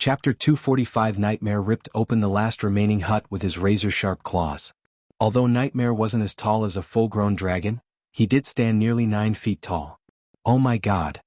Chapter 245 Nightmare ripped open the last remaining hut with his razor-sharp claws. Although Nightmare wasn't as tall as a full-grown dragon, he did stand nearly 9 feet tall. Oh my god.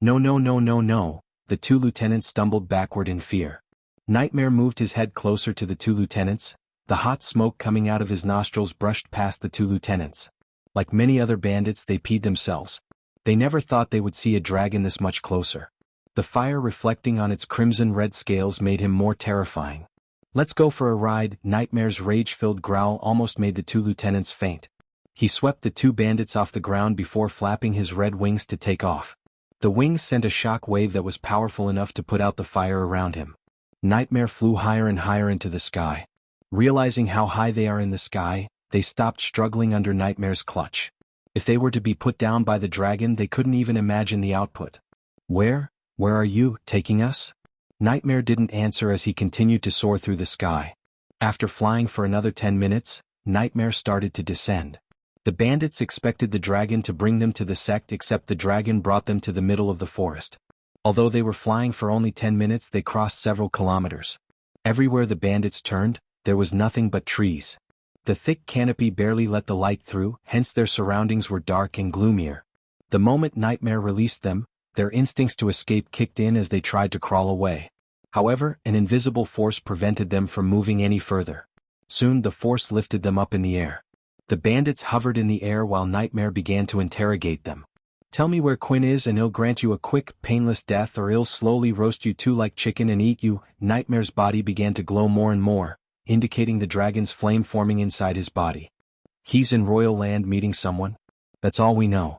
No no no no no, the two lieutenants stumbled backward in fear. Nightmare moved his head closer to the two lieutenants. The hot smoke coming out of his nostrils brushed past the two lieutenants. Like many other bandits, they peed themselves. They never thought they would see a dragon this much closer. The fire reflecting on its crimson-red scales made him more terrifying. Let's go for a ride. Nightmare's rage-filled growl almost made the two lieutenants faint. He swept the two bandits off the ground before flapping his red wings to take off. The wings sent a shock wave that was powerful enough to put out the fire around him. Nightmare flew higher and higher into the sky. Realizing how high they are in the sky, they stopped struggling under Nightmare's clutch. If they were to be put down by the dragon, they couldn't even imagine the output. Where are you taking us? Nightmare didn't answer as he continued to soar through the sky. After flying for another 10 minutes, Nightmare started to descend. The bandits expected the dragon to bring them to the sect, except the dragon brought them to the middle of the forest. Although they were flying for only 10 minutes, they crossed several kilometers. Everywhere the bandits turned, there was nothing but trees. The thick canopy barely let the light through, hence their surroundings were dark and gloomier. The moment Nightmare released them, their instincts to escape kicked in as they tried to crawl away. However, an invisible force prevented them from moving any further. Soon the force lifted them up in the air. The bandits hovered in the air while Nightmare began to interrogate them. Tell me where Quinn is and he'll grant you a quick, painless death, or he'll slowly roast you two like chicken and eat you. Nightmare's body began to glow more and more, indicating the dragon's flame forming inside his body. He's in Royal Land meeting someone? That's all we know.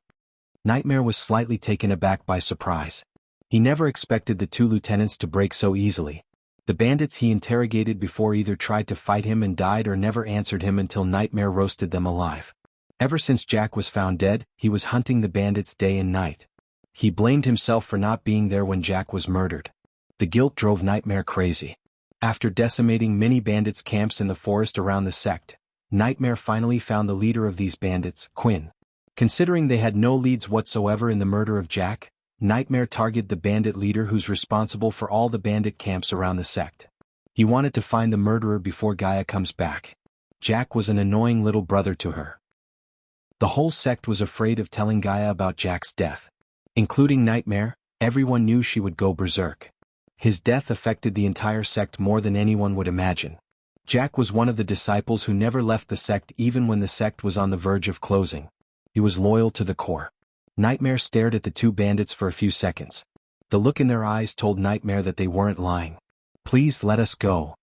Nightmare was slightly taken aback by surprise. He never expected the two lieutenants to break so easily. The bandits he interrogated before either tried to fight him and died or never answered him until Nightmare roasted them alive. Ever since Jack was found dead, he was hunting the bandits day and night. He blamed himself for not being there when Jack was murdered. The guilt drove Nightmare crazy. After decimating many bandits' camps in the forest around the sect, Nightmare finally found the leader of these bandits, Quinn. Considering they had no leads whatsoever in the murder of Jack, Nightmare targeted the bandit leader who's responsible for all the bandit camps around the sect. He wanted to find the murderer before Gaia comes back. Jack was an annoying little brother to her. The whole sect was afraid of telling Gaia about Jack's death. Including Nightmare, everyone knew she would go berserk. His death affected the entire sect more than anyone would imagine. Jack was one of the disciples who never left the sect even when the sect was on the verge of closing. He was loyal to the core. Nightmare stared at the two bandits for a few seconds. The look in their eyes told Nightmare that they weren't lying. Please let us go.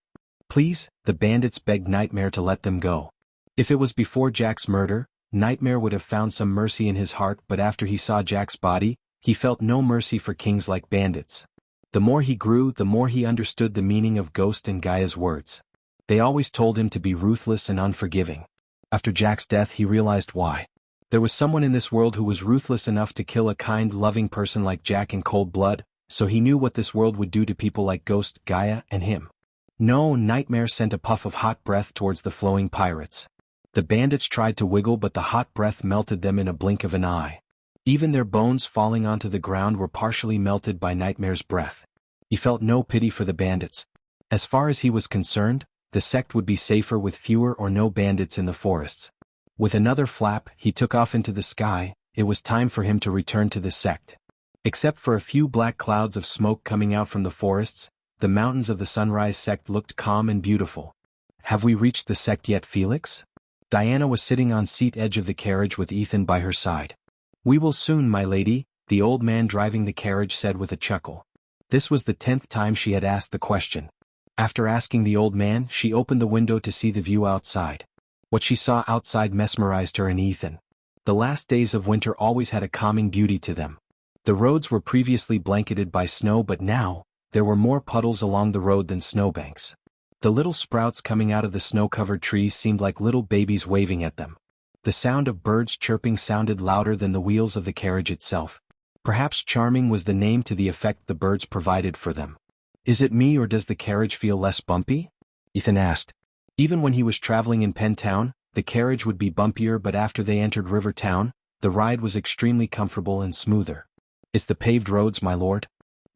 Please, the bandits begged Nightmare to let them go. If it was before Jack's murder, Nightmare would have found some mercy in his heart, but after he saw Jack's body, he felt no mercy for kings like bandits. The more he grew, the more he understood the meaning of Ghost and Gaia's words. They always told him to be ruthless and unforgiving. After Jack's death, he realized why. There was someone in this world who was ruthless enough to kill a kind, loving person like Jack in cold blood, so he knew what this world would do to people like Ghost, Gaia, and him. No, Nightmare sent a puff of hot breath towards the flowing pirates. The bandits tried to wiggle, but the hot breath melted them in a blink of an eye. Even their bones falling onto the ground were partially melted by Nightmare's breath. He felt no pity for the bandits. As far as he was concerned, the sect would be safer with fewer or no bandits in the forests. With another flap, he took off into the sky. It was time for him to return to the sect. Except for a few black clouds of smoke coming out from the forests, the mountains of the Sunrise sect looked calm and beautiful. Have we reached the sect yet, Felix? Diana was sitting on seat edge of the carriage with Ethan by her side. We will soon, my lady, the old man driving the carriage said with a chuckle. This was the 10th time she had asked the question. After asking the old man, she opened the window to see the view outside. What she saw outside mesmerized her and Ethan. The last days of winter always had a calming beauty to them. The roads were previously blanketed by snow, but now, there were more puddles along the road than snowbanks. The little sprouts coming out of the snow-covered trees seemed like little babies waving at them. The sound of birds chirping sounded louder than the wheels of the carriage itself. Perhaps charming was the name to the effect the birds provided for them. Is it me, or does the carriage feel less bumpy? Ethan asked. Even when he was traveling in Penn Town, the carriage would be bumpier, but after they entered River Town, the ride was extremely comfortable and smoother. It's the paved roads, my lord.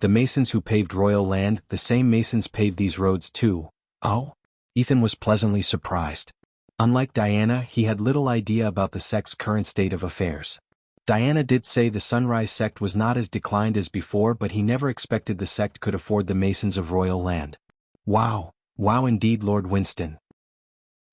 The masons who paved royal land, the same masons paved these roads too. Oh? Ethan was pleasantly surprised. Unlike Diana, he had little idea about the sect's current state of affairs. Diana did say the Sunrise sect was not as declined as before, but he never expected the sect could afford the masons of royal land. Wow, wow indeed, Lord Winston.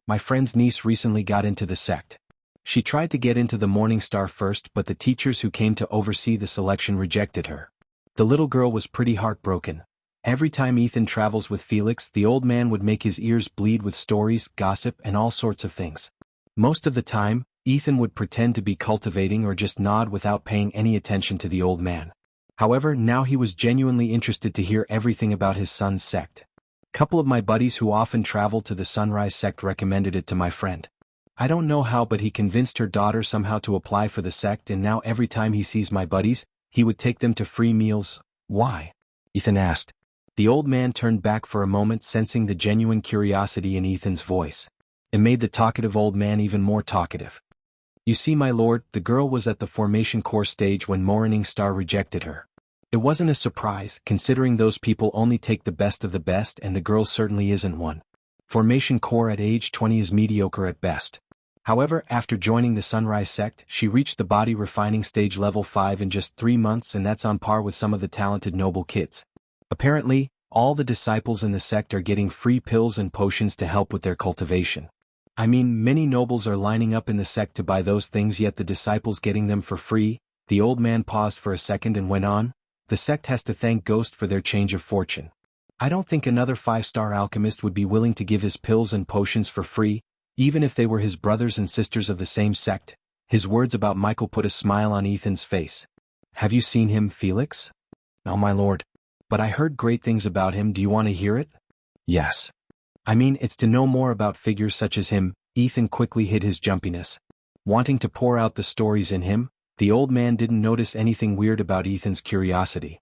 My friend's niece recently got into the sect. She tried to get into the Morning Star first, but the teachers who came to oversee the selection rejected her. The little girl was pretty heartbroken. Every time Ethan travels with Felix, the old man would make his ears bleed with stories, gossip, and all sorts of things. Most of the time, Ethan would pretend to be cultivating or just nod without paying any attention to the old man. However, now he was genuinely interested to hear everything about his son's sect. Couple of my buddies who often travel to the Sunrise sect recommended it to my friend. I don't know how, but he convinced her daughter somehow to apply for the sect, and now every time he sees my buddies, he would take them to free meals. Why? Ethan asked. The old man turned back for a moment, sensing the genuine curiosity in Ethan's voice. It made the talkative old man even more talkative. You see, my lord, the girl was at the formation core stage when Morning Star rejected her. It wasn't a surprise, considering those people only take the best of the best, and the girl certainly isn't one. Formation core at age 20 is mediocre at best. However, after joining the Sunrise sect, she reached the body refining stage level 5 in just 3 months, and that's on par with some of the talented noble kids. Apparently, all the disciples in the sect are getting free pills and potions to help with their cultivation. I mean, many nobles are lining up in the sect to buy those things, yet the disciples getting them for free. The old man paused for a second and went on. The sect has to thank Ghost for their change of fortune. I don't think another 5-star alchemist would be willing to give his pills and potions for free, even if they were his brothers and sisters of the same sect. His words about Michael put a smile on Ethan's face. Have you seen him, Felix? No, my lord. But I heard great things about him. Do you want to hear it? Yes. I mean, it's to know more about figures such as him. Ethan quickly hid his jumpiness. Wanting to pour out the stories in him, the old man didn't notice anything weird about Ethan's curiosity.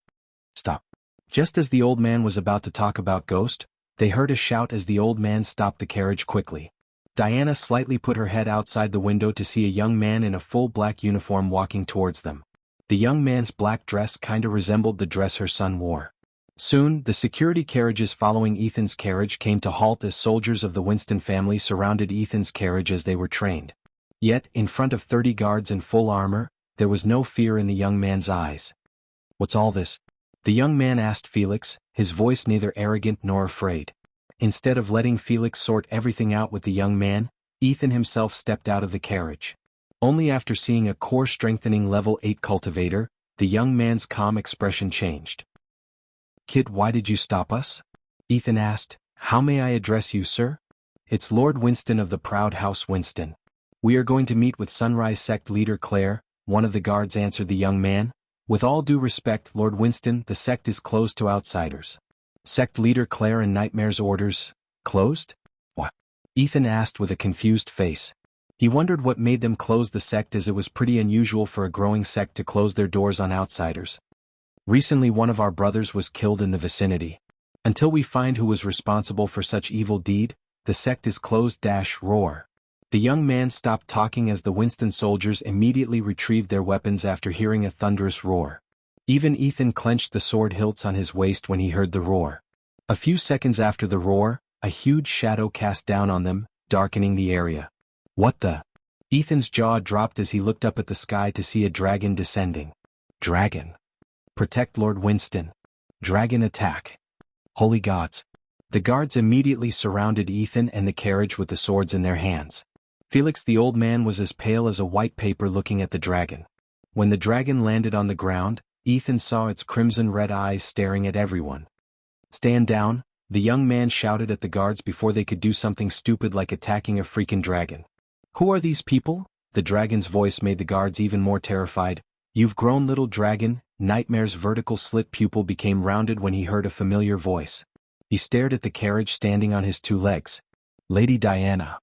Stop. Just as the old man was about to talk about Ghost, they heard a shout as the old man stopped the carriage quickly. Diana slightly put her head outside the window to see a young man in a full black uniform walking towards them. The young man's black dress kinda resembled the dress her son wore. Soon, the security carriages following Ethan's carriage came to halt as soldiers of the Winston family surrounded Ethan's carriage as they were trained. Yet, in front of 30 guards in full armor, there was no fear in the young man's eyes. What's all this? The young man asked Felix, his voice neither arrogant nor afraid. Instead of letting Felix sort everything out with the young man, Ethan himself stepped out of the carriage. Only after seeing a core-strengthening level 8 cultivator, the young man's calm expression changed. Kid, why did you stop us? Ethan asked. How may I address you, sir? It's Lord Winston of the Proud House Winston. We are going to meet with Sunrise sect leader Claire, one of the guards answered the young man. With all due respect, Lord Winston, the sect is closed to outsiders. Sect leader Claire and Nightmare's orders, closed? What? Ethan asked with a confused face. He wondered what made them close the sect, as it was pretty unusual for a growing sect to close their doors on outsiders. Recently one of our brothers was killed in the vicinity. Until we find who was responsible for such evil deed, the sect is closed. Roar. The young man stopped talking as the Winston soldiers immediately retrieved their weapons after hearing a thunderous roar. Even Ethan clenched the sword hilts on his waist when he heard the roar. A few seconds after the roar, a huge shadow cast down on them, darkening the area. What the? Ethan's jaw dropped as he looked up at the sky to see a dragon descending. Dragon. Protect Lord Winston. Dragon attack. Holy gods. The guards immediately surrounded Ethan and the carriage with the swords in their hands. Felix the old man was as pale as a white paper looking at the dragon. When the dragon landed on the ground, Ethan saw its crimson-red eyes staring at everyone. Stand down, the young man shouted at the guards before they could do something stupid like attacking a freaking dragon. Who are these people? The dragon's voice made the guards even more terrified. You've grown, little dragon. Nightmare's vertical slit pupil became rounded when he heard a familiar voice. He stared at the carriage standing on his 2 legs. Lady Diana.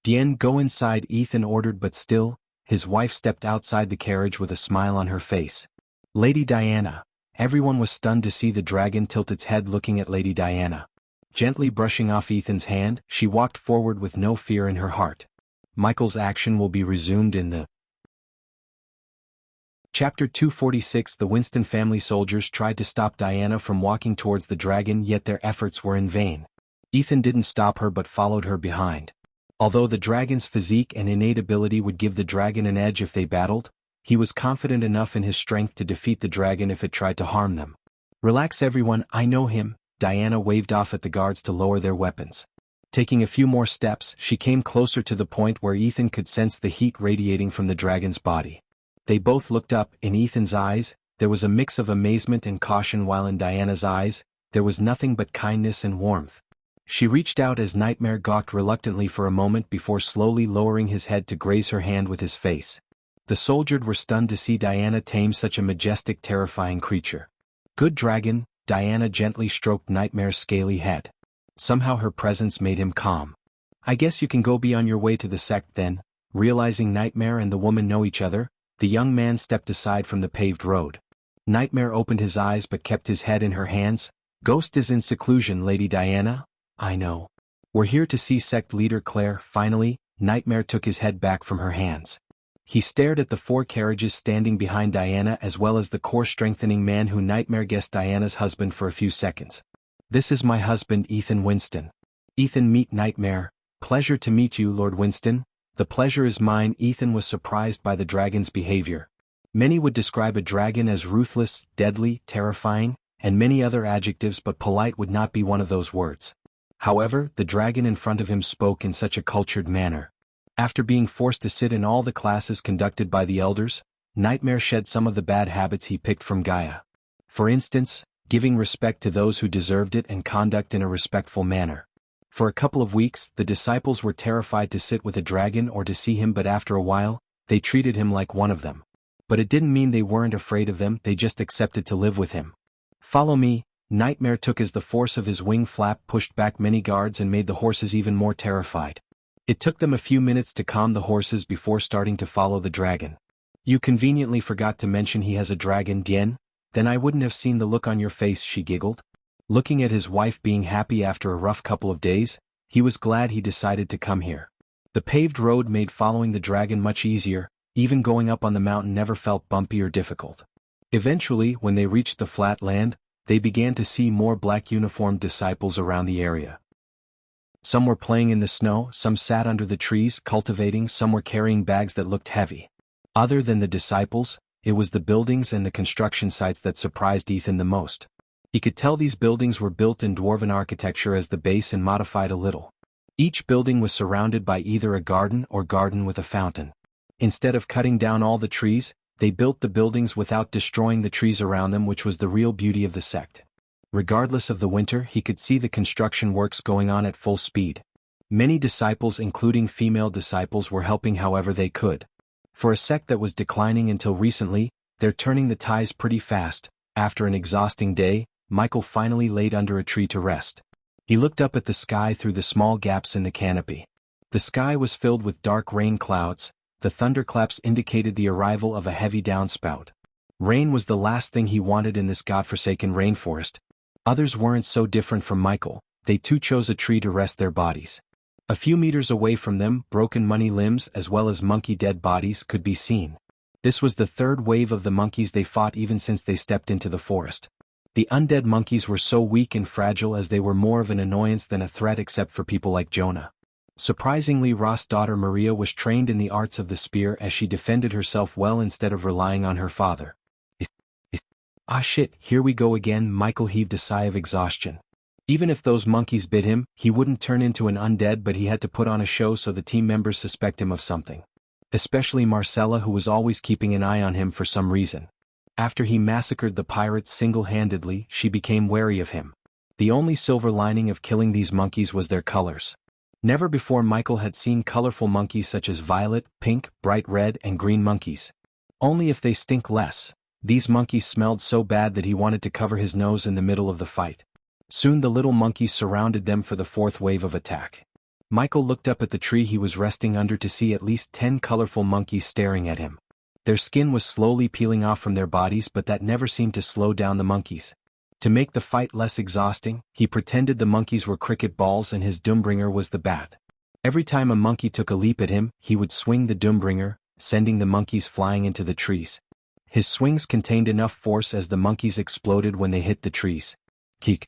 Dien, go inside, Ethan ordered, but still, his wife stepped outside the carriage with a smile on her face. Lady Diana. Everyone was stunned to see the dragon tilt its head looking at Lady Diana. Gently brushing off Ethan's hand, she walked forward with no fear in her heart. Michael's action will be resumed in the Chapter 246. The Winston family soldiers tried to stop Diana from walking towards the dragon, yet their efforts were in vain. Ethan didn't stop her but followed her behind. Although the dragon's physique and innate ability would give the dragon an edge if they battled, he was confident enough in his strength to defeat the dragon if it tried to harm them. "Relax everyone, I know him," Diana waved off at the guards to lower their weapons. Taking a few more steps, she came closer to the point where Ethan could sense the heat radiating from the dragon's body. They both looked up. In Ethan's eyes, there was a mix of amazement and caution, while in Diana's eyes, there was nothing but kindness and warmth. She reached out as Nightmare gawked reluctantly for a moment before slowly lowering his head to graze her hand with his face. The soldiers were stunned to see Diana tame such a majestic, terrifying creature. "Good dragon," Diana gently stroked Nightmare's scaly head. Somehow her presence made him calm. "I guess you can go be on your way to the sect then." Realizing Nightmare and the woman know each other, the young man stepped aside from the paved road. Nightmare opened his eyes but kept his head in her hands. "Ghost is in seclusion, Lady Diana." "I know. We're here to see sect leader Claire." Finally, Nightmare took his head back from her hands. He stared at the 4 carriages standing behind Diana as well as the core-strengthening man who Nightmare guessed Diana's husband for a few seconds. "This is my husband, Ethan Winston." "Ethan, meet Nightmare." "Pleasure to meet you, Lord Winston." "The pleasure is mine." Ethan was surprised by the dragon's behavior. Many would describe a dragon as ruthless, deadly, terrifying, and many other adjectives, but polite would not be one of those words. However, the dragon in front of him spoke in such a cultured manner. After being forced to sit in all the classes conducted by the elders, Nightmare shed some of the bad habits he picked from Gaia. For instance, giving respect to those who deserved it and conduct in a respectful manner. For a couple of weeks, the disciples were terrified to sit with a dragon or to see him, but after a while, they treated him like one of them. But it didn't mean they weren't afraid of them, they just accepted to live with him. "Follow me," Nightmare took as the force of his wing flap pushed back many guards and made the horses even more terrified. It took them a few minutes to calm the horses before starting to follow the dragon. "You conveniently forgot to mention he has a dragon, Dien. Then I wouldn't have seen the look on your face," she giggled. Looking at his wife being happy after a rough couple of days, he was glad he decided to come here. The paved road made following the dragon much easier, even going up on the mountain never felt bumpy or difficult. Eventually, when they reached the flat land, they began to see more black uniformed disciples around the area. Some were playing in the snow, some sat under the trees cultivating, some were carrying bags that looked heavy. Other than the disciples, it was the buildings and the construction sites that surprised Ethan the most. He could tell these buildings were built in dwarven architecture as the base and modified a little. Each building was surrounded by either a garden or garden with a fountain. Instead of cutting down all the trees, they built the buildings without destroying the trees around them, which was the real beauty of the sect. Regardless of the winter, he could see the construction works going on at full speed. Many disciples, including female disciples, were helping however they could. For a sect that was declining until recently, they're turning the tides pretty fast. After an exhausting day, Michael finally laid under a tree to rest. He looked up at the sky through the small gaps in the canopy. The sky was filled with dark rain clouds. The thunderclaps indicated the arrival of a heavy downspout. Rain was the last thing he wanted in this godforsaken rainforest. Others weren't so different from Michael. They too chose a tree to rest their bodies. A few meters away from them, broken money limbs as well as monkey dead bodies could be seen. This was the 3rd wave of the monkeys they fought even since they stepped into the forest. The undead monkeys were so weak and fragile as they were more of an annoyance than a threat, except for people like Jonah. Surprisingly, Ross' daughter Maria was trained in the arts of the spear as she defended herself well instead of relying on her father. "Ah shit, here we go again." Michael heaved a sigh of exhaustion. Even if those monkeys bit him, he wouldn't turn into an undead, but he had to put on a show so the team members suspect him of something. Especially Marcella, who was always keeping an eye on him for some reason. After he massacred the pirates single-handedly, she became wary of him. The only silver lining of killing these monkeys was their colors. Never before Michael had seen colorful monkeys such as violet, pink, bright red, and green monkeys. Only if they stink less. These monkeys smelled so bad that he wanted to cover his nose in the middle of the fight. Soon the little monkeys surrounded them for the 4th wave of attack. Michael looked up at the tree he was resting under to see at least 10 colorful monkeys staring at him. Their skin was slowly peeling off from their bodies, but that never seemed to slow down the monkeys. To make the fight less exhausting, he pretended the monkeys were cricket balls and his Doombringer was the bat. Every time a monkey took a leap at him, he would swing the Doombringer, sending the monkeys flying into the trees. His swings contained enough force as the monkeys exploded when they hit the trees. Keek.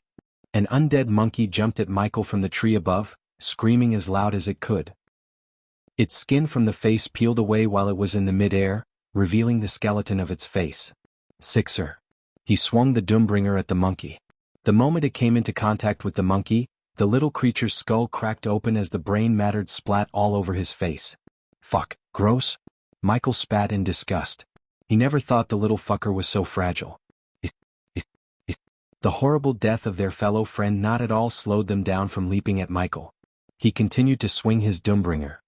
An undead monkey jumped at Michael from the tree above, screaming as loud as it could. Its skin from the face peeled away while it was in the mid-air, revealing the skeleton of its face. Sixer. He swung the Doombringer at the monkey. The moment it came into contact with the monkey, the little creature's skull cracked open as the brain matter splat all over his face. Fuck, gross? Michael spat in disgust. He never thought the little fucker was so fragile. The horrible death of their fellow friend not at all slowed them down from leaping at Michael. He continued to swing his Doombringer.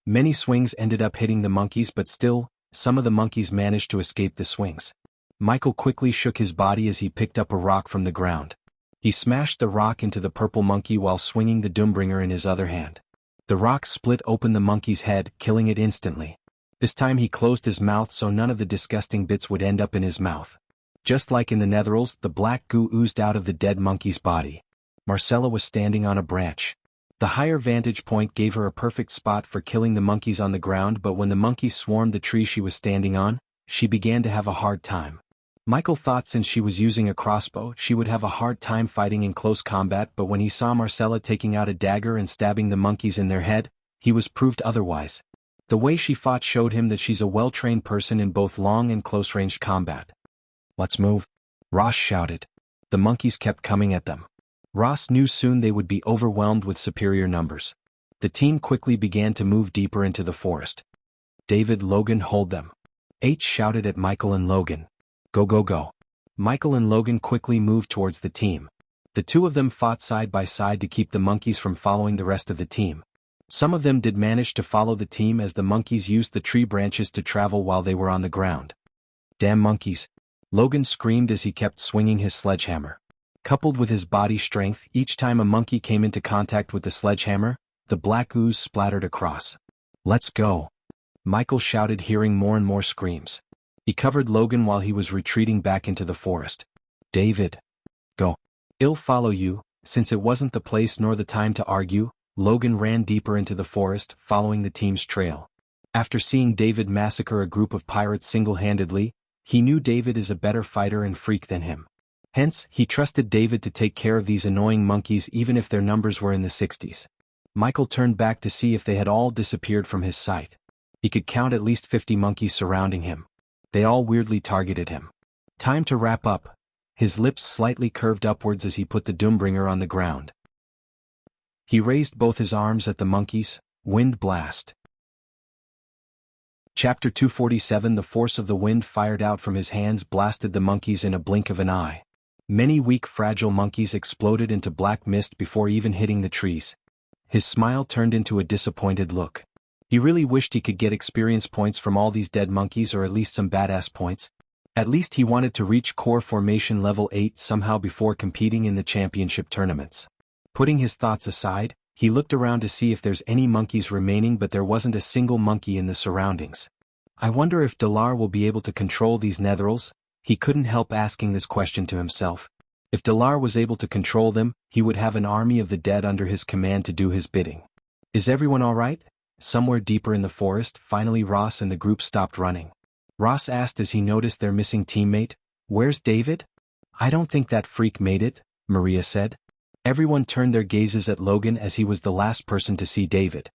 Many swings ended up hitting the monkeys, but still, some of the monkeys managed to escape the swings. Michael quickly shook his body as he picked up a rock from the ground. He smashed the rock into the purple monkey while swinging the Doombringer in his other hand. The rock split open the monkey's head, killing it instantly. This time he closed his mouth so none of the disgusting bits would end up in his mouth. Just like in the Netherlands, the black goo oozed out of the dead monkey's body. Marcella was standing on a branch. The higher vantage point gave her a perfect spot for killing the monkeys on the ground, but when the monkeys swarmed the tree she was standing on, she began to have a hard time. Michael thought since she was using a crossbow, she would have a hard time fighting in close combat, but when he saw Marcella taking out a dagger and stabbing the monkeys in their head, he was proved otherwise. The way she fought showed him that she's a well-trained person in both long and close-range combat. Let's move, Ross shouted. The monkeys kept coming at them. Ross knew soon they would be overwhelmed with superior numbers. The team quickly began to move deeper into the forest. David, Logan, hold them. H shouted at Michael and Logan. Go, go, go. Michael and Logan quickly moved towards the team. The two of them fought side by side to keep the monkeys from following the rest of the team. Some of them did manage to follow the team as the monkeys used the tree branches to travel while they were on the ground. Damn monkeys! Logan screamed as he kept swinging his sledgehammer. Coupled with his body strength, each time a monkey came into contact with the sledgehammer, the black ooze splattered across. Let's go! Michael shouted, hearing more and more screams. He covered Logan while he was retreating back into the forest. David. Go. I'll follow you. Since it wasn't the place nor the time to argue, Logan ran deeper into the forest, following the team's trail. After seeing David massacre a group of pirates single-handedly, he knew David is a better fighter and freak than him. Hence, he trusted David to take care of these annoying monkeys even if their numbers were in the 60s. Michael turned back to see if they had all disappeared from his sight. He could count at least 50 monkeys surrounding him. They all weirdly targeted him. Time to wrap up. His lips slightly curved upwards as he put the Doombringer on the ground. He raised both his arms at the monkeys. Wind blast. Chapter 247. The force of the wind fired out from his hands blasted the monkeys in a blink of an eye. Many weak, fragile monkeys exploded into black mist before even hitting the trees. His smile turned into a disappointed look. He really wished he could get experience points from all these dead monkeys, or at least some badass points. At least he wanted to reach core formation level 8 somehow before competing in the championship tournaments. Putting his thoughts aside, he looked around to see if there's any monkeys remaining, but there wasn't a single monkey in the surroundings. I wonder if Dalar will be able to control these netherals? He couldn't help asking this question to himself. If Dalar was able to control them, he would have an army of the dead under his command to do his bidding. Is everyone alright? Somewhere deeper in the forest, finally Ross and the group stopped running. Ross asked as he noticed their missing teammate, "Where's David?" "I don't think that freak made it," Maria said. Everyone turned their gazes at Logan as he was the last person to see David.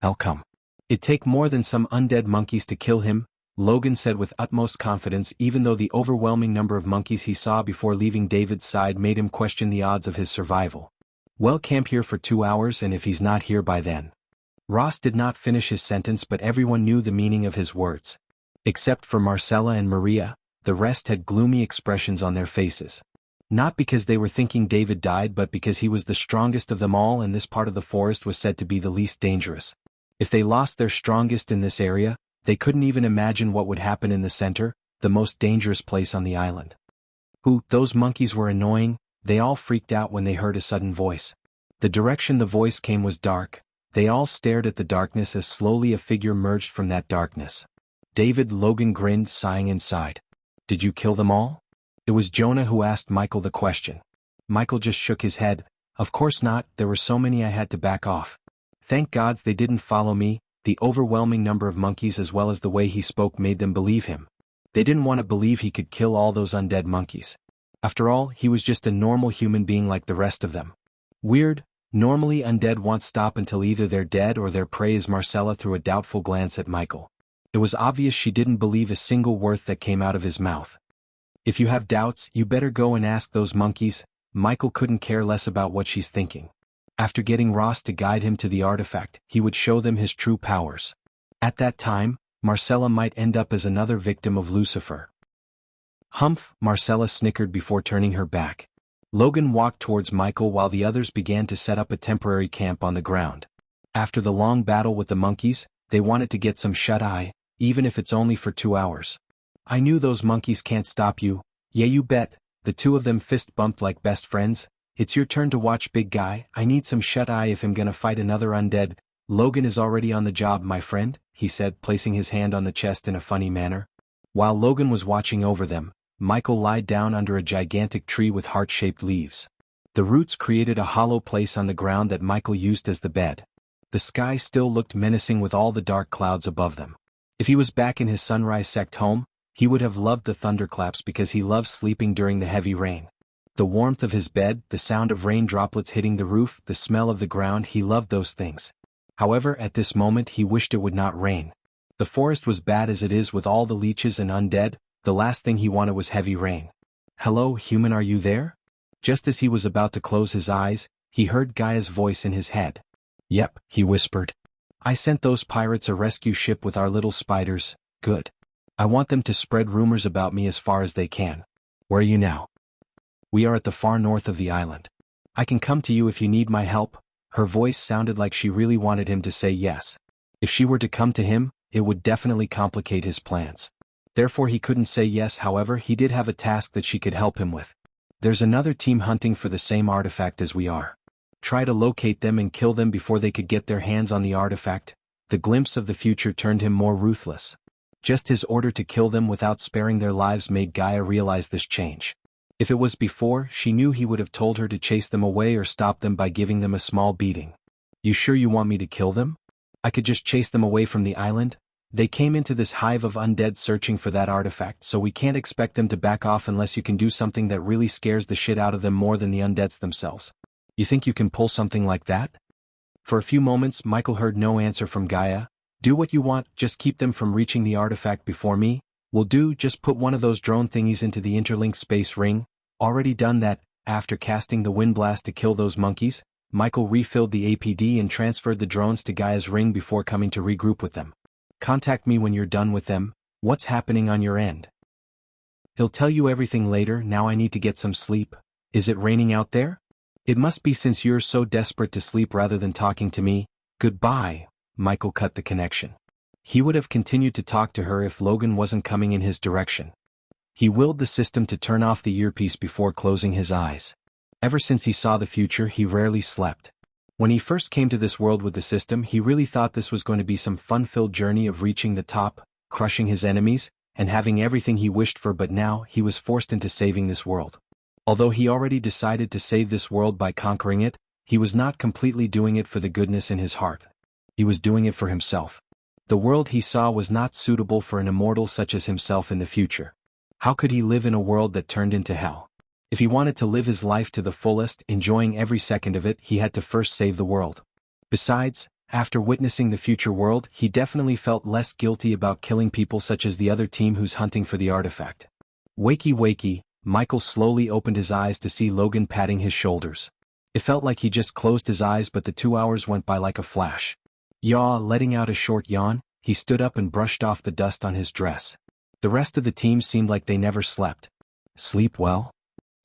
"I'll come. It'd take more than some undead monkeys to kill him," Logan said with utmost confidence, even though the overwhelming number of monkeys he saw before leaving David's side made him question the odds of his survival. "Well, camp here for 2 hours, and if he's not here by then." Ross did not finish his sentence, but everyone knew the meaning of his words. Except for Marcella and Maria, the rest had gloomy expressions on their faces. Not because they were thinking David died, but because he was the strongest of them all, and this part of the forest was said to be the least dangerous. If they lost their strongest in this area, they couldn't even imagine what would happen in the center, the most dangerous place on the island. Those monkeys were annoying. They all freaked out when they heard a sudden voice. The direction the voice came was dark. They all stared at the darkness as slowly a figure merged from that darkness. David. Logan grinned, sighing inside. "Did you kill them all?" It was Jonah who asked Michael the question. Michael just shook his head. "Of course not, there were so many I had to back off. Thank gods they didn't follow me." The overwhelming number of monkeys as well as the way he spoke made them believe him. They didn't want to believe he could kill all those undead monkeys. After all, he was just a normal human being like the rest of them. Weird, normally undead won't stop until either they're dead or their prey is. Marcella threw a doubtful glance at Michael. It was obvious she didn't believe a single word that came out of his mouth. If you have doubts, you better go and ask those monkeys. Michael couldn't care less about what she's thinking. After getting Ross to guide him to the artifact, he would show them his true powers. At that time, Marcella might end up as another victim of Lucifer. Humph, Marcella snickered before turning her back. Logan walked towards Michael while the others began to set up a temporary camp on the ground. After the long battle with the monkeys, they wanted to get some shut-eye, even if it's only for 2 hours. I knew those monkeys can't stop you. Yeah, you bet. The two of them fist-bumped like best friends. It's your turn to watch, big guy. I need some shut-eye if I'm gonna fight another undead. Logan is already on the job, my friend, he said, placing his hand on the chest in a funny manner. While Logan was watching over them, Michael lied down under a gigantic tree with heart-shaped leaves. The roots created a hollow place on the ground that Michael used as the bed. The sky still looked menacing with all the dark clouds above them. If he was back in his Sunrise sect home, he would have loved the thunderclaps because he loves sleeping during the heavy rain. The warmth of his bed, the sound of rain droplets hitting the roof, the smell of the ground, he loved those things. However, at this moment he wished it would not rain. The forest was bad as it is with all the leeches and undead. The last thing he wanted was heavy rain. Hello, human, are you there? Just as he was about to close his eyes, he heard Gaia's voice in his head. Yep, he whispered. I sent those pirates a rescue ship with our little spiders. Good. I want them to spread rumors about me as far as they can. Where are you now? We are at the far north of the island. I can come to you if you need my help. Her voice sounded like she really wanted him to say yes. If she were to come to him, it would definitely complicate his plans. Therefore he couldn't say yes. However, he did have a task that she could help him with. There's another team hunting for the same artifact as we are. Try to locate them and kill them before they could get their hands on the artifact. The glimpse of the future turned him more ruthless. Just his order to kill them without sparing their lives made Gaia realize this change. If it was before, she knew he would have told her to chase them away or stop them by giving them a small beating. You sure you want me to kill them? I could just chase them away from the island? They came into this hive of undead searching for that artifact, so we can't expect them to back off unless you can do something that really scares the shit out of them more than the undeads themselves. You think you can pull something like that? For a few moments Michael heard no answer from Gaia. Do what you want, just keep them from reaching the artifact before me. Will do, just put one of those drone thingies into the interlinked space ring. Already done that. After casting the wind blast to kill those monkeys, Michael refilled the APD and transferred the drones to Gaia's ring before coming to regroup with them. Contact me when you're done with them. What's happening on your end? He'll tell you everything later. Now I need to get some sleep. Is it raining out there? It must be since you're so desperate to sleep rather than talking to me. Goodbye. Michael cut the connection. He would have continued to talk to her if Logan wasn't coming in his direction. He willed the system to turn off the earpiece before closing his eyes. Ever since he saw the future, he rarely slept. When he first came to this world with the system, he really thought this was going to be some fun-filled journey of reaching the top, crushing his enemies, and having everything he wished for, but now he was forced into saving this world. Although he already decided to save this world by conquering it, he was not completely doing it for the goodness in his heart. He was doing it for himself. The world he saw was not suitable for an immortal such as himself in the future. How could he live in a world that turned into hell? If he wanted to live his life to the fullest, enjoying every second of it, he had to first save the world. Besides, after witnessing the future world, he definitely felt less guilty about killing people such as the other team who's hunting for the artifact. Wakey wakey, Michael slowly opened his eyes to see Logan patting his shoulders. It felt like he just closed his eyes, but the 2 hours went by like a flash. Yaw, letting out a short yawn, he stood up and brushed off the dust on his dress. The rest of the team seemed like they never slept. Sleep well?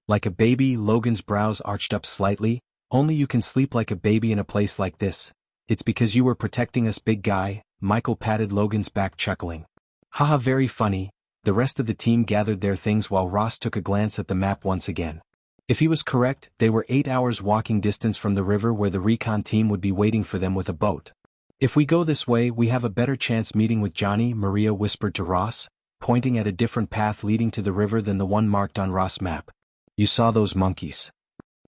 Like a baby, Logan's brows arched up slightly. Only you can sleep like a baby in a place like this. It's because you were protecting us, big guy. Michael patted Logan's back, chuckling. Haha, very funny. The rest of the team gathered their things while Ross took a glance at the map once again. If he was correct, they were 8 hours walking distance from the river where the recon team would be waiting for them with a boat. If we go this way, we have a better chance meeting with Johnny, Maria whispered to Ross, pointing at a different path leading to the river than the one marked on Ross' map. You saw those monkeys.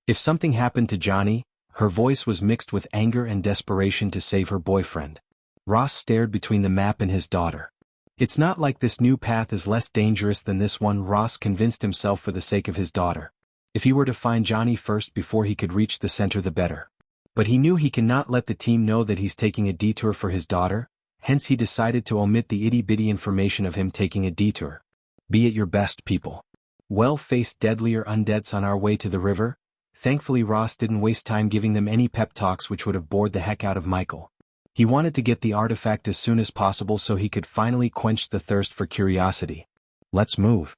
If something happened to Johnny, her voice was mixed with anger and desperation to save her boyfriend. Ross stared between the map and his daughter. It's not like this new path is less dangerous than this one, Ross convinced himself for the sake of his daughter. If he were to find Johnny first before he could reach the center, the better. But he knew he cannot let the team know that he's taking a detour for his daughter, hence he decided to omit the itty-bitty information of him taking a detour. Be at your best, people. Well-faced deadlier undeads on our way to the river. Thankfully Ross didn't waste time giving them any pep talks which would have bored the heck out of Michael. He wanted to get the artifact as soon as possible so he could finally quench the thirst for curiosity. Let's move.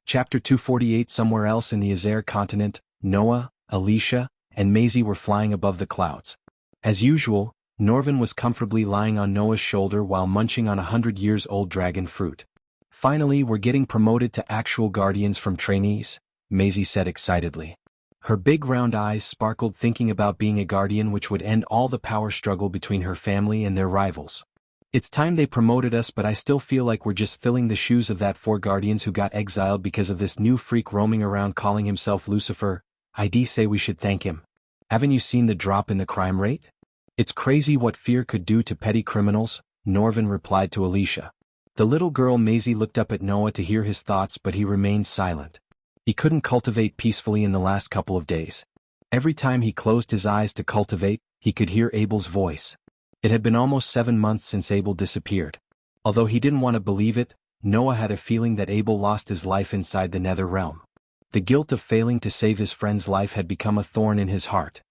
Chapter 248. Somewhere else in the Azer continent, Noah, Alicia, and Maisie were flying above the clouds. As usual, Norvin was comfortably lying on Noah's shoulder while munching on 100-years-old dragon fruit. Finally, we're getting promoted to actual guardians from trainees, Maisie said excitedly. Her big round eyes sparkled thinking about being a guardian, which would end all the power struggle between her family and their rivals. It's time they promoted us, but I still feel like we're just filling the shoes of that 4 guardians who got exiled because of this new freak roaming around calling himself Lucifer. I'd say we should thank him. Haven't you seen the drop in the crime rate? It's crazy what fear could do to petty criminals, Norvin replied to Alicia. The little girl Maisie looked up at Noah to hear his thoughts, but he remained silent. He couldn't cultivate peacefully in the last couple of days. Every time he closed his eyes to cultivate, he could hear Abel's voice. It had been almost 7 months since Abel disappeared. Although he didn't want to believe it, Noah had a feeling that Abel lost his life inside the nether realm. The guilt of failing to save his friend's life had become a thorn in his heart.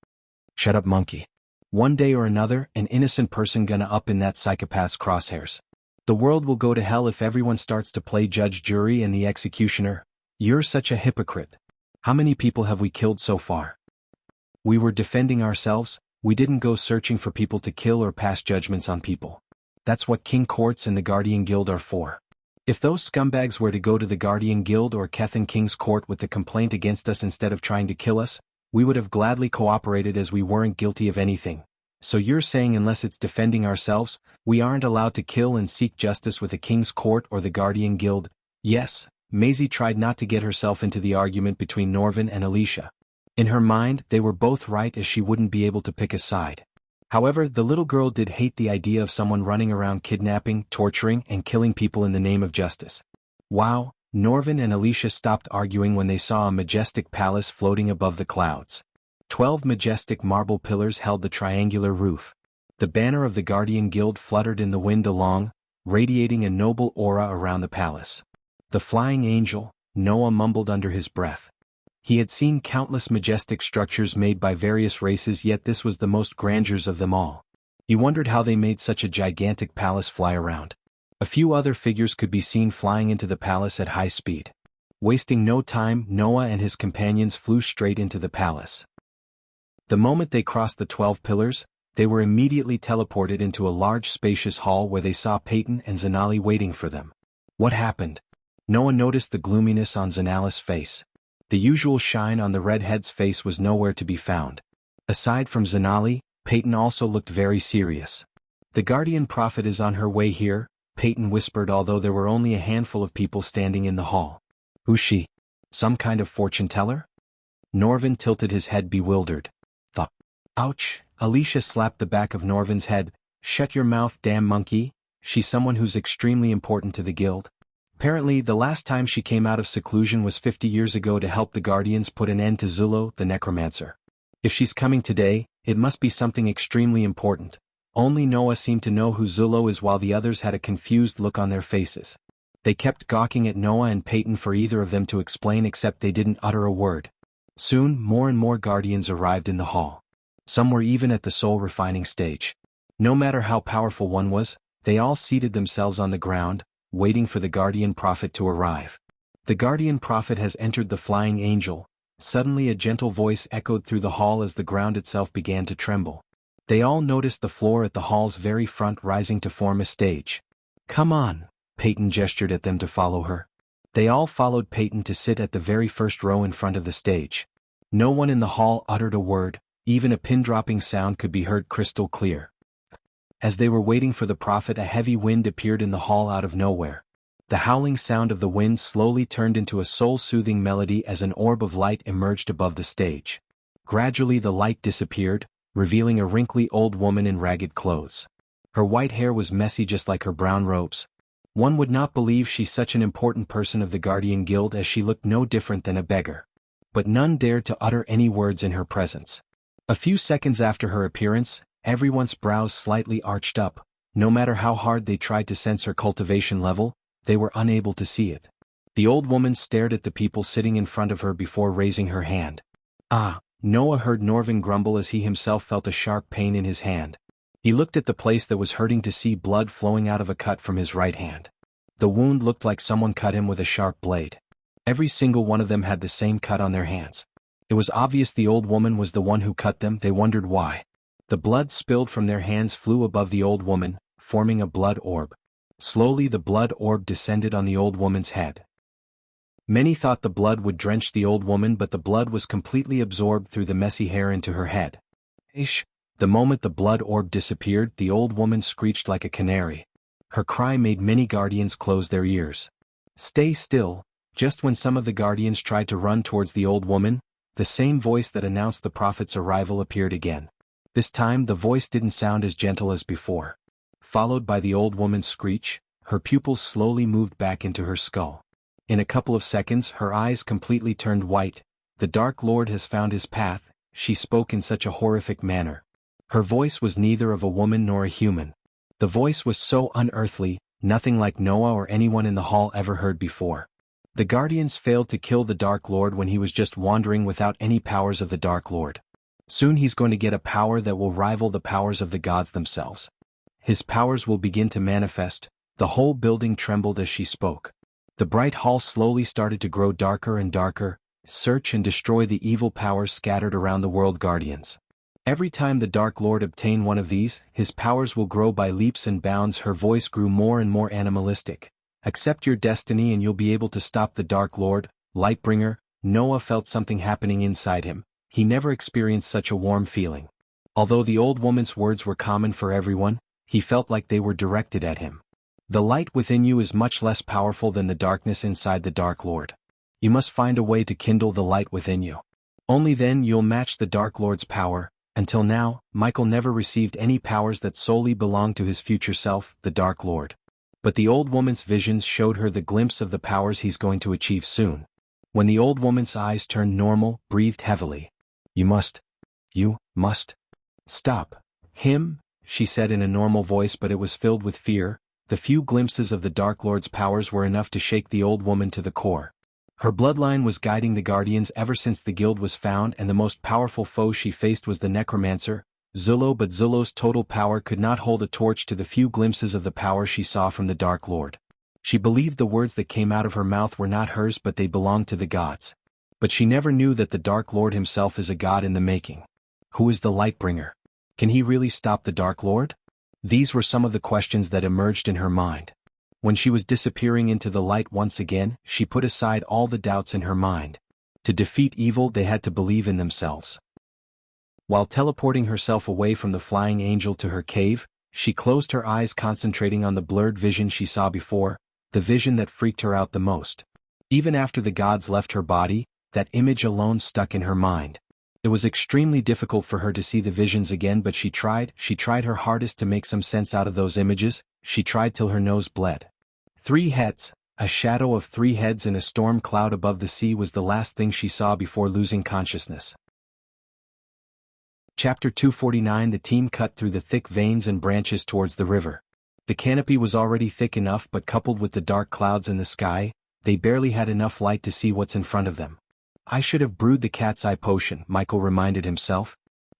Shut up, monkey. One day or another, an innocent person gonna up in that psychopath's crosshairs. The world will go to hell if everyone starts to play judge, jury, and the executioner. You're such a hypocrite. How many people have we killed so far? We were defending ourselves. We didn't go searching for people to kill or pass judgments on people. That's what King Courts and the Guardian Guild are for. If those scumbags were to go to the Guardian Guild or Kethan King's Court with the complaint against us instead of trying to kill us, we would have gladly cooperated as we weren't guilty of anything. So you're saying unless it's defending ourselves, we aren't allowed to kill and seek justice with the King's Court or the Guardian Guild? Yes, Maisie tried not to get herself into the argument between Norvin and Alicia. In her mind, they were both right, as she wouldn't be able to pick a side. However, the little girl did hate the idea of someone running around kidnapping, torturing, and killing people in the name of justice. Wow, Norvin and Alicia stopped arguing when they saw a majestic palace floating above the clouds. 12 majestic marble pillars held the triangular roof. The banner of the Guardian Guild fluttered in the wind along, radiating a noble aura around the palace. The flying angel, Noah mumbled under his breath. He had seen countless majestic structures made by various races, yet this was the most grandeurs of them all. He wondered how they made such a gigantic palace fly around. A few other figures could be seen flying into the palace at high speed. Wasting no time, Noah and his companions flew straight into the palace. The moment they crossed the 12 pillars, they were immediately teleported into a large spacious hall where they saw Peyton and Zanali waiting for them. What happened? Noah noticed the gloominess on Zanali's face. The usual shine on the redhead's face was nowhere to be found. Aside from Zanali, Peyton also looked very serious. The Guardian Prophet is on her way here, Peyton whispered, although there were only a handful of people standing in the hall. Who's she? Some kind of fortune teller? Norvin tilted his head, bewildered. Thought. Ouch, Alicia slapped the back of Norvin's head. Shut your mouth, damn monkey. She's someone who's extremely important to the guild. Apparently, the last time she came out of seclusion was 50 years ago to help the Guardians put an end to Zullo, the necromancer. If she's coming today, it must be something extremely important. Only Noah seemed to know who Zullo is, while the others had a confused look on their faces. They kept gawking at Noah and Peyton for either of them to explain, except they didn't utter a word. Soon, more and more Guardians arrived in the hall. Some were even at the soul refining stage. No matter how powerful one was, they all seated themselves on the ground, waiting for the Guardian Prophet to arrive. The Guardian Prophet has entered, the flying angel. Suddenly a gentle voice echoed through the hall as the ground itself began to tremble. They all noticed the floor at the hall's very front rising to form a stage. Come on, Peyton gestured at them to follow her. They all followed Peyton to sit at the very first row in front of the stage. No one in the hall uttered a word, even a pin-dropping sound could be heard crystal clear. As they were waiting for the prophet, a heavy wind appeared in the hall out of nowhere. The howling sound of the wind slowly turned into a soul-soothing melody as an orb of light emerged above the stage. Gradually the light disappeared, revealing a wrinkly old woman in ragged clothes. Her white hair was messy just like her brown robes. One would not believe she's such an important person of the Guardian Guild, as she looked no different than a beggar. But none dared to utter any words in her presence. A few seconds after her appearance, everyone's brows slightly arched up. No matter how hard they tried to sense her cultivation level, they were unable to see it. The old woman stared at the people sitting in front of her before raising her hand. Ah, Noah heard Norvin grumble as he himself felt a sharp pain in his hand. He looked at the place that was hurting to see blood flowing out of a cut from his right hand. The wound looked like someone cut him with a sharp blade. Every single one of them had the same cut on their hands. It was obvious the old woman was the one who cut them. They wondered why. The blood spilled from their hands flew above the old woman, forming a blood orb. Slowly the blood orb descended on the old woman's head. Many thought the blood would drench the old woman, but the blood was completely absorbed through the messy hair into her head. Ish! The moment the blood orb disappeared, the old woman screeched like a canary. Her cry made many guardians close their ears. Stay still. Just when some of the guardians tried to run towards the old woman, the same voice that announced the prophet's arrival appeared again. This time the voice didn't sound as gentle as before. Followed by the old woman's screech, her pupils slowly moved back into her skull. In a couple of seconds her eyes completely turned white. The Dark Lord has found his path, she spoke in such a horrific manner. Her voice was neither of a woman nor a human. The voice was so unearthly, nothing like Noah or anyone in the hall ever heard before. The Guardians failed to kill the Dark Lord when he was just wandering without any powers of the Dark Lord. Soon he's going to get a power that will rival the powers of the gods themselves. His powers will begin to manifest. The whole building trembled as she spoke. The bright hall slowly started to grow darker and darker. Search and destroy the evil powers scattered around the world, Guardians. Every time the Dark Lord obtained one of these, his powers will grow by leaps and bounds. Her voice grew more and more animalistic. Accept your destiny and you'll be able to stop the Dark Lord, Lightbringer. Noah felt something happening inside him. He never experienced such a warm feeling. Although the old woman's words were common for everyone, he felt like they were directed at him. The light within you is much less powerful than the darkness inside the Dark Lord. You must find a way to kindle the light within you. Only then you'll match the Dark Lord's power. Until now, Michael never received any powers that solely belonged to his future self, the Dark Lord. But the old woman's visions showed her the glimpse of the powers he's going to achieve soon. When the old woman's eyes turned normal, breathed heavily. You must stop him, she said in a normal voice, but it was filled with fear. The few glimpses of the Dark Lord's powers were enough to shake the old woman to the core. Her bloodline was guiding the Guardians ever since the guild was found, and the most powerful foe she faced was the necromancer, Zullo, but Zullo's total power could not hold a torch to the few glimpses of the power she saw from the Dark Lord. She believed the words that came out of her mouth were not hers, but they belonged to the gods. But she never knew that the Dark Lord himself is a god in the making. Who is the Lightbringer? Can he really stop the Dark Lord? These were some of the questions that emerged in her mind. When she was disappearing into the light once again, she put aside all the doubts in her mind. To defeat evil, they had to believe in themselves. While teleporting herself away from the flying angel to her cave, she closed her eyes, concentrating on the blurred vision she saw before, the vision that freaked her out the most. Even after the gods left her body, that image alone stuck in her mind. It was extremely difficult for her to see the visions again, but she tried her hardest to make some sense out of those images. She tried till her nose bled. 3 heads, a shadow of 3 heads in a storm cloud above the sea was the last thing she saw before losing consciousness. Chapter 249. The team cut through the thick veins and branches towards the river. The canopy was already thick enough, but coupled with the dark clouds in the sky, they barely had enough light to see what's in front of them. I should have brewed the cat's eye potion, Michael reminded himself.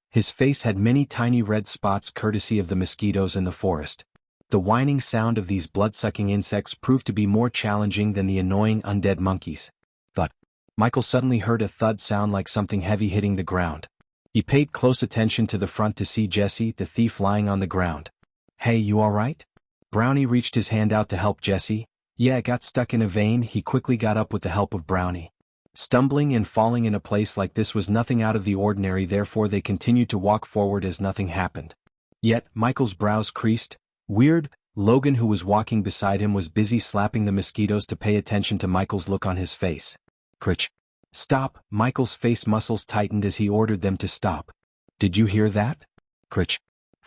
His face had many tiny red spots courtesy of the mosquitoes in the forest. The whining sound of these blood-sucking insects proved to be more challenging than the annoying undead monkeys. But Michael suddenly heard a thud sound like something heavy hitting the ground. He paid close attention to the front to see Jesse, the thief, lying on the ground. Hey, you alright? Brownie reached his hand out to help Jesse. Yeah, it got stuck in a vein. He quickly got up with the help of Brownie. Stumbling and falling in a place like this was nothing out of the ordinary, therefore they continued to walk forward as nothing happened. Yet, Michael's brows creased. Weird. Logan, who was walking beside him, was busy slapping the mosquitoes to pay attention to Michael's look on his face. Critch. Stop. Michael's face muscles tightened as he ordered them to stop. Did you hear that? Critch.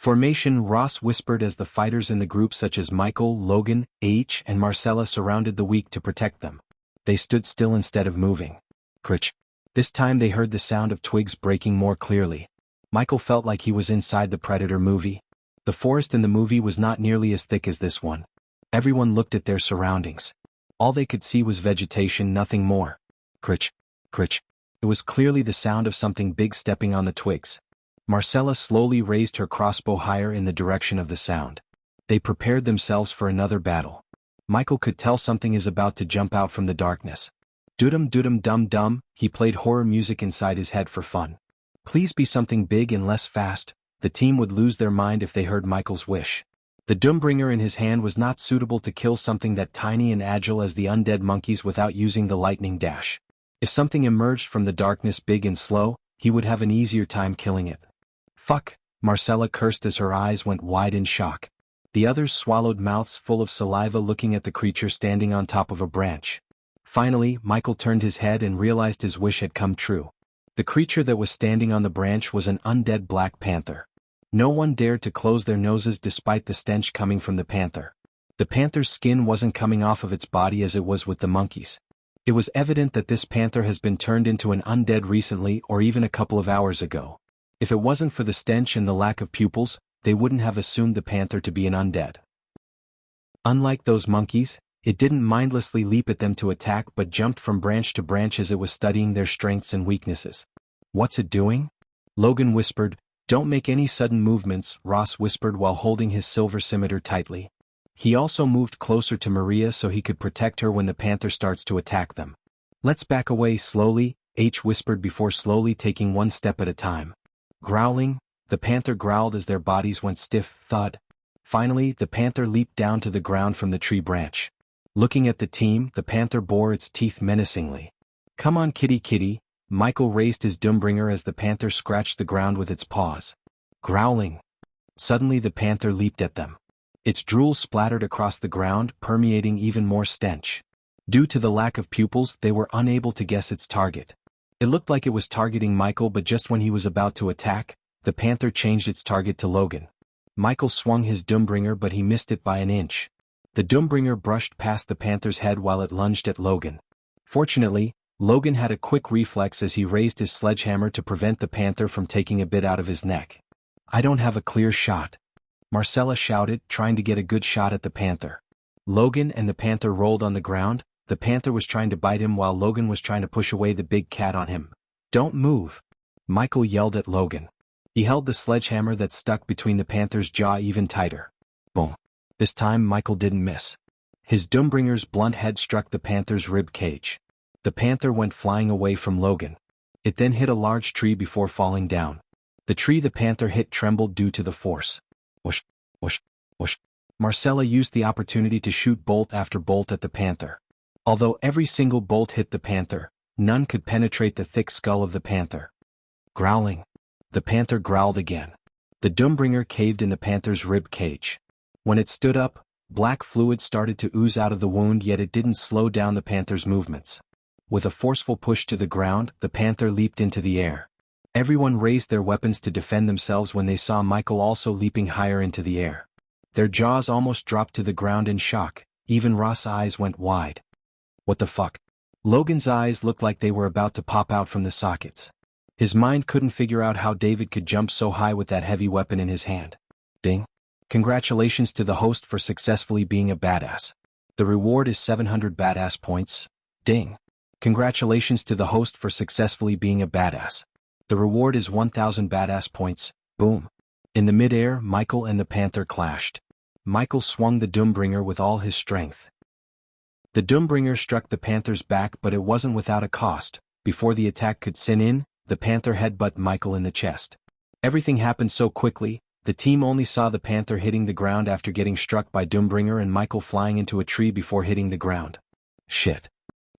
Formation, Ross whispered as the fighters in the group such as Michael, Logan, H, and Marcella surrounded the weak to protect them. They stood still instead of moving. Critch. This time they heard the sound of twigs breaking more clearly. Michael felt like he was inside the Predator movie. The forest in the movie was not nearly as thick as this one. Everyone looked at their surroundings. All they could see was vegetation, nothing more. Critch. Critch. It was clearly the sound of something big stepping on the twigs. Marcella slowly raised her crossbow higher in the direction of the sound. They prepared themselves for another battle. Michael could tell something is about to jump out from the darkness. Doodum doodum dum dum, he played horror music inside his head for fun. Please be something big and less fast. The team would lose their mind if they heard Michael's wish. The Doombringer in his hand was not suitable to kill something that tiny and agile as the undead monkeys without using the lightning dash. If something emerged from the darkness big and slow, he would have an easier time killing it. Fuck, Marcella cursed as her eyes went wide in shock. The others swallowed mouths full of saliva looking at the creature standing on top of a branch. Finally, Michael turned his head and realized his wish had come true. The creature that was standing on the branch was an undead black panther. No one dared to close their noses despite the stench coming from the panther. The panther's skin wasn't coming off of its body as it was with the monkeys. It was evident that this panther has been turned into an undead recently or even a couple of hours ago. If it wasn't for the stench and the lack of pupils, they wouldn't have assumed the panther to be an undead. Unlike those monkeys, it didn't mindlessly leap at them to attack but jumped from branch to branch as it was studying their strengths and weaknesses. What's it doing? Logan whispered. Don't make any sudden movements, Ross whispered while holding his silver scimitar tightly. He also moved closer to Maria so he could protect her when the panther starts to attack them. Let's back away slowly, H whispered before slowly taking one step at a time. Growling, the panther growled as their bodies went stiff, thud. Finally, the panther leaped down to the ground from the tree branch. Looking at the team, the panther bore its teeth menacingly. Come on kitty kitty, Michael raised his Doombringer as the panther scratched the ground with its paws. Growling. Suddenly the panther leaped at them. Its drool splattered across the ground, permeating even more stench. Due to the lack of pupils, they were unable to guess its target. It looked like it was targeting Michael, but just when he was about to attack, the panther changed its target to Logan. Michael swung his Doombringer but he missed it by an inch. The Doombringer brushed past the panther's head while it lunged at Logan. Fortunately, Logan had a quick reflex as he raised his sledgehammer to prevent the panther from taking a bit out of his neck. I don't have a clear shot, Marcella shouted, trying to get a good shot at the panther. Logan and the panther rolled on the ground. The panther was trying to bite him while Logan was trying to push away the big cat on him. Don't move, Michael yelled at Logan. He held the sledgehammer that stuck between the panther's jaw even tighter. Boom. This time Michael didn't miss. His Doombringer's blunt head struck the panther's rib cage. The panther went flying away from Logan. It then hit a large tree before falling down. The tree the panther hit trembled due to the force. Whoosh, whoosh, whoosh. Marcella used the opportunity to shoot bolt after bolt at the panther. Although every single bolt hit the panther, none could penetrate the thick skull of the panther. Growling. The panther growled again. The Doombringer caved in the panther's rib cage. When it stood up, black fluid started to ooze out of the wound, yet it didn't slow down the panther's movements. With a forceful push to the ground, the panther leaped into the air. Everyone raised their weapons to defend themselves when they saw Michael also leaping higher into the air. Their jaws almost dropped to the ground in shock. Even Ross' eyes went wide. What the fuck? Logan's eyes looked like they were about to pop out from the sockets. His mind couldn't figure out how David could jump so high with that heavy weapon in his hand. Ding. Congratulations to the host for successfully being a badass. The reward is 700 badass points. Ding. Congratulations to the host for successfully being a badass. The reward is 1000 badass points. Boom. In the midair, Michael and the panther clashed. Michael swung the Doombringer with all his strength. The Doombringer struck the panther's back, but it wasn't without a cost. Before the attack could sink in, the panther headbutted Michael in the chest. Everything happened so quickly, the team only saw the panther hitting the ground after getting struck by Doombringer and Michael flying into a tree before hitting the ground. Shit.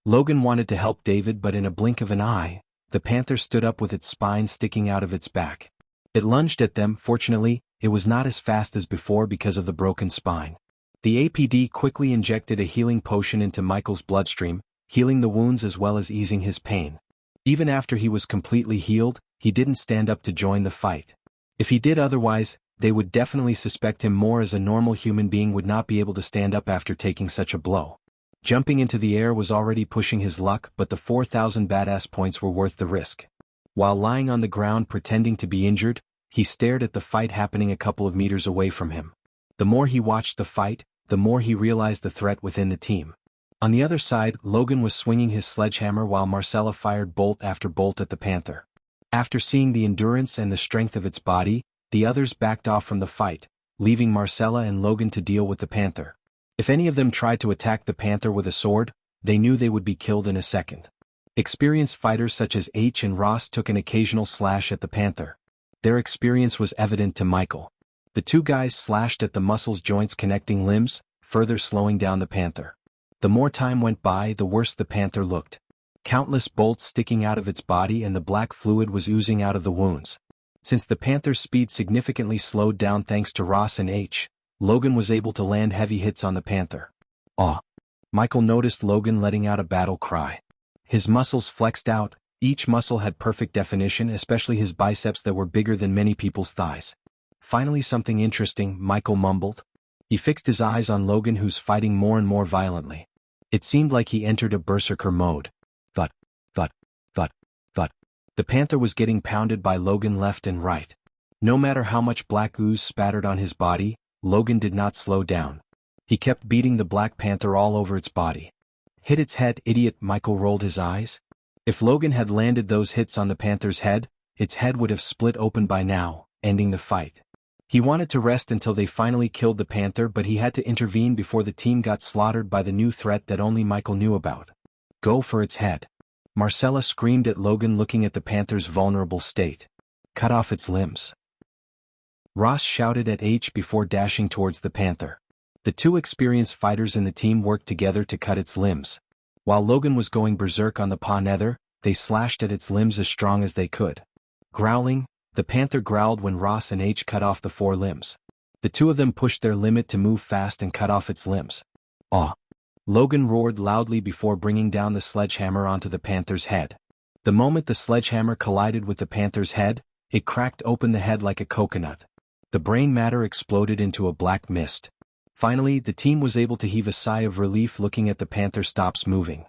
Logan wanted to help David, but in a blink of an eye, the panther stood up with its spine sticking out of its back. It lunged at them. Fortunately, it was not as fast as before because of the broken spine. The APD quickly injected a healing potion into Michael's bloodstream, healing the wounds as well as easing his pain. Even after he was completely healed, he didn't stand up to join the fight. If he did otherwise, they would definitely suspect him more, as a normal human being would not be able to stand up after taking such a blow. Jumping into the air was already pushing his luck, but the 4,000 badass points were worth the risk. While lying on the ground pretending to be injured, he stared at the fight happening a couple of meters away from him. The more he watched the fight, the more he realized the threat within the team. On the other side, Logan was swinging his sledgehammer while Marcella fired bolt after bolt at the panther. After seeing the endurance and the strength of its body, the others backed off from the fight, leaving Marcella and Logan to deal with the panther. If any of them tried to attack the panther with a sword, they knew they would be killed in a second. Experienced fighters such as H and Ross took an occasional slash at the panther. Their experience was evident to Michael. The two guys slashed at the muscles joints connecting limbs, further slowing down the panther. The more time went by, the worse the panther looked. Countless bolts sticking out of its body and the black fluid was oozing out of the wounds. Since the panther's speed significantly slowed down thanks to Ross and H, Logan was able to land heavy hits on the panther. "Aw!" Michael noticed Logan letting out a battle cry. His muscles flexed out, each muscle had perfect definition, especially his biceps that were bigger than many people's thighs. "Finally something interesting," Michael mumbled. He fixed his eyes on Logan, who's fighting more and more violently. It seemed like he entered a berserker mode. Thud, thud, thud, thud. The panther was getting pounded by Logan left and right. No matter how much black ooze spattered on his body, Logan did not slow down. He kept beating the black panther all over its body. "Hit its head, idiot," Michael rolled his eyes. If Logan had landed those hits on the panther's head, its head would have split open by now, ending the fight. He wanted to rest until they finally killed the panther, but he had to intervene before the team got slaughtered by the new threat that only Michael knew about. "Go for its head." Marcella screamed at Logan, looking at the panther's vulnerable state. "Cut off its limbs." Ross shouted at H before dashing towards the panther. The two experienced fighters in the team worked together to cut its limbs. While Logan was going berserk on the paw nether, they slashed at its limbs as strong as they could. Growling, the panther growled when Ross and H cut off the 4 limbs. The two of them pushed their limit to move fast and cut off its limbs. "Aw!" Logan roared loudly before bringing down the sledgehammer onto the panther's head. The moment the sledgehammer collided with the panther's head, it cracked open the head like a coconut. The brain matter exploded into a black mist. Finally, the team was able to heave a sigh of relief looking at the panther stops moving.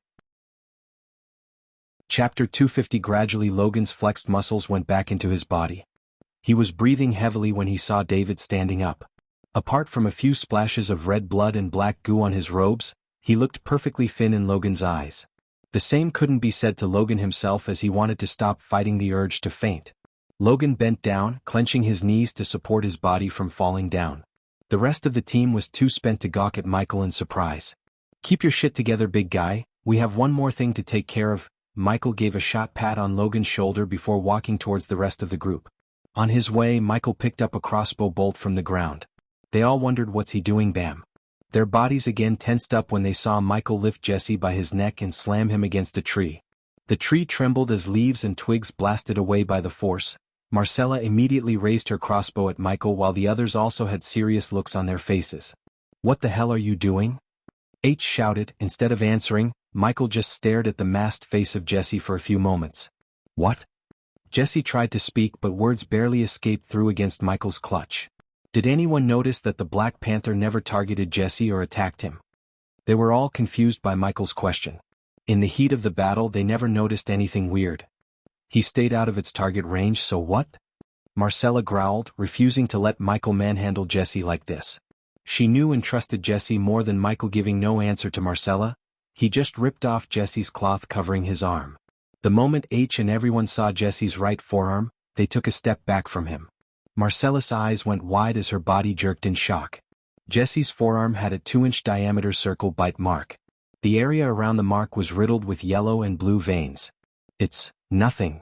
Chapter 250. Gradually Logan's flexed muscles went back into his body. He was breathing heavily when he saw David standing up. Apart from a few splashes of red blood and black goo on his robes, he looked perfectly thin in Logan's eyes. The same couldn't be said to Logan himself, as he wanted to stop fighting the urge to faint. Logan bent down, clenching his knees to support his body from falling down. The rest of the team was too spent to gawk at Michael in surprise. "Keep your shit together, big guy, we have one more thing to take care of." Michael gave a shot pat on Logan's shoulder before walking towards the rest of the group. On his way, Michael picked up a crossbow bolt from the ground. They all wondered, "What's he doing, Bam?" Their bodies again tensed up when they saw Michael lift Jesse by his neck and slam him against a tree. The tree trembled as leaves and twigs blasted away by the force. Marcella immediately raised her crossbow at Michael, while the others also had serious looks on their faces. "What the hell are you doing?" H shouted. Instead of answering, Michael just stared at the masked face of Jesse for a few moments. "What?" Jesse tried to speak, but words barely escaped through against Michael's clutch. Did anyone notice that the Black Panther never targeted Jesse or attacked him? They were all confused by Michael's question. In the heat of the battle, they never noticed anything weird. He stayed out of its target range, so what? Marcella growled, refusing to let Michael manhandle Jesse like this. She knew and trusted Jesse more than Michael. Giving no answer to Marcella, he just ripped off Jesse's cloth covering his arm. The moment H and everyone saw Jesse's right forearm, they took a step back from him. Marcella's eyes went wide as her body jerked in shock. Jesse's forearm had a 2-inch diameter circle bite mark. The area around the mark was riddled with yellow and blue veins. "It's nothing,"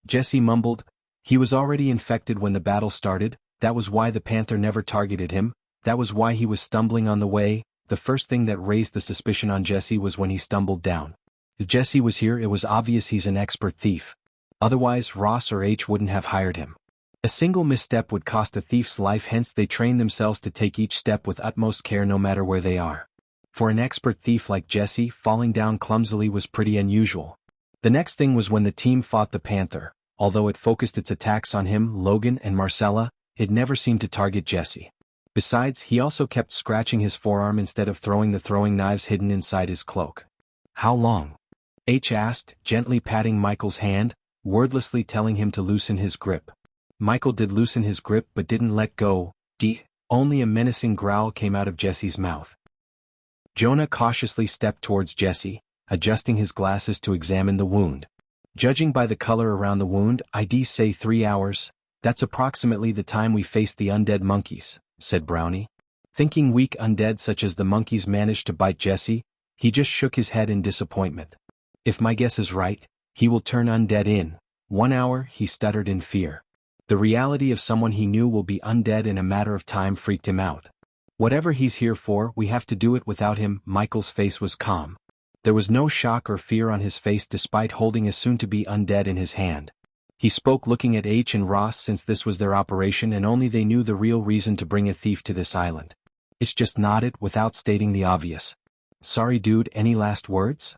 Jesse mumbled. He was already infected when the battle started. That was why the panther never targeted him. That was why he was stumbling on the way. The first thing that raised the suspicion on Jesse was when he stumbled down. If Jesse was here, it was obvious he's an expert thief. Otherwise, Ross or H wouldn't have hired him. A single misstep would cost a thief's life, hence they train themselves to take each step with utmost care no matter where they are. For an expert thief like Jesse, falling down clumsily was pretty unusual. The next thing was when the team fought the panther. Although it focused its attacks on him, Logan, and Marcella, it never seemed to target Jesse. Besides, he also kept scratching his forearm instead of throwing the throwing knives hidden inside his cloak. How long? H asked, gently patting Michael's hand, wordlessly telling him to loosen his grip. Michael did loosen his grip but didn't let go. Only a menacing growl came out of Jesse's mouth. Jonah cautiously stepped towards Jesse, adjusting his glasses to examine the wound. Judging by the color around the wound, I'd say 3 hours. That's approximately the time we faced the undead monkeys, said Brownie. Thinking weak undead such as the monkeys managed to bite Jesse, he just shook his head in disappointment. If my guess is right, he will turn undead in 1 hour, he stuttered in fear. The reality of someone he knew will be undead in a matter of time freaked him out. Whatever he's here for, we have to do it without him. Michael's face was calm. There was no shock or fear on his face despite holding a soon-to-be undead in his hand. He spoke looking at H and Ross since this was their operation and only they knew the real reason to bring a thief to this island. H just nodded without stating the obvious. Sorry dude, any last words?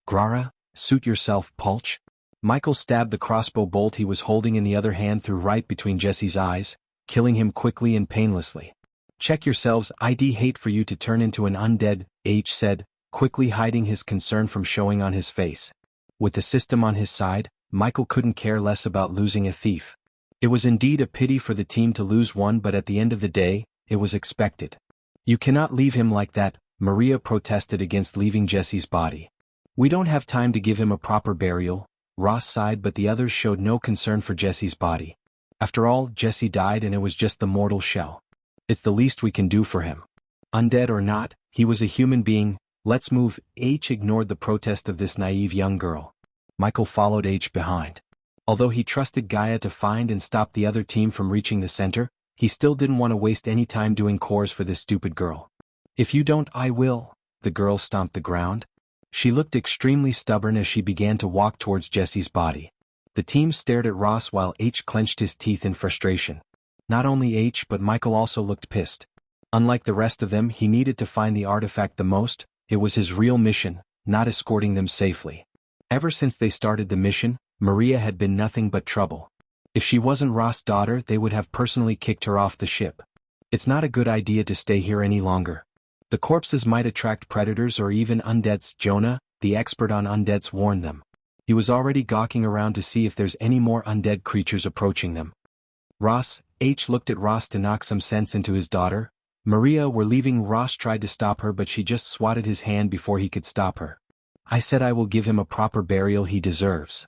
Grara, suit yourself, Pulch. Michael stabbed the crossbow bolt he was holding in the other hand through right between Jesse's eyes, killing him quickly and painlessly. Check yourselves, I'd hate for you to turn into an undead, H said, quickly hiding his concern from showing on his face. With the system on his side, Michael couldn't care less about losing a thief. It was indeed a pity for the team to lose one, but at the end of the day, it was expected. You cannot leave him like that, Maria protested against leaving Jesse's body. We don't have time to give him a proper burial, Ross sighed, but the others showed no concern for Jesse's body. After all, Jesse died and it was just the mortal shell. It's the least we can do for him. Undead or not, he was a human being. Let's move. H ignored the protest of this naive young girl. Michael followed H behind. Although he trusted Gaia to find and stop the other team from reaching the center, he still didn't want to waste any time doing chores for this stupid girl. If you don't, I will. The girl stomped the ground. She looked extremely stubborn as she began to walk towards Jesse's body. The team stared at Ross while H clenched his teeth in frustration. Not only H but Michael also looked pissed. Unlike the rest of them, he needed to find the artifact the most. It was his real mission, not escorting them safely. Ever since they started the mission, Maria had been nothing but trouble. If she wasn't Ross' daughter, they would have personally kicked her off the ship. It's not a good idea to stay here any longer. The corpses might attract predators or even undeads. Jonah, the expert on undeads, warned them. He was already gawking around to see if there's any more undead creatures approaching them. Ross, H looked at Ross to knock some sense into his daughter. Maria were leaving. Ross tried to stop her but she just swatted his hand before he could stop her. I said I will give him a proper burial he deserves.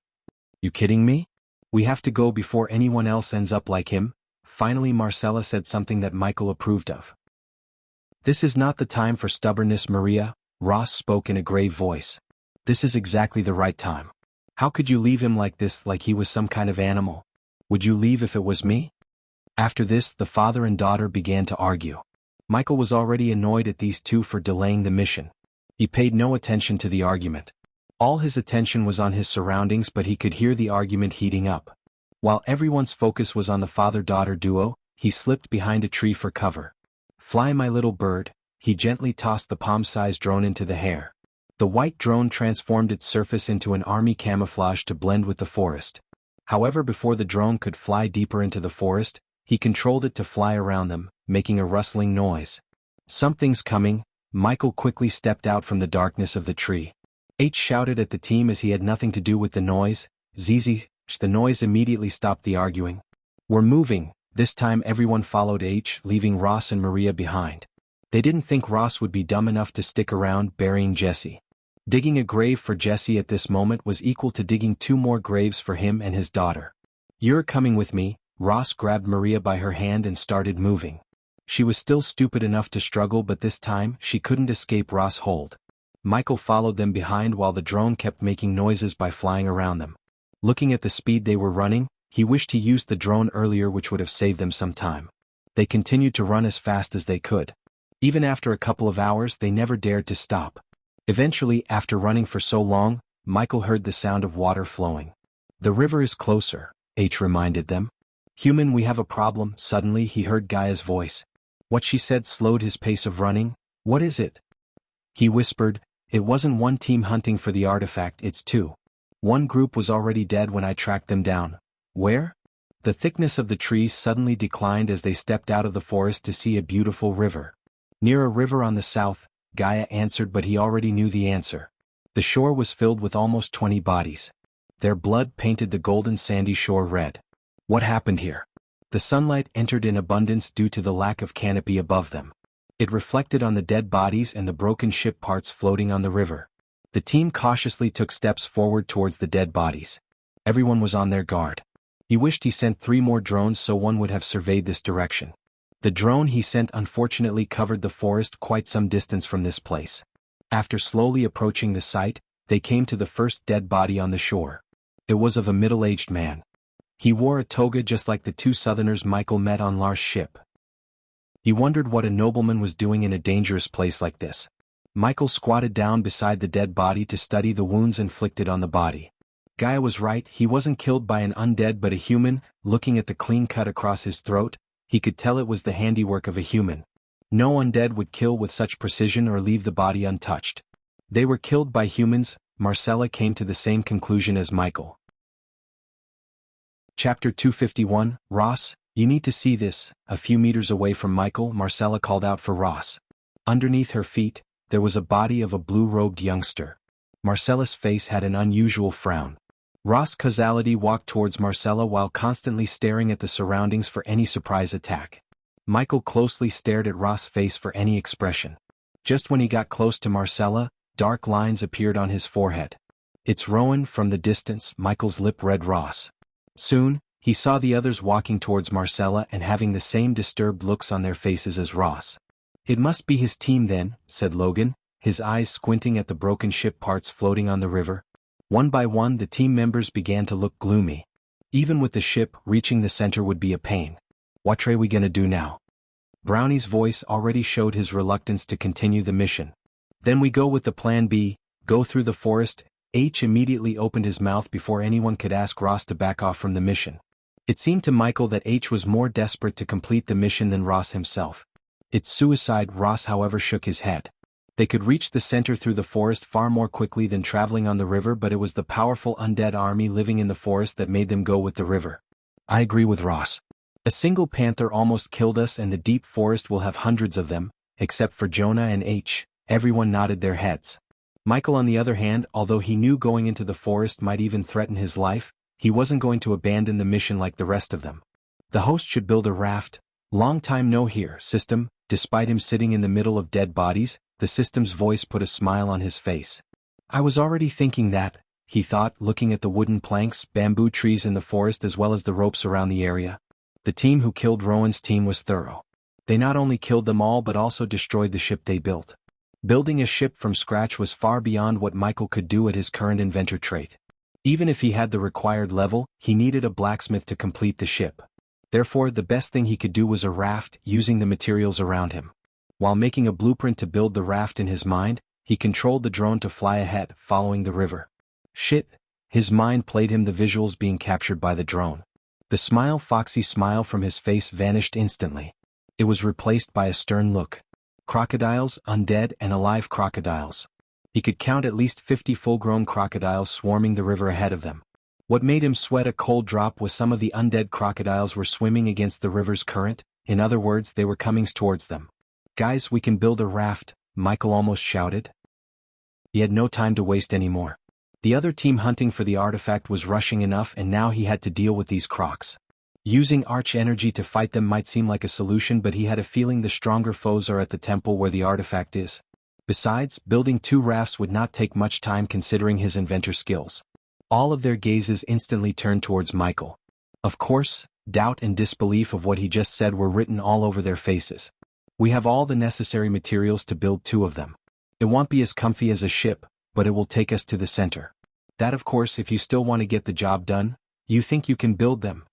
You kidding me? We have to go before anyone else ends up like him. Finally Marcella said something that Michael approved of. This is not the time for stubbornness, Maria, Ross spoke in a grave voice. This is exactly the right time. How could you leave him like this, like he was some kind of animal? Would you leave if it was me? After this, the father and daughter began to argue. Michael was already annoyed at these two for delaying the mission. He paid no attention to the argument. All his attention was on his surroundings, but he could hear the argument heating up. While everyone's focus was on the father-daughter duo, he slipped behind a tree for cover. Fly, my little bird, he gently tossed the palm-sized drone into the air. The white drone transformed its surface into an army camouflage to blend with the forest. However, before the drone could fly deeper into the forest, he controlled it to fly around them, making a rustling noise. Something's coming. Michael quickly stepped out from the darkness of the tree. H shouted at the team as he had nothing to do with the noise. Zizi, the noise immediately stopped the arguing. We're moving. This time everyone followed H, leaving Ross and Maria behind. They didn't think Ross would be dumb enough to stick around burying Jesse. Digging a grave for Jesse at this moment was equal to digging 2 more graves for him and his daughter. You're coming with me. Ross grabbed Maria by her hand and started moving. She was still stupid enough to struggle, but this time she couldn't escape Ross' hold. Michael followed them behind while the drone kept making noises by flying around them. Looking at the speed they were running, he wished he used the drone earlier, which would have saved them some time. They continued to run as fast as they could. Even after a couple of hours, they never dared to stop. Eventually, after running for so long, Michael heard the sound of water flowing. The river is closer, H reminded them. Human, we have a problem. Suddenly he heard Gaia's voice. What she said slowed his pace of running. What is it? He whispered. It wasn't one team hunting for the artifact, it's 2. One group was already dead when I tracked them down. Where? The thickness of the trees suddenly declined as they stepped out of the forest to see a beautiful river. Near a river on the south, Gaia answered, but he already knew the answer. The shore was filled with almost 20 bodies. Their blood painted the golden sandy shore red. What happened here? The sunlight entered in abundance due to the lack of canopy above them. It reflected on the dead bodies and the broken ship parts floating on the river. The team cautiously took steps forward towards the dead bodies. Everyone was on their guard. He wished he sent 3 more drones so one would have surveyed this direction. The drone he sent unfortunately covered the forest quite some distance from this place. After slowly approaching the site, they came to the first dead body on the shore. It was of a middle-aged man. He wore a toga just like the 2 southerners Michael met on Lars' ship. He wondered what a nobleman was doing in a dangerous place like this. Michael squatted down beside the dead body to study the wounds inflicted on the body. Gaia was right, he wasn't killed by an undead but a human. Looking at the clean cut across his throat, he could tell it was the handiwork of a human. No undead would kill with such precision or leave the body untouched. They were killed by humans. Marcella came to the same conclusion as Michael. Chapter 251, Ross, you need to see this. A few meters away from Michael, Marcella called out for Ross. Underneath her feet, there was a body of a blue-robed youngster. Marcella's face had an unusual frown. Ross' causality walked towards Marcella while constantly staring at the surroundings for any surprise attack. Michael closely stared at Ross' face for any expression. Just when he got close to Marcella, dark lines appeared on his forehead. It's Rowan. From the distance, Michael's lip read Ross. Soon, he saw the others walking towards Marcella and having the same disturbed looks on their faces as Ross. It must be his team then, said Logan, his eyes squinting at the broken ship parts floating on the river. One by one the team members began to look gloomy. Even with the ship, reaching the center would be a pain. What are we gonna do now? Brownie's voice already showed his reluctance to continue the mission. Then we go with the plan B, go through the forest. H immediately opened his mouth before anyone could ask Ross to back off from the mission. It seemed to Michael that H was more desperate to complete the mission than Ross himself. It's suicide. Ross however shook his head. They could reach the center through the forest far more quickly than traveling on the river, but it was the powerful undead army living in the forest that made them go with the river. I agree with Ross. A single panther almost killed us and the deep forest will have hundreds of them, except for Jonah and H. Everyone nodded their heads. Michael on the other hand, although he knew going into the forest might even threaten his life, he wasn't going to abandon the mission like the rest of them. The host should build a raft. Long time no hear, system. Despite him sitting in the middle of dead bodies, the system's voice put a smile on his face. I was already thinking that, he thought, looking at the wooden planks, bamboo trees in the forest as well as the ropes around the area. The team who killed Rowan's team was thorough. They not only killed them all but also destroyed the ship they built. Building a ship from scratch was far beyond what Michael could do at his current inventor trait. Even if he had the required level, he needed a blacksmith to complete the ship. Therefore, the best thing he could do was a raft, using the materials around him. While making a blueprint to build the raft in his mind, he controlled the drone to fly ahead, following the river. Shit! His mind played him the visuals being captured by the drone. The foxy smile from his face vanished instantly. It was replaced by a stern look. Crocodiles, undead and alive crocodiles. He could count at least 50 full-grown crocodiles swarming the river ahead of them. What made him sweat a cold drop was some of the undead crocodiles were swimming against the river's current. In other words, they were coming towards them. Guys, we can build a raft, Michael almost shouted. He had no time to waste anymore. The other team hunting for the artifact was rushing enough and now he had to deal with these crocs. Using arch energy to fight them might seem like a solution, but he had a feeling the stronger foes are at the temple where the artifact is. Besides, building 2 rafts would not take much time considering his inventor skills. All of their gazes instantly turned towards Michael. Of course, doubt and disbelief of what he just said were written all over their faces. We have all the necessary materials to build 2 of them. It won't be as comfy as a ship, but it will take us to the center. That of course if you still want to get the job done, you think you can build them.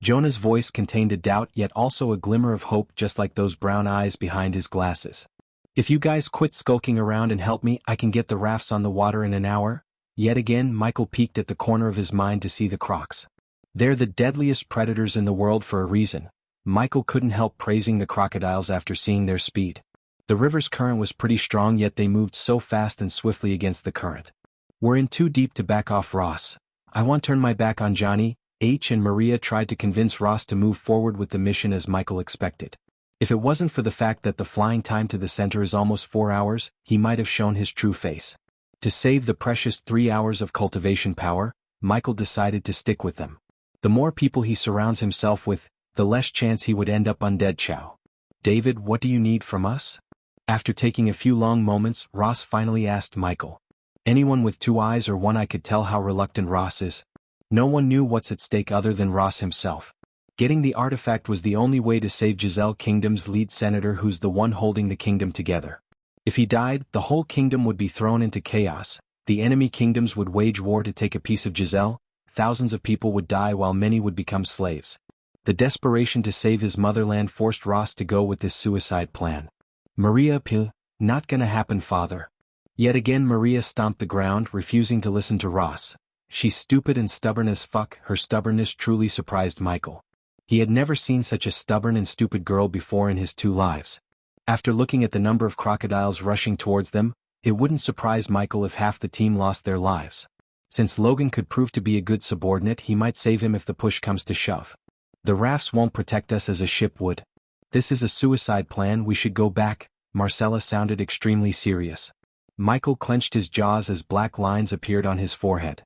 Jonah's voice contained a doubt yet also a glimmer of hope, just like those brown eyes behind his glasses. If you guys quit skulking around and help me, I can get the rafts on the water in an hour. Yet again Michael peeked at the corner of his mind to see the crocs. They're the deadliest predators in the world for a reason. Michael couldn't help praising the crocodiles after seeing their speed. The river's current was pretty strong yet they moved so fast and swiftly against the current. We're in too deep to back off, Ross. I won't turn my back on Johnny. H and Maria tried to convince Ross to move forward with the mission as Michael expected. If it wasn't for the fact that the flying time to the center is almost 4 hours, he might have shown his true face. To save the precious 3 hours of cultivation power, Michael decided to stick with them. The more people he surrounds himself with, the less chance he would end up undead. Chow. David, what do you need from us? After taking a few long moments, Ross finally asked Michael. Anyone with 2 eyes or 1 eye could tell how reluctant Ross is. No one knew what's at stake other than Ross himself. Getting the artifact was the only way to save Giselle Kingdom's lead senator, who's the one holding the kingdom together. If he died, the whole kingdom would be thrown into chaos. The enemy kingdoms would wage war to take a piece of Giselle. Thousands of people would die while many would become slaves. The desperation to save his motherland forced Ross to go with this suicide plan. Maria Pil, not gonna happen, father. Yet again Maria stomped the ground, refusing to listen to Ross. She's stupid and stubborn as fuck. Her stubbornness truly surprised Michael. He had never seen such a stubborn and stupid girl before in his 2 lives. After looking at the number of crocodiles rushing towards them, it wouldn't surprise Michael if half the team lost their lives. Since Logan could prove to be a good subordinate, he might save him if the push comes to shove. The rafts won't protect us as a ship would. This is a suicide plan. We should go back. Marcella sounded extremely serious. Michael clenched his jaws as black lines appeared on his forehead.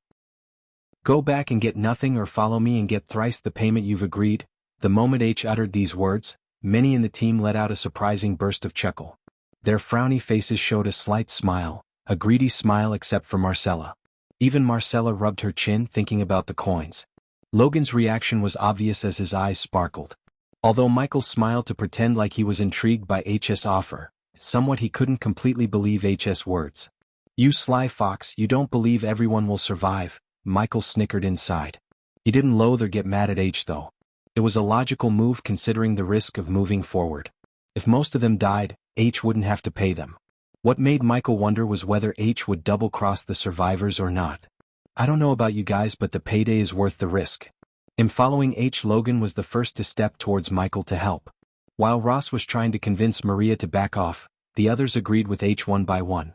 Go back and get nothing, or follow me and get thrice the payment you've agreed. The moment H uttered these words, many in the team let out a surprising burst of chuckle. Their frowny faces showed a slight smile, a greedy smile except for Marcella. Even Marcella rubbed her chin, thinking about the coins. Logan's reaction was obvious as his eyes sparkled. Although Michael smiled to pretend like he was intrigued by H's offer, somewhat he couldn't completely believe H's words. You sly fox, you don't believe everyone will survive, Michael snickered inside. He didn't loathe or get mad at H though. It was a logical move considering the risk of moving forward. If most of them died, H wouldn't have to pay them. What made Michael wonder was whether H would double-cross the survivors or not. I don't know about you guys, but the payday is worth the risk. In following H, Logan was the first to step towards Michael to help. While Ross was trying to convince Maria to back off, the others agreed with H one by one.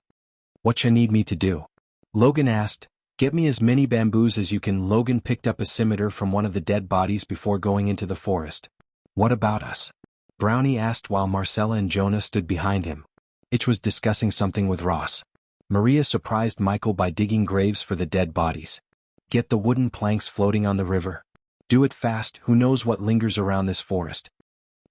What you need me to do? Logan asked. Get me as many bamboos as you can. Logan picked up a scimitar from one of the dead bodies before going into the forest. What about us? Brownie asked while Marcella and Jonah stood behind him. H was discussing something with Ross. Maria surprised Michael by digging graves for the dead bodies. Get the wooden planks floating on the river. Do it fast, who knows what lingers around this forest.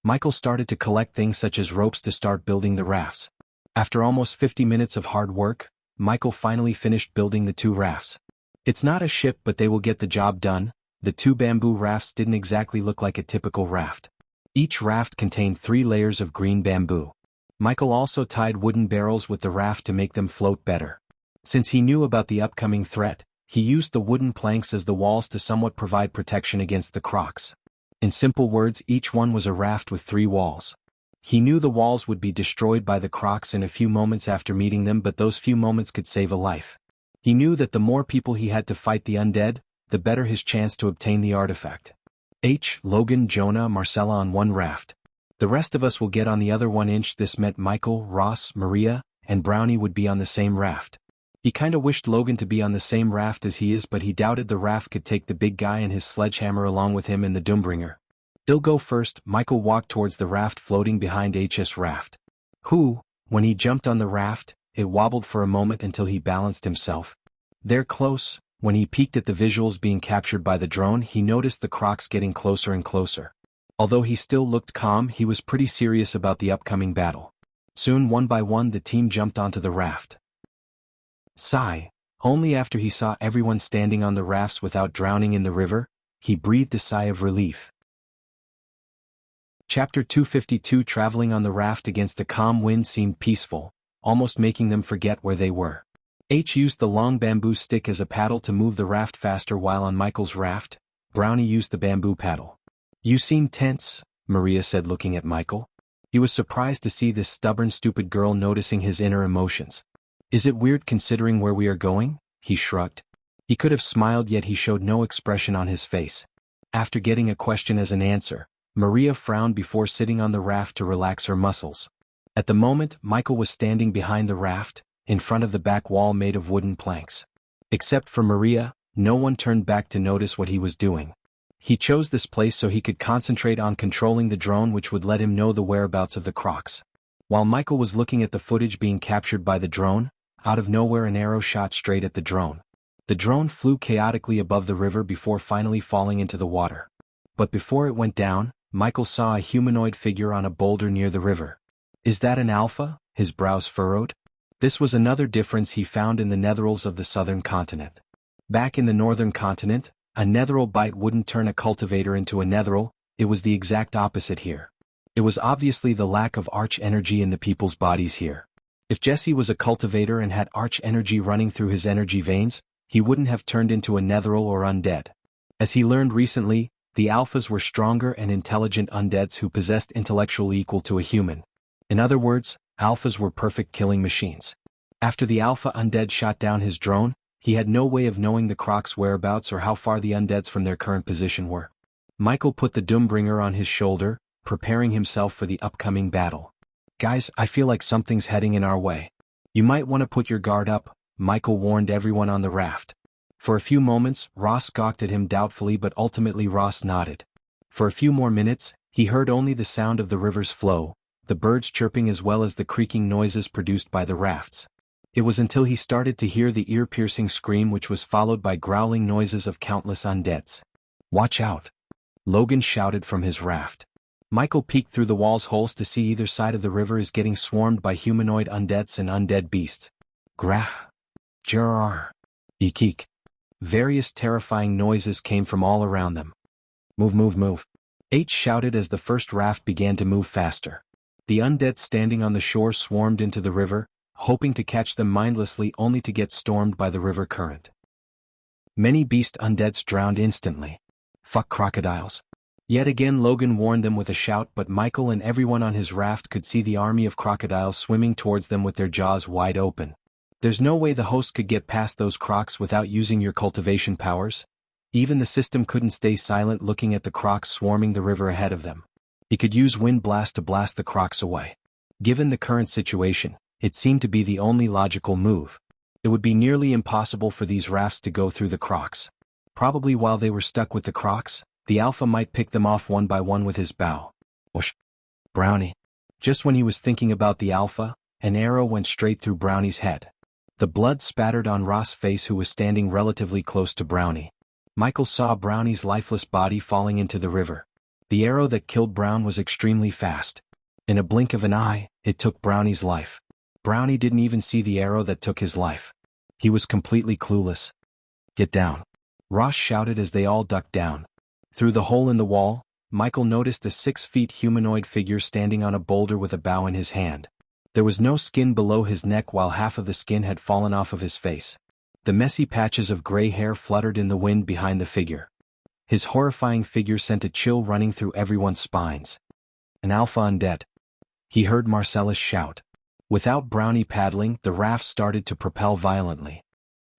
Michael started to collect things such as ropes to start building the rafts. After almost 50 minutes of hard work, Michael finally finished building the 2 rafts. It's not a ship, but they will get the job done. The 2 bamboo rafts didn't exactly look like a typical raft. Each raft contained 3 layers of green bamboo. Michael also tied wooden barrels with the raft to make them float better. Since he knew about the upcoming threat, he used the wooden planks as the walls to somewhat provide protection against the crocs. In simple words, each one was a raft with 3 walls. He knew the walls would be destroyed by the crocs in a few moments after meeting them, but those few moments could save a life. He knew that the more people he had to fight the undead, the better his chance to obtain the artifact. H, Logan, Jonah, Marcella on one raft. The rest of us will get on the other 1 inch. This meant Michael, Ross, Maria, and Brownie would be on the same raft. He kinda wished Logan to be on the same raft as he is, but he doubted the raft could take the big guy and his sledgehammer along with him in the Doombringer. He'll go first. Michael walked towards the raft floating behind H's raft. When he jumped on the raft, it wobbled for a moment until he balanced himself. They're close. When he peeked at the visuals being captured by the drone, he noticed the crocs getting closer and closer. Although he still looked calm, he was pretty serious about the upcoming battle. Soon, one by one, the team jumped onto the raft. Sigh. Only after he saw everyone standing on the rafts without drowning in the river, he breathed a sigh of relief. Chapter 252. Traveling on the raft against a calm wind seemed peaceful, almost making them forget where they were. H used the long bamboo stick as a paddle to move the raft faster, while on Michael's raft, Brownie used the bamboo paddle. You seem tense, Maria said, looking at Michael. He was surprised to see this stubborn, stupid girl noticing his inner emotions. Is it weird considering where we are going? He shrugged. He could have smiled, yet he showed no expression on his face. After getting a question as an answer, Maria frowned before sitting on the raft to relax her muscles. At the moment, Michael was standing behind the raft, in front of the back wall made of wooden planks. Except for Maria, no one turned back to notice what he was doing. He chose this place so he could concentrate on controlling the drone, which would let him know the whereabouts of the crocs. While Michael was looking at the footage being captured by the drone, out of nowhere an arrow shot straight at the drone. The drone flew chaotically above the river before finally falling into the water. But before it went down, Michael saw a humanoid figure on a boulder near the river. Is that an alpha? His brows furrowed. This was another difference he found in the netherals of the southern continent. Back in the northern continent, a netheral bite wouldn't turn a cultivator into a netheral. It was the exact opposite here. It was obviously the lack of arch energy in the people's bodies here. If Jesse was a cultivator and had arch energy running through his energy veins, he wouldn't have turned into a netheral or undead. As he learned recently, the alphas were stronger and intelligent undeads who possessed intellectual equal to a human. In other words, alphas were perfect killing machines. After the alpha undead shot down his drone, he had no way of knowing the crocs' whereabouts or how far the undeads from their current position were. Michael put the Doombringer on his shoulder, preparing himself for the upcoming battle. Guys, I feel like something's heading in our way. You might want to put your guard up, Michael warned everyone on the raft. For a few moments, Ross gawked at him doubtfully, but ultimately Ross nodded. For a few more minutes, he heard only the sound of the river's flow, the birds chirping as well as the creaking noises produced by the rafts. It was until he started to hear the ear-piercing scream, which was followed by growling noises of countless undeads. Watch out! Logan shouted from his raft. Michael peeked through the wall's holes to see either side of the river is getting swarmed by humanoid undeads and undead beasts. Grah! Jurr! Eek! Various terrifying noises came from all around them. Move! H shouted as the first raft began to move faster. The undead standing on the shore swarmed into the river, hoping to catch them mindlessly only to get stormed by the river current. Many beast undeads drowned instantly. Fuck crocodiles. Yet again Logan warned them with a shout, but Michael and everyone on his raft could see the army of crocodiles swimming towards them with their jaws wide open. There's no way the host could get past those crocs without using your cultivation powers. Even the system couldn't stay silent looking at the crocs swarming the river ahead of them. He could use wind blast to blast the crocs away. Given the current situation, it seemed to be the only logical move. It would be nearly impossible for these rafts to go through the crocs. Probably while they were stuck with the crocs, the alpha might pick them off one by one with his bow. Whoosh! Brownie. Just when he was thinking about the alpha, an arrow went straight through Brownie's head. The blood spattered on Ross' face, who was standing relatively close to Brownie. Michael saw Brownie's lifeless body falling into the river. The arrow that killed Brown was extremely fast. In a blink of an eye, it took Brownie's life. Brownie didn't even see the arrow that took his life. He was completely clueless. Get down! Ross shouted as they all ducked down. Through the hole in the wall, Michael noticed a 6-foot humanoid figure standing on a boulder with a bow in his hand. There was no skin below his neck, while half of the skin had fallen off of his face. The messy patches of gray hair fluttered in the wind behind the figure. His horrifying figure sent a chill running through everyone's spines. An alpha undead. He heard Marcellus shout. Without Brownie paddling, the raft started to propel violently.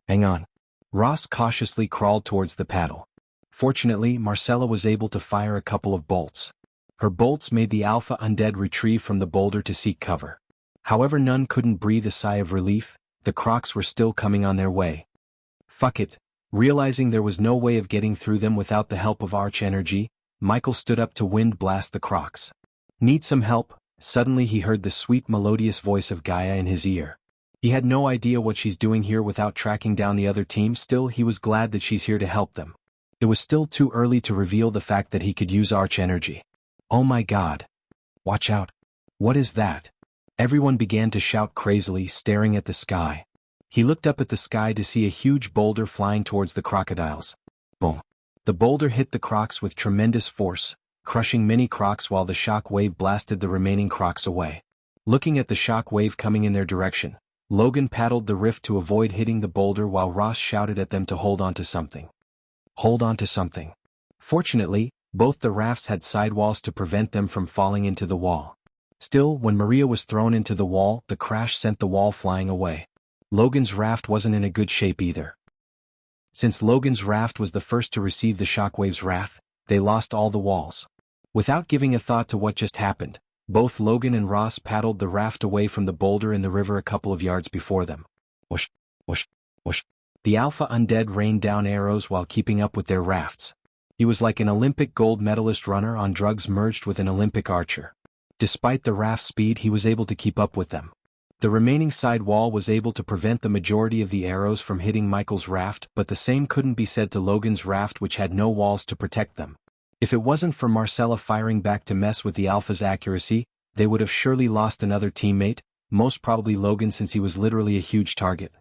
Hang on. Ross cautiously crawled towards the paddle. Fortunately, Marcella was able to fire a couple of bolts. Her bolts made the alpha undead retrieve from the boulder to seek cover. However, none couldn't breathe a sigh of relief. The crocs were still coming on their way. Fuck it. Realizing there was no way of getting through them without the help of arch energy, Michael stood up to wind blast the crocs. Need some help? Suddenly he heard the sweet melodious voice of Gaia in his ear. He had no idea what she's doing here without tracking down the other team. Still, he was glad that she's here to help them. It was still too early to reveal the fact that he could use arch energy. Oh my god. Watch out. What is that? Everyone began to shout crazily, staring at the sky. He looked up at the sky to see a huge boulder flying towards the crocodiles. Boom. The boulder hit the crocs with tremendous force, crushing many crocs while the shock wave blasted the remaining crocs away. Looking at the shock wave coming in their direction, Logan paddled the rift to avoid hitting the boulder while Ross shouted at them to hold on to something. Hold on to something. Fortunately, both the rafts had sidewalls to prevent them from falling into the wall. Still, when Maria was thrown into the wall, the crash sent the wall flying away. Logan's raft wasn't in a good shape either. Since Logan's raft was the first to receive the shockwave's wrath, they lost all the walls. Without giving a thought to what just happened, both Logan and Ross paddled the raft away from the boulder in the river a couple of yards before them. Whoosh, whoosh, whoosh. The alpha undead rained down arrows while keeping up with their rafts. He was like an Olympic gold medalist runner on drugs merged with an Olympic archer. Despite the raft's speed, he was able to keep up with them. The remaining side wall was able to prevent the majority of the arrows from hitting Michael's raft, but the same couldn't be said to Logan's raft, which had no walls to protect them. If it wasn't for Marcella firing back to mess with the Alpha's accuracy, they would have surely lost another teammate, most probably Logan, since he was literally a huge target.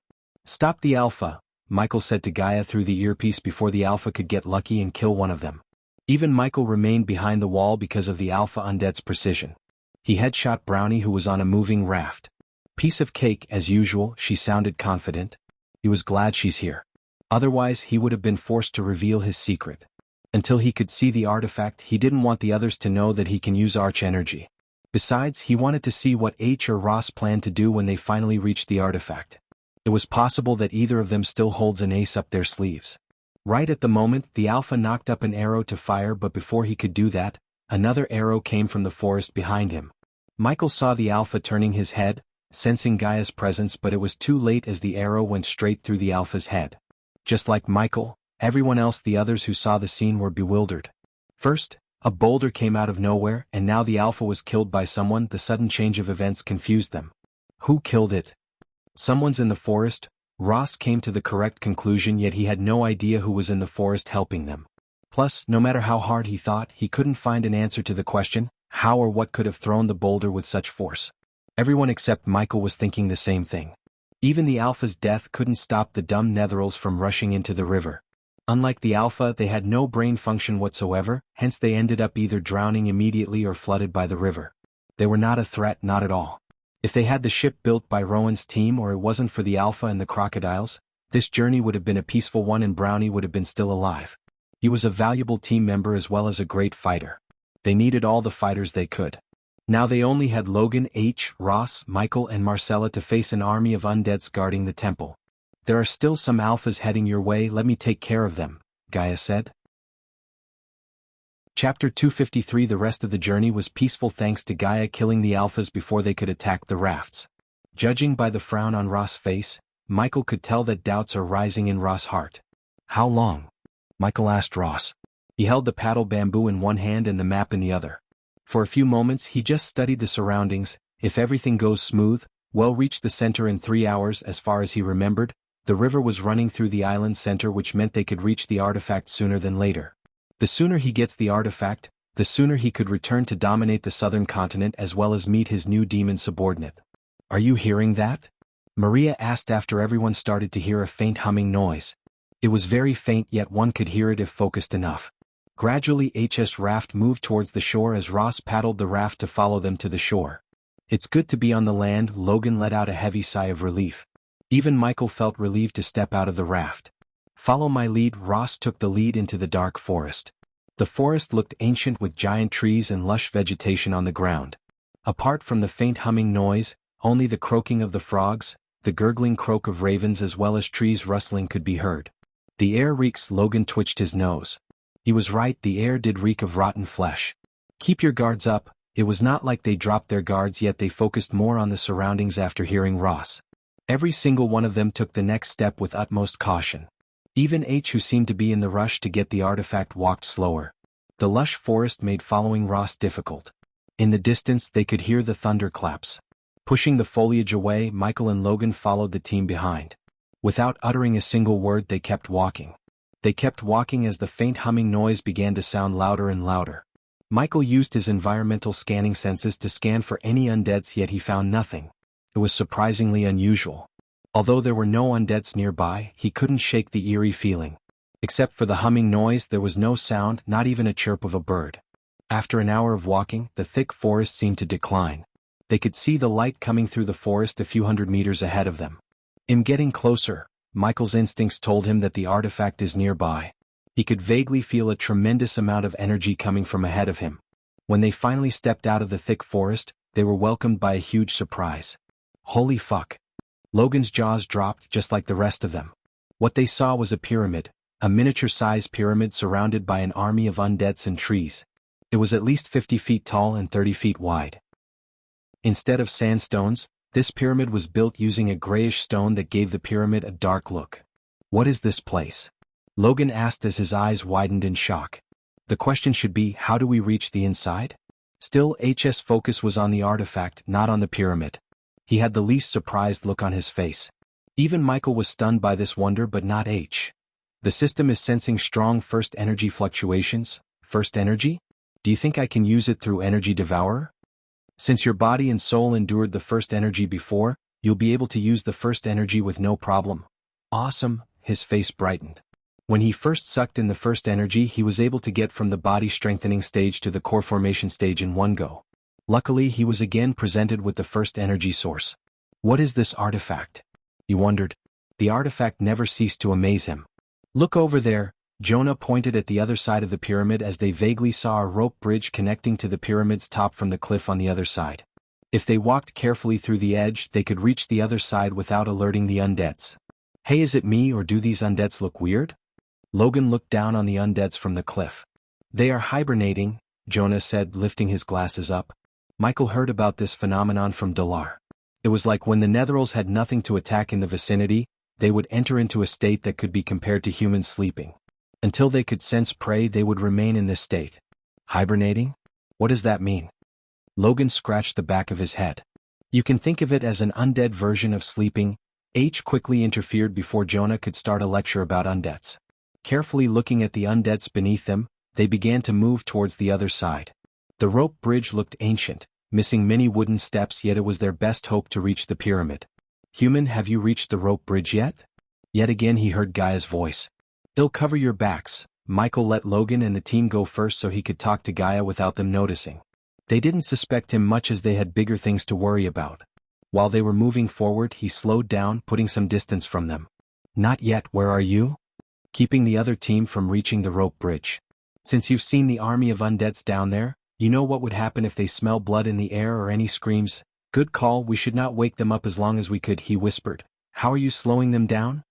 "Stop the Alpha," Michael said to Gaia through the earpiece before the Alpha could get lucky and kill one of them. Even Michael remained behind the wall because of the Alpha Undead's precision. He headshot Brownie, who was on a moving raft. "Piece of cake, as usual," she sounded confident. He was glad she's here. Otherwise, he would have been forced to reveal his secret. Until he could see the artifact, he didn't want the others to know that he can use Arch energy. Besides, he wanted to see what H or Ross planned to do when they finally reached the artifact. It was possible that either of them still holds an ace up their sleeves. Right at the moment, the Alpha knocked up an arrow to fire, but before he could do that, another arrow came from the forest behind him. Michael saw the Alpha turning his head, sensing Gaia's presence, but it was too late as the arrow went straight through the Alpha's head. Just like Michael, everyone else, the others who saw the scene, were bewildered. First, a boulder came out of nowhere, and now the Alpha was killed by someone. The sudden change of events confused them. Who killed it? Someone's in the forest. Ross came to the correct conclusion, yet he had no idea who was in the forest helping them. Plus, no matter how hard he thought, he couldn't find an answer to the question, how or what could have thrown the boulder with such force. Everyone except Michael was thinking the same thing. Even the Alpha's death couldn't stop the dumb Netherals from rushing into the river. Unlike the Alpha, they had no brain function whatsoever, hence they ended up either drowning immediately or flooded by the river. They were not a threat, not at all. If they had the ship built by Rowan's team, or it wasn't for the Alpha and the crocodiles, this journey would have been a peaceful one and Brownie would have been still alive. He was a valuable team member as well as a great fighter. They needed all the fighters they could. Now they only had Logan, H, Ross, Michael and Marcella to face an army of undeads guarding the temple. "There are still some Alphas heading your way, let me take care of them," Gaia said. Chapter 253. The rest of the journey was peaceful thanks to Gaia killing the Alphas before they could attack the rafts. Judging by the frown on Ross' face, Michael could tell that doubts are rising in Ross' heart. "How long?" Michael asked Ross. He held the paddle bamboo in one hand and the map in the other. For a few moments he just studied the surroundings. If everything goes smooth, we'll reach the center in 3 hours. As far as he remembered, the river was running through the island's center, which meant they could reach the artifact sooner than later. The sooner he gets the artifact, the sooner he could return to dominate the southern continent as well as meet his new demon subordinate. "Are you hearing that?" Maria asked after everyone started to hear a faint humming noise. It was very faint, yet one could hear it if focused enough. Gradually H's raft moved towards the shore as Ross paddled the raft to follow them to the shore. "It's good to be on the land." Logan let out a heavy sigh of relief. Even Michael felt relieved to step out of the raft. "Follow my lead." Ross took the lead into the dark forest. The forest looked ancient with giant trees and lush vegetation on the ground. Apart from the faint humming noise, only the croaking of the frogs, the gurgling croak of ravens as well as trees rustling could be heard. "The air reeks." Logan twitched his nose. He was right, the air did reek of rotten flesh. "Keep your guards up." It was not like they dropped their guards, yet they focused more on the surroundings after hearing Ross. Every single one of them took the next step with utmost caution. Even H, who seemed to be in the rush to get the artifact, walked slower. The lush forest made following Ross difficult. In the distance they could hear the thunderclaps. Pushing the foliage away, Michael and Logan followed the team behind. Without uttering a single word they kept walking. They kept walking as the faint humming noise began to sound louder and louder. Michael used his environmental scanning senses to scan for any undeads, yet he found nothing. It was surprisingly unusual. Although there were no undeads nearby, he couldn't shake the eerie feeling. Except for the humming noise, there was no sound, not even a chirp of a bird. After an hour of walking, the thick forest seemed to decline. They could see the light coming through the forest a few hundred meters ahead of them. In getting closer, Michael's instincts told him that the artifact is nearby. He could vaguely feel a tremendous amount of energy coming from ahead of him. When they finally stepped out of the thick forest, they were welcomed by a huge surprise. "Holy fuck." Logan's jaws dropped just like the rest of them. What they saw was a pyramid, a miniature-sized pyramid surrounded by an army of undeads and trees. It was at least 50 feet tall and 30 feet wide. Instead of sandstones, this pyramid was built using a grayish stone that gave the pyramid a dark look. "What is this place?" Logan asked as his eyes widened in shock. The question should be, how do we reach the inside? Still, H's focus was on the artifact, not on the pyramid. He had the least surprised look on his face. Even Michael was stunned by this wonder, but not H. The system is sensing strong first energy fluctuations. First energy? Do you think I can use it through Energy Devourer? Since your body and soul endured the first energy before, you'll be able to use the first energy with no problem. Awesome, his face brightened. When he first sucked in the first energy, he was able to get from the body strengthening stage to the core formation stage in one go. Luckily, he was again presented with the first energy source. What is this artifact? He wondered. The artifact never ceased to amaze him. Look over there, Jonah pointed at the other side of the pyramid as they vaguely saw a rope bridge connecting to the pyramid's top from the cliff on the other side. If they walked carefully through the edge, they could reach the other side without alerting the undeads. Hey, is it me or do these undeads look weird? Logan looked down on the undeads from the cliff. They are hibernating, Jonah said, lifting his glasses up. Michael heard about this phenomenon from Dalar. It was like when the Netherals had nothing to attack in the vicinity, they would enter into a state that could be compared to humans sleeping. Until they could sense prey, they would remain in this state. Hibernating? What does that mean? Logan scratched the back of his head. You can think of it as an undead version of sleeping. H quickly interfered before Jonah could start a lecture about undeads. Carefully looking at the undeads beneath them, they began to move towards the other side. The rope bridge looked ancient, missing many wooden steps, yet it was their best hope to reach the pyramid. Human, have you reached the rope bridge yet? Yet again he heard Gaia's voice. It'll cover your backs. Michael let Logan and the team go first so he could talk to Gaia without them noticing. They didn't suspect him much as they had bigger things to worry about. While they were moving forward, he slowed down, putting some distance from them. Not yet, where are you? Keeping the other team from reaching the rope bridge. Since you've seen the army of undeads down there, you know what would happen if they smell blood in the air or any screams. Good call, we should not wake them up as long as we could, he whispered. How are you slowing them down?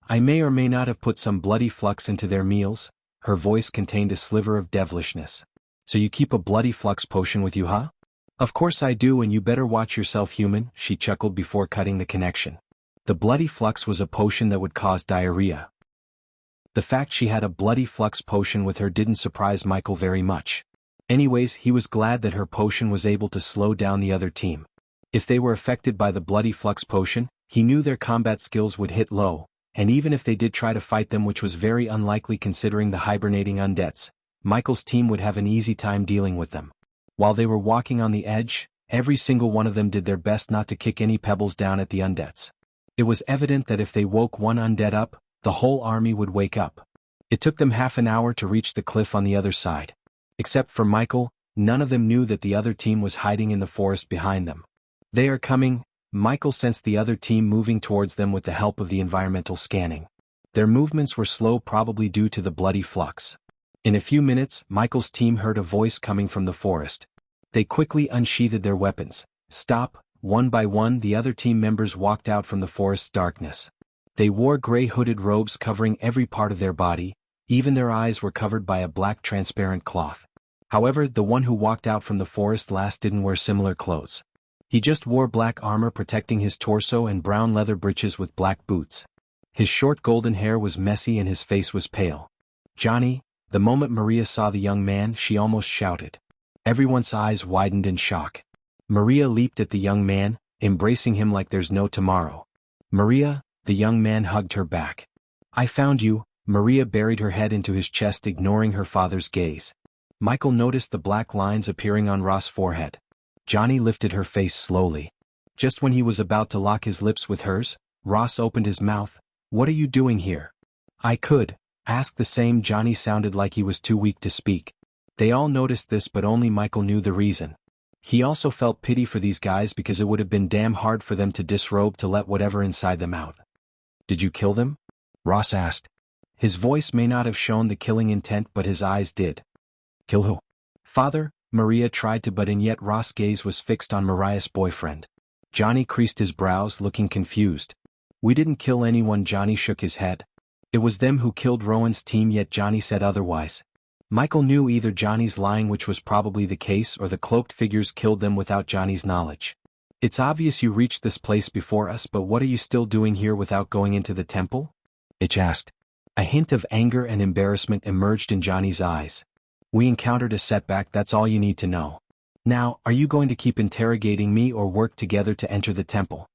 I may or may not have put some bloody flux into their meals. Her voice contained a sliver of devilishness. So you keep a bloody flux potion with you, huh? Of course I do, and you better watch yourself, human, she chuckled before cutting the connection. The bloody flux was a potion that would cause diarrhea. The fact she had a bloody flux potion with her didn't surprise Michael very much. Anyways, he was glad that her potion was able to slow down the other team. If they were affected by the bloody flux potion, he knew their combat skills would hit low, and even if they did try to fight them, which was very unlikely considering the hibernating undeads, Michael's team would have an easy time dealing with them. While they were walking on the edge, every single one of them did their best not to kick any pebbles down at the undeads. It was evident that if they woke one undead up, the whole army would wake up. It took them half an hour to reach the cliff on the other side. Except for Michael, none of them knew that the other team was hiding in the forest behind them. They are coming. Michael sensed the other team moving towards them with the help of the environmental scanning. Their movements were slow, probably due to the bloody flux. In a few minutes, Michael's team heard a voice coming from the forest. They quickly unsheathed their weapons. Stop. One by one, the other team members walked out from the forest's darkness. They wore gray hooded robes covering every part of their body. Even their eyes were covered by a black transparent cloth. However, the one who walked out from the forest last didn't wear similar clothes. He just wore black armor protecting his torso and brown leather breeches with black boots. His short golden hair was messy and his face was pale. Johnny. The moment Maria saw the young man, she almost shouted. Everyone's eyes widened in shock. Maria leaped at the young man, embracing him like there's no tomorrow. Maria, the young man hugged her back. I found you. Maria buried her head into his chest, ignoring her father's gaze. Michael noticed the black lines appearing on Ross' forehead. Johnny lifted her face slowly. Just when he was about to lock his lips with hers, Ross opened his mouth. What are you doing here? I could ask the same. Johnny sounded like he was too weak to speak. They all noticed this, but only Michael knew the reason. He also felt pity for these guys because it would have been damn hard for them to disrobe to let whatever inside them out. Did you kill them? Ross asked. His voice may not have shown the killing intent, but his eyes did. Kill who? Father, Maria tried to butt in, yet Ross' gaze was fixed on Mariah's boyfriend. Johnny creased his brows, looking confused. We didn't kill anyone. Johnny shook his head. It was them who killed Rowan's team, yet Johnny said otherwise. Michael knew either Johnny's lying, which was probably the case, or the cloaked figures killed them without Johnny's knowledge. It's obvious you reached this place before us, but what are you still doing here without going into the temple? Itch asked. A hint of anger and embarrassment emerged in Johnny's eyes. We encountered a setback, that's all you need to know. Now, are you going to keep interrogating me or work together to enter the temple?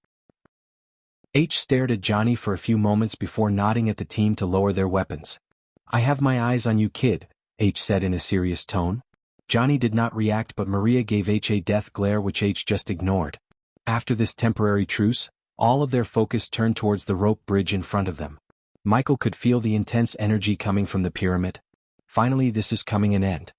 H stared at Johnny for a few moments before nodding at the team to lower their weapons. I have my eyes on you, kid, H said in a serious tone. Johnny did not react, but Maria gave H a death glare which H just ignored. After this temporary truce, all of their focus turned towards the rope bridge in front of them. Michael could feel the intense energy coming from the pyramid. Finally, this is coming an end.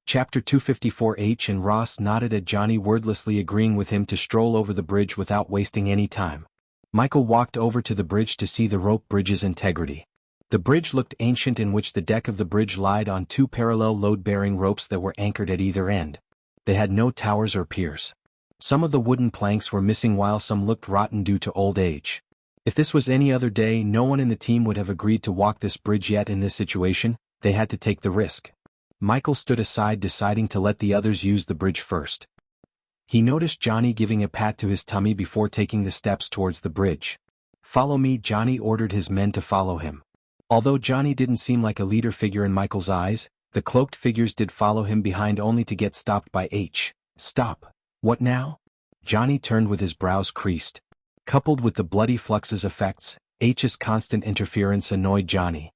Chapter 254. H and Ross nodded at Johnny, wordlessly agreeing with him to stroll over the bridge without wasting any time. Michael walked over to the bridge to see the rope bridge's integrity. The bridge looked ancient, in which the deck of the bridge lied on two parallel load-bearing ropes that were anchored at either end. They had no towers or piers. Some of the wooden planks were missing, while some looked rotten due to old age. If this was any other day, no one in the team would have agreed to walk this bridge, yet in this situation, they had to take the risk. Michael stood aside, deciding to let the others use the bridge first. He noticed Johnny giving a pat to his tummy before taking the steps towards the bridge. Follow me, Johnny ordered his men to follow him. Although Johnny didn't seem like a leader figure in Michael's eyes, the cloaked figures did follow him behind, only to get stopped by H. Stop. What now? Johnny turned with his brows creased. Coupled with the bloody flux's effects, H's constant interference annoyed Johnny.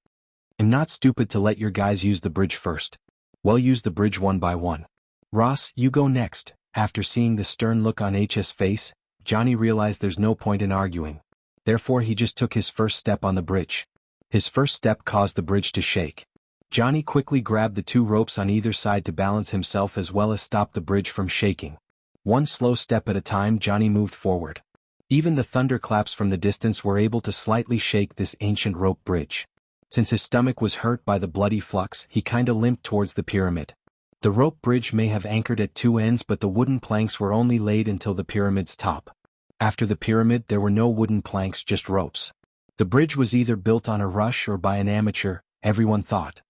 I'm not stupid to let your guys use the bridge first. Well, use the bridge one by one. Ross, you go next. After seeing the stern look on H's face, Johnny realized there's no point in arguing. Therefore, he just took his first step on the bridge. His first step caused the bridge to shake. Johnny quickly grabbed the two ropes on either side to balance himself as well as stop the bridge from shaking. One slow step at a time, Johnny moved forward. Even the thunderclaps from the distance were able to slightly shake this ancient rope bridge. Since his stomach was hurt by the bloody flux, he kinda limped towards the pyramid. The rope bridge may have anchored at two ends, but the wooden planks were only laid until the pyramid's top. After the pyramid, there were no wooden planks, just ropes. The bridge was either built on a rush or by an amateur, everyone thought.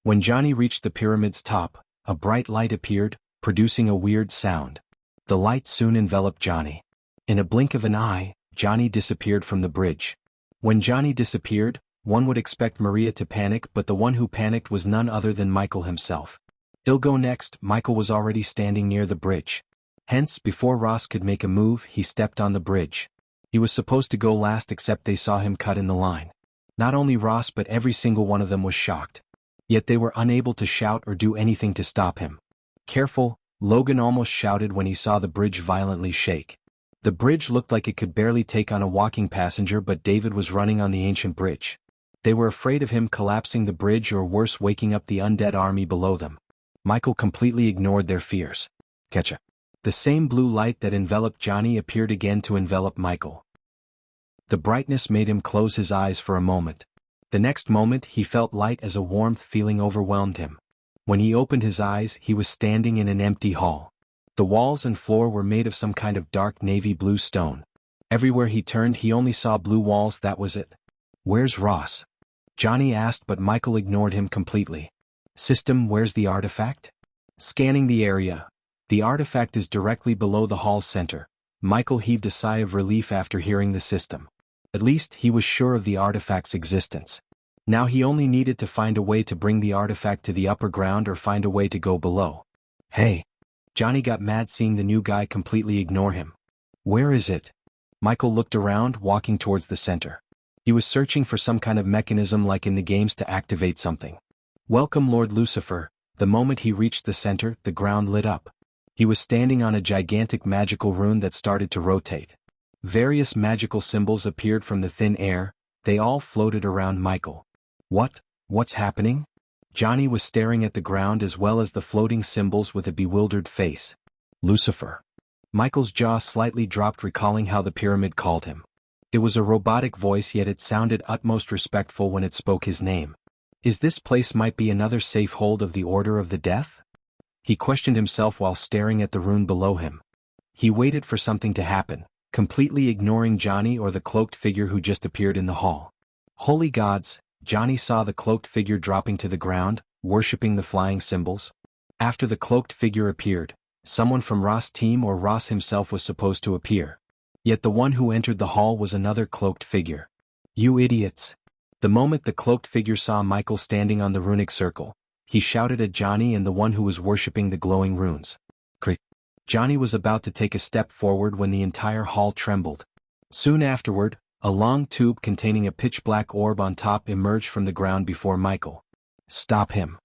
When Johnny reached the pyramid's top, a bright light appeared, producing a weird sound. The light soon enveloped Johnny. In a blink of an eye, Johnny disappeared from the bridge. When Johnny disappeared, one would expect Maria to panic, but the one who panicked was none other than Michael himself. He'll go next. Michael was already standing near the bridge. Hence, before Ross could make a move, he stepped on the bridge. He was supposed to go last, except they saw him cut in the line. Not only Ross, but every single one of them was shocked. Yet they were unable to shout or do anything to stop him. Careful, Logan almost shouted when he saw the bridge violently shake. The bridge looked like it could barely take on a walking passenger, but David was running on the ancient bridge. They were afraid of him collapsing the bridge, or worse, waking up the undead army below them. Michael completely ignored their fears. Ketchup. The same blue light that enveloped Johnny appeared again to envelop Michael. The brightness made him close his eyes for a moment. The next moment he felt light as a warmth feeling overwhelmed him. When he opened his eyes, he was standing in an empty hall. The walls and floor were made of some kind of dark navy blue stone. Everywhere he turned he only saw blue walls, that was it. Where's Ross? Johnny asked, but Michael ignored him completely. System, where's the artifact? Scanning the area. The artifact is directly below the hall's center. Michael heaved a sigh of relief after hearing the system. At least he was sure of the artifact's existence. Now he only needed to find a way to bring the artifact to the upper ground or find a way to go below. Hey! Johnny got mad seeing the new guy completely ignore him. Where is it? Michael looked around, walking towards the center. He was searching for some kind of mechanism like in the games to activate something. Welcome, Lord Lucifer. The moment he reached the center, the ground lit up. He was standing on a gigantic magical rune that started to rotate. Various magical symbols appeared from the thin air. They all floated around Michael. What's happening? Johnny was staring at the ground as well as the floating symbols with a bewildered face. Lucifer. Michael's jaw slightly dropped, recalling how the pyramid called him. It was a robotic voice, yet it sounded utmost respectful when it spoke his name. Is this place might be another safe hold of the Order of the Death? He questioned himself while staring at the rune below him. He waited for something to happen, completely ignoring Johnny or the cloaked figure who just appeared in the hall. Holy gods! Johnny saw the cloaked figure dropping to the ground, worshipping the flying symbols. After the cloaked figure appeared, someone from Ross' team or Ross himself was supposed to appear. Yet the one who entered the hall was another cloaked figure. You idiots! The moment the cloaked figure saw Michael standing on the runic circle, he shouted at Johnny and the one who was worshipping the glowing runes. Crick. Johnny was about to take a step forward when the entire hall trembled. Soon afterward, a long tube containing a pitch-black orb on top emerged from the ground before Michael. Stop him.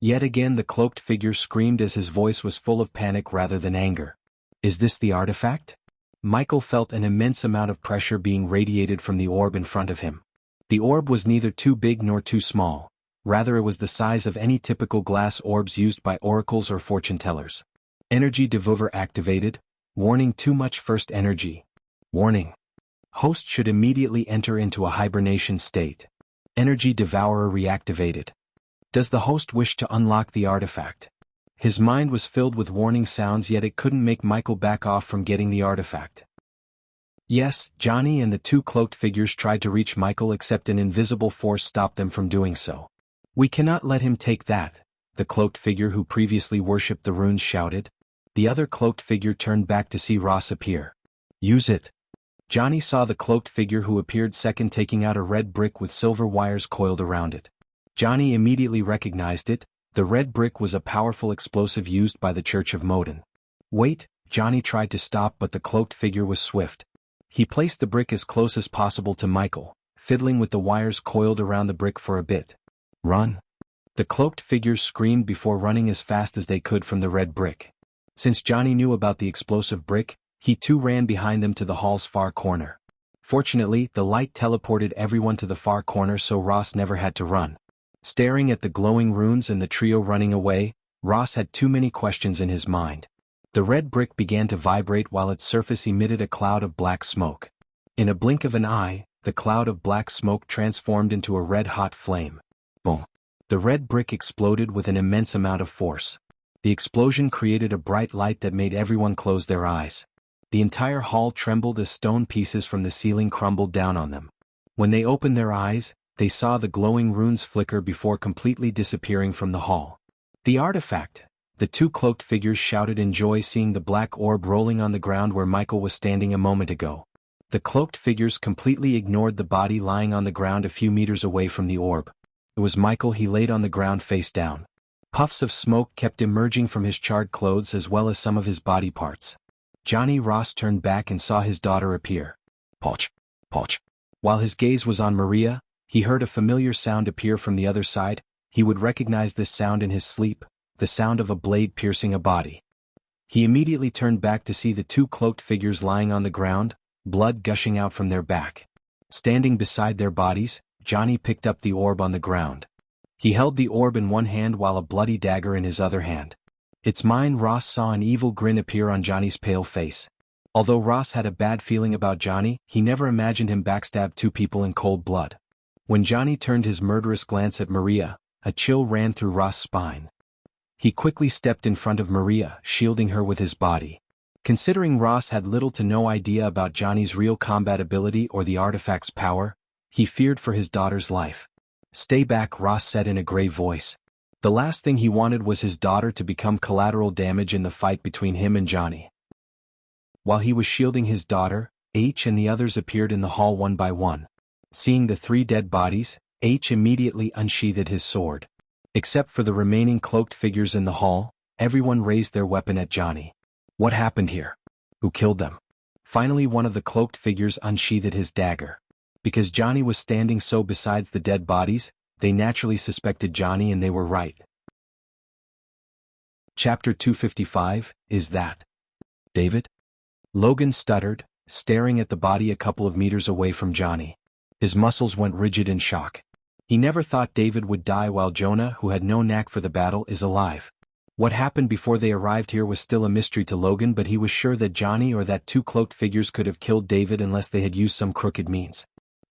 Yet again the cloaked figure screamed as his voice was full of panic rather than anger. Is this the artifact? Michael felt an immense amount of pressure being radiated from the orb in front of him. The orb was neither too big nor too small, rather it was the size of any typical glass orbs used by oracles or fortune-tellers. Energy Devourer activated. Warning: too much first energy. Warning. Host should immediately enter into a hibernation state. Energy Devourer reactivated. Does the host wish to unlock the artifact? His mind was filled with warning sounds, yet it couldn't make Michael back off from getting the artifact. Yes, Johnny and the two cloaked figures tried to reach Michael, except an invisible force stopped them from doing so. We cannot let him take that, the cloaked figure who previously worshipped the runes shouted. The other cloaked figure turned back to see Ross appear. Use it. Johnny saw the cloaked figure who appeared second taking out a red brick with silver wires coiled around it. Johnny immediately recognized it. The red brick was a powerful explosive used by the Church of Modin. Wait, Johnny tried to stop, but the cloaked figure was swift. He placed the brick as close as possible to Michael, fiddling with the wires coiled around the brick for a bit. Run! The cloaked figures screamed before running as fast as they could from the red brick. Since Johnny knew about the explosive brick, he too ran behind them to the hall's far corner. Fortunately, the light teleported everyone to the far corner, so Ross never had to run. Staring at the glowing runes and the trio running away, Ross had too many questions in his mind. The red brick began to vibrate while its surface emitted a cloud of black smoke. In a blink of an eye, the cloud of black smoke transformed into a red-hot flame. Boom! The red brick exploded with an immense amount of force. The explosion created a bright light that made everyone close their eyes. The entire hall trembled as stone pieces from the ceiling crumbled down on them. When they opened their eyes, they saw the glowing runes flicker before completely disappearing from the hall. The artifact! The two cloaked figures shouted in joy, seeing the black orb rolling on the ground where Michael was standing a moment ago. The cloaked figures completely ignored the body lying on the ground a few meters away from the orb. It was Michael. He laid on the ground face down. Puffs of smoke kept emerging from his charred clothes as well as some of his body parts. Johnny Ross turned back and saw his daughter appear. Poch! Poch! While his gaze was on Maria, he heard a familiar sound appear from the other side. He would recognize this sound in his sleep, the sound of a blade piercing a body. He immediately turned back to see the two cloaked figures lying on the ground, blood gushing out from their back. Standing beside their bodies, Johnny picked up the orb on the ground. He held the orb in one hand while a bloody dagger in his other hand. It's mine. Ross saw an evil grin appear on Johnny's pale face. Although Ross had a bad feeling about Johnny, he never imagined him backstab two people in cold blood. When Johnny turned his murderous glance at Maria, a chill ran through Ross' spine. He quickly stepped in front of Maria, shielding her with his body. Considering Ross had little to no idea about Johnny's real combat ability or the artifact's power, he feared for his daughter's life. Stay back, Ross said in a grave voice. The last thing he wanted was his daughter to become collateral damage in the fight between him and Johnny. While he was shielding his daughter, H and the others appeared in the hall one by one. Seeing the three dead bodies, H immediately unsheathed his sword. Except for the remaining cloaked figures in the hall, everyone raised their weapon at Johnny. What happened here? Who killed them? Finally, one of the cloaked figures unsheathed his dagger. Because Johnny was standing so beside the dead bodies, they naturally suspected Johnny, and they were right. Chapter 255, Is that David? Logan stuttered, staring at the body a couple of meters away from Johnny. His muscles went rigid in shock. He never thought David would die while Jonah, who had no knack for the battle, is alive. What happened before they arrived here was still a mystery to Logan, but he was sure that Johnny or that two cloaked figures could have killed David unless they had used some crooked means.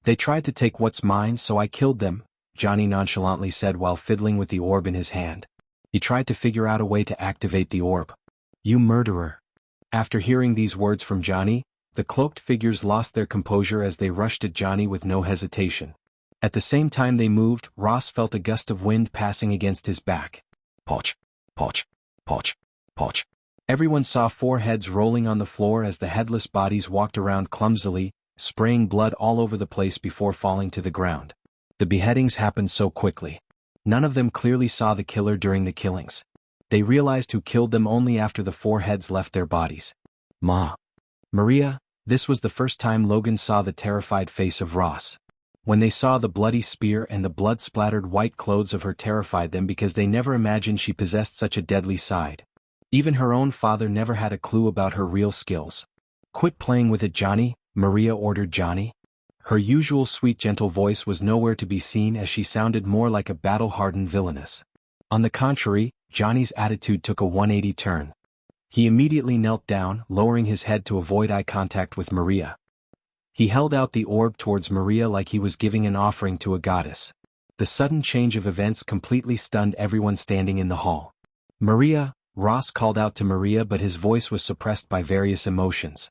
They tried to take what's mine, so I killed them, Johnny nonchalantly said while fiddling with the orb in his hand. He tried to figure out a way to activate the orb. You murderer. After hearing these words from Johnny, the cloaked figures lost their composure as they rushed at Johnny with no hesitation. At the same time they moved, Ross felt a gust of wind passing against his back. Poch, poch, poch, poch. Everyone saw four heads rolling on the floor as the headless bodies walked around clumsily, spraying blood all over the place before falling to the ground. The beheadings happened so quickly. None of them clearly saw the killer during the killings. They realized who killed them only after the 4 heads left their bodies. Maria, this was the first time Logan saw the terrified face of Ross. When they saw the bloody spear and the blood-splattered white clothes of her terrified them because they never imagined she possessed such a deadly side. Even her own father never had a clue about her real skills. "Quit playing with it, Johnny," Maria ordered Johnny. Her usual sweet gentle voice was nowhere to be seen as she sounded more like a battle-hardened villainess. On the contrary, Johnny's attitude took a 180 turn. He immediately knelt down, lowering his head to avoid eye contact with Maria. He held out the orb towards Maria like he was giving an offering to a goddess. The sudden change of events completely stunned everyone standing in the hall. "Maria," Ross called out to Maria, but his voice was suppressed by various emotions.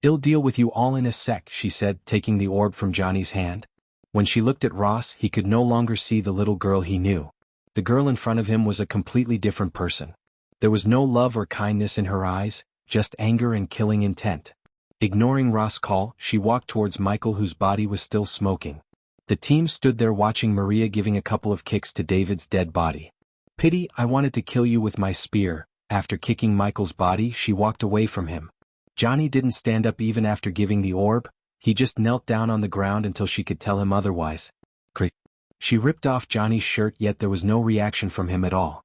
"I'll deal with you all in a sec," she said, taking the orb from Johnny's hand. When she looked at Ross, he could no longer see the little girl he knew. The girl in front of him was a completely different person. There was no love or kindness in her eyes, just anger and killing intent. Ignoring Ross' call, she walked towards Michael, whose body was still smoking. The team stood there watching Maria giving a couple of kicks to David's dead body. "Pity, I wanted to kill you with my spear." After kicking Michael's body, she walked away from him. Johnny didn't stand up even after giving the orb, he just knelt down on the ground until she could tell him otherwise. Crick. She ripped off Johnny's shirt, yet there was no reaction from him at all.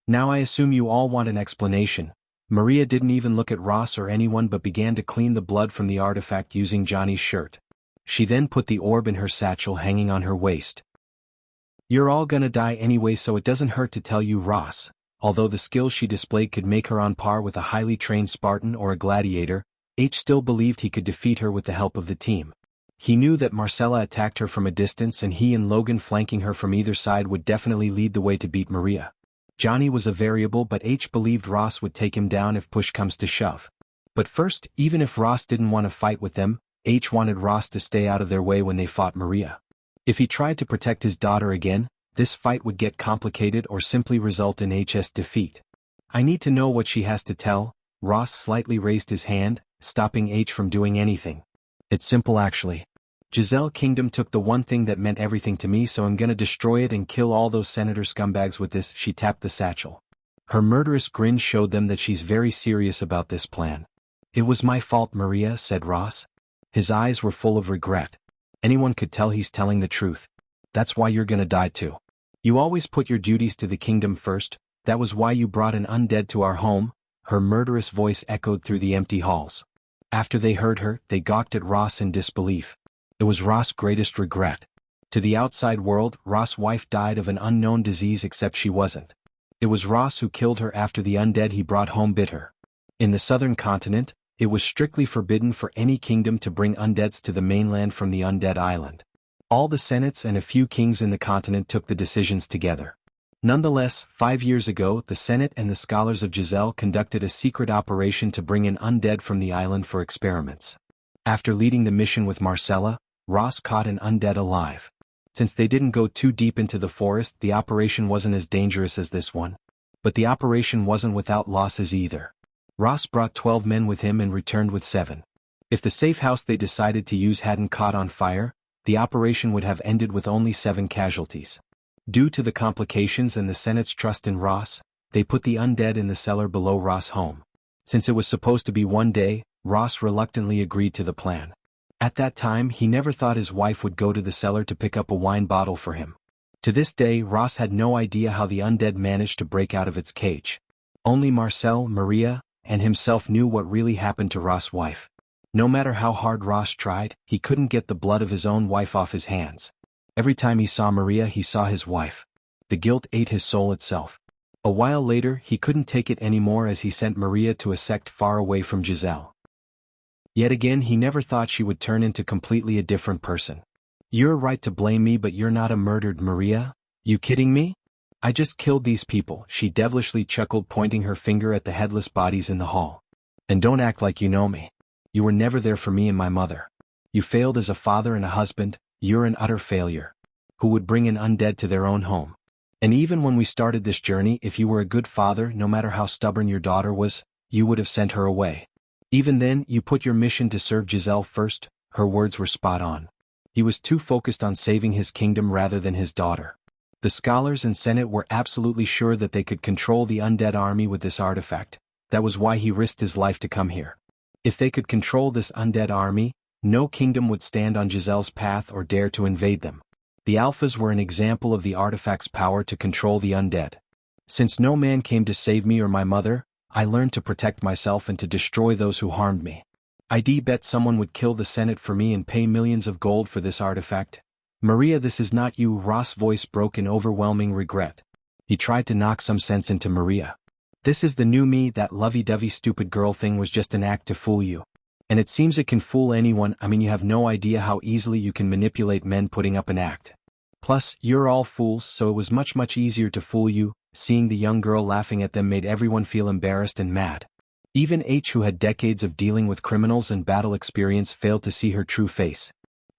"Now I assume you all want an explanation." Maria didn't even look at Ross or anyone but began to clean the blood from the artifact using Johnny's shirt. She then put the orb in her satchel hanging on her waist. "You're all gonna die anyway, so it doesn't hurt to tell you, Ross." Although the skills she displayed could make her on par with a highly trained Spartan or a gladiator, H still believed he could defeat her with the help of the team. He knew that Marcella attacked her from a distance and he and Logan flanking her from either side would definitely lead the way to beat Maria. Johnny was a variable, but H believed Ross would take him down if push comes to shove. But first, even if Ross didn't want to fight with them, H wanted Ross to stay out of their way when they fought Maria. If he tried to protect his daughter again, this fight would get complicated or simply result in H's defeat. "I need to know what she has to tell." Ross slightly raised his hand, stopping H from doing anything. "It's simple actually. Giselle Kingdom took the one thing that meant everything to me, so I'm gonna destroy it and kill all those senator scumbags with this." She tapped the satchel. Her murderous grin showed them that she's very serious about this plan. "It was my fault, Maria," said Ross. His eyes were full of regret. Anyone could tell he's telling the truth. "That's why you're gonna die too. You always put your duties to the kingdom first. That was why you brought an undead to our home." Her murderous voice echoed through the empty halls. After they heard her, they gawked at Ross in disbelief. It was Ross' greatest regret. To the outside world, Ross' wife died of an unknown disease, except she wasn't. It was Ross who killed her after the undead he brought home bit her. In the southern continent, it was strictly forbidden for any kingdom to bring undeads to the mainland from the undead island. All the senates and a few kings in the continent took the decisions together. Nonetheless, 5 years ago, the Senate and the scholars of Giselle conducted a secret operation to bring in undead from the island for experiments. After leading the mission with Marcella, Ross caught an undead alive. Since they didn't go too deep into the forest, the operation wasn't as dangerous as this one. But the operation wasn't without losses either. Ross brought 12 men with him and returned with 7. If the safe house they decided to use hadn't caught on fire, the operation would have ended with only 7 casualties. Due to the complications and the Senate's trust in Ross, they put the undead in the cellar below Ross' home. Since it was supposed to be one day, Ross reluctantly agreed to the plan. At that time, he never thought his wife would go to the cellar to pick up a wine bottle for him. To this day, Ross had no idea how the undead managed to break out of its cage. Only Marcel, Maria, and himself knew what really happened to Ross' wife. No matter how hard Ross tried, he couldn't get the blood of his own wife off his hands. Every time he saw Maria, he saw his wife. The guilt ate his soul itself. A while later, he couldn't take it anymore as he sent Maria to a sect far away from Giselle. Yet again, he never thought she would turn into completely a different person. "You're right to blame me, but you're not a murdered Maria? You kidding me? I just killed these people," she devilishly chuckled, pointing her finger at the headless bodies in the hall. "And don't act like you know me. You were never there for me and my mother. You failed as a father and a husband. You're an utter failure. Who would bring an undead to their own home? And even when we started this journey, if you were a good father, no matter how stubborn your daughter was, you would have sent her away. Even then, you put your mission to serve Giselle first." Her words were spot on. He was too focused on saving his kingdom rather than his daughter. The scholars and Senate were absolutely sure that they could control the undead army with this artifact. That was why he risked his life to come here. If they could control this undead army, no kingdom would stand on Giselle's path or dare to invade them. The Alphas were an example of the artifact's power to control the undead. Since no man came to save me or my mother, I learned to protect myself and to destroy those who harmed me. I'd bet someone would kill the Senate for me and pay millions of gold for this artifact. Maria, this is not you. Ross' voice broke in overwhelming regret. He tried to knock some sense into Maria. This is the new me. That lovey-dovey stupid girl thing was just an act to fool you. And it seems it can fool anyone. I mean, you have no idea how easily you can manipulate men putting up an act. Plus, you're all fools, so it was much easier to fool you. Seeing the young girl laughing at them made everyone feel embarrassed and mad. Even H, who had decades of dealing with criminals and battle experience, failed to see her true face.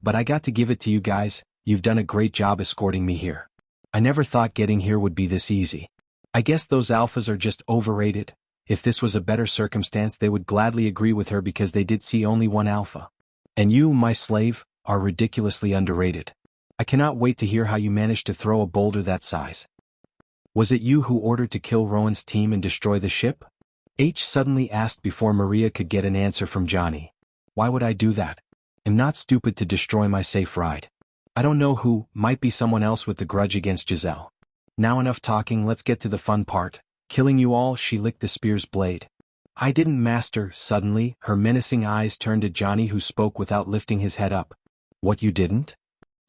But I got to give it to you guys, you've done a great job escorting me here. I never thought getting here would be this easy. I guess those Alphas are just overrated. If this was a better circumstance, they would gladly agree with her because they did see only one Alpha. And you, my slave, are ridiculously underrated. I cannot wait to hear how you managed to throw a boulder that size. Was it you who ordered to kill Rowan's team and destroy the ship? H suddenly asked before Maria could get an answer from Johnny. Why would I do that? I'm not stupid to destroy my safe ride. I don't know who, might be someone else with the grudge against Giselle. Now enough talking, let's get to the fun part. Killing you all. She licked the spear's blade. I didn't, master. Suddenly, her menacing eyes turned to Johnny, who spoke without lifting his head up. What, you didn't?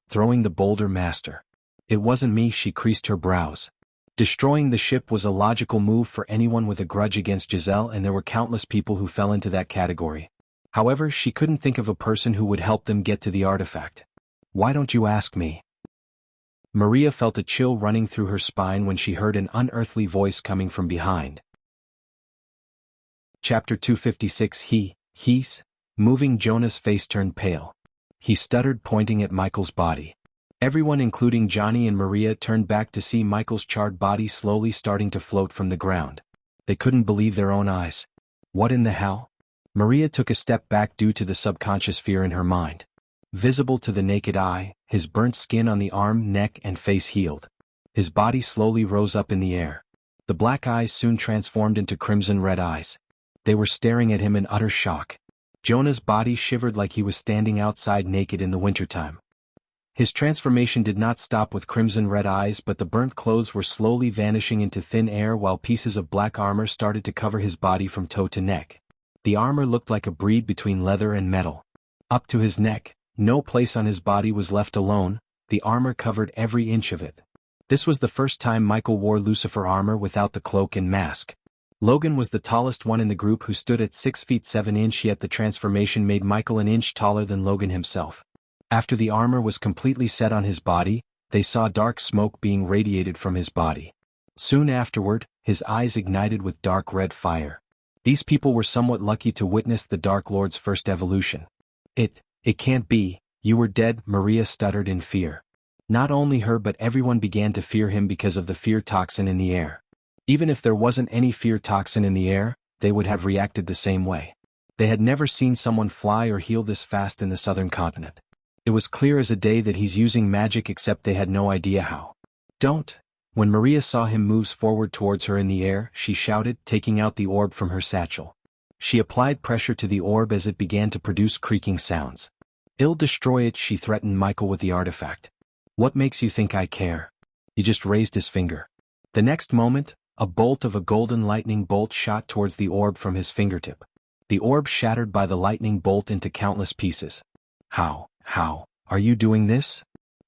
Throwing the boulder, master. It wasn't me. She creased her brows. Destroying the ship was a logical move for anyone with a grudge against Giselle, and there were countless people who fell into that category. However, she couldn't think of a person who would help them get to the artifact. Why don't you ask me? Maria felt a chill running through her spine when she heard an unearthly voice coming from behind. Chapter 256. He's moving. Jonah's face turned pale. He stuttered, pointing at Michael's body. Everyone, including Johnny and Maria, turned back to see Michael's charred body slowly starting to float from the ground. They couldn't believe their own eyes. What in the hell? Maria took a step back due to the subconscious fear in her mind. Visible to the naked eye, his burnt skin on the arm, neck, and face healed. His body slowly rose up in the air. The black eyes soon transformed into crimson-red eyes. They were staring at him in utter shock. Jonah's body shivered like he was standing outside naked in the wintertime. His transformation did not stop with crimson-red eyes, but the burnt clothes were slowly vanishing into thin air while pieces of black armor started to cover his body from toe to neck. The armor looked like a breed between leather and metal. Up to his neck, no place on his body was left alone. The armor covered every inch of it. This was the first time Michael wore Lucifer armor without the cloak and mask. Logan was the tallest one in the group, who stood at 6 feet 7 inches, yet the transformation made Michael an inch taller than Logan himself. After the armor was completely set on his body, they saw dark smoke being radiated from his body. Soon afterward, his eyes ignited with dark red fire. These people were somewhat lucky to witness the Dark Lord's first evolution. It can't be, you were dead, Maria stuttered in fear. Not only her but everyone began to fear him because of the fear toxin in the air. Even if there wasn't any fear toxin in the air, they would have reacted the same way. They had never seen someone fly or heal this fast in the southern continent. It was clear as a day that he's using magic, except they had no idea how. Don't. When Maria saw him move forward towards her in the air, she shouted, taking out the orb from her satchel. She applied pressure to the orb as it began to produce creaking sounds. "I'll destroy it," she threatened Michael with the artifact. "What makes you think I care?" He just raised his finger. The next moment, a bolt of a golden lightning bolt shot towards the orb from his fingertip. The orb shattered by the lightning bolt into countless pieces. How are you doing this?"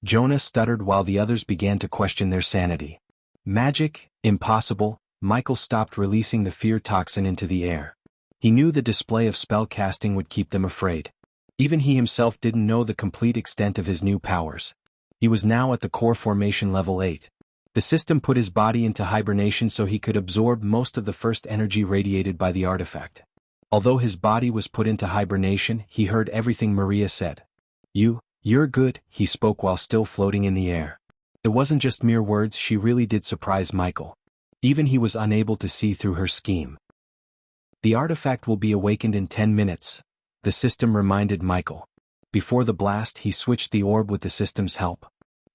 Jonah stuttered while the others began to question their sanity. "Magic? Impossible." Michael stopped releasing the fear toxin into the air. He knew the display of spell casting would keep them afraid. Even he himself didn't know the complete extent of his new powers. He was now at the core formation level 8. The system put his body into hibernation so he could absorb most of the first energy radiated by the artifact. Although his body was put into hibernation, he heard everything Maria said. You're good," he spoke while still floating in the air. It wasn't just mere words, she really did surprise Michael. Even he was unable to see through her scheme. "The artifact will be awakened in 10 minutes, the system reminded Michael. Before the blast, he switched the orb with the system's help.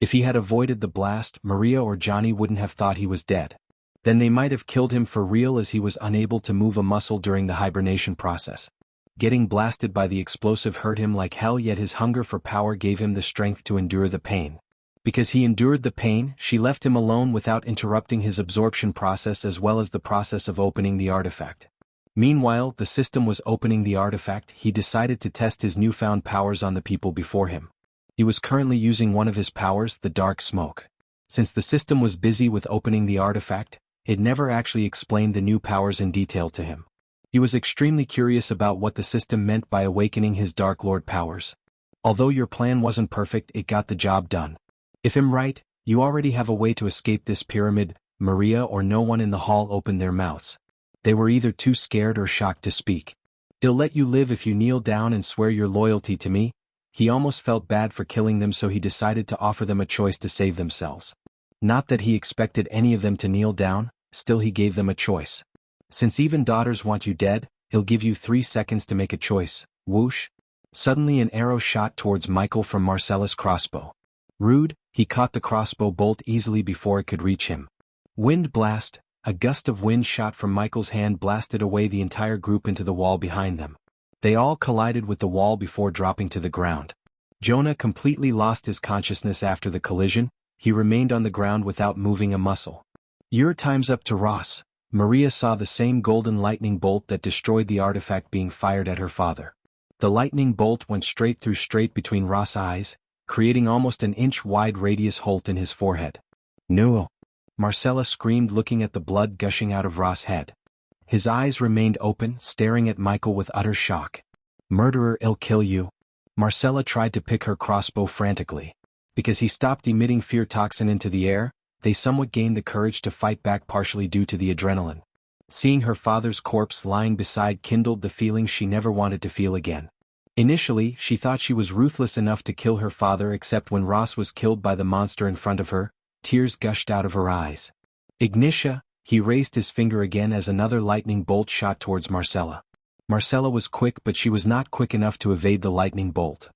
If he had avoided the blast, Maria or Johnny wouldn't have thought he was dead. Then they might have killed him for real, as he was unable to move a muscle during the hibernation process. Getting blasted by the explosive hurt him like hell, yet his hunger for power gave him the strength to endure the pain. Because he endured the pain, she left him alone without interrupting his absorption process as well as the process of opening the artifact. Meanwhile, the system was opening the artifact. He decided to test his newfound powers on the people before him. He was currently using one of his powers, the dark smoke. Since the system was busy with opening the artifact, it never actually explained the new powers in detail to him. He was extremely curious about what the system meant by awakening his Dark Lord powers. Although your plan wasn't perfect, it got the job done. If I'm right, you already have a way to escape this pyramid. Maria or no one in the hall opened their mouths. They were either too scared or shocked to speak. I'll let you live if you kneel down and swear your loyalty to me. He almost felt bad for killing them, so he decided to offer them a choice to save themselves. Not that he expected any of them to kneel down, still he gave them a choice. Since even daughters want you dead, he'll give you 3 seconds to make a choice. Whoosh! Suddenly an arrow shot towards Michael from Marcella's crossbow. Rude, he caught the crossbow bolt easily before it could reach him. Wind blast! A gust of wind shot from Michael's hand blasted away the entire group into the wall behind them. They all collided with the wall before dropping to the ground. Jonah completely lost his consciousness after the collision. He remained on the ground without moving a muscle. Your time's up to Ross. Maria saw the same golden lightning bolt that destroyed the artifact being fired at her father. The lightning bolt went straight between Ross' eyes, creating almost an inch-wide radius hole in his forehead. No! Marcella screamed, looking at the blood gushing out of Ross' head. His eyes remained open, staring at Michael with utter shock. Murderer, I'll kill you. Marcella tried to pick her crossbow frantically. Because he stopped emitting fear toxin into the air, they somewhat gained the courage to fight back, partially due to the adrenaline. Seeing her father's corpse lying beside kindled the feeling she never wanted to feel again. Initially, she thought she was ruthless enough to kill her father, except when Ross was killed by the monster in front of her, tears gushed out of her eyes. Ignitia! He raised his finger again as another lightning bolt shot towards Marcella. Marcella was quick, but she was not quick enough to evade the lightning bolt.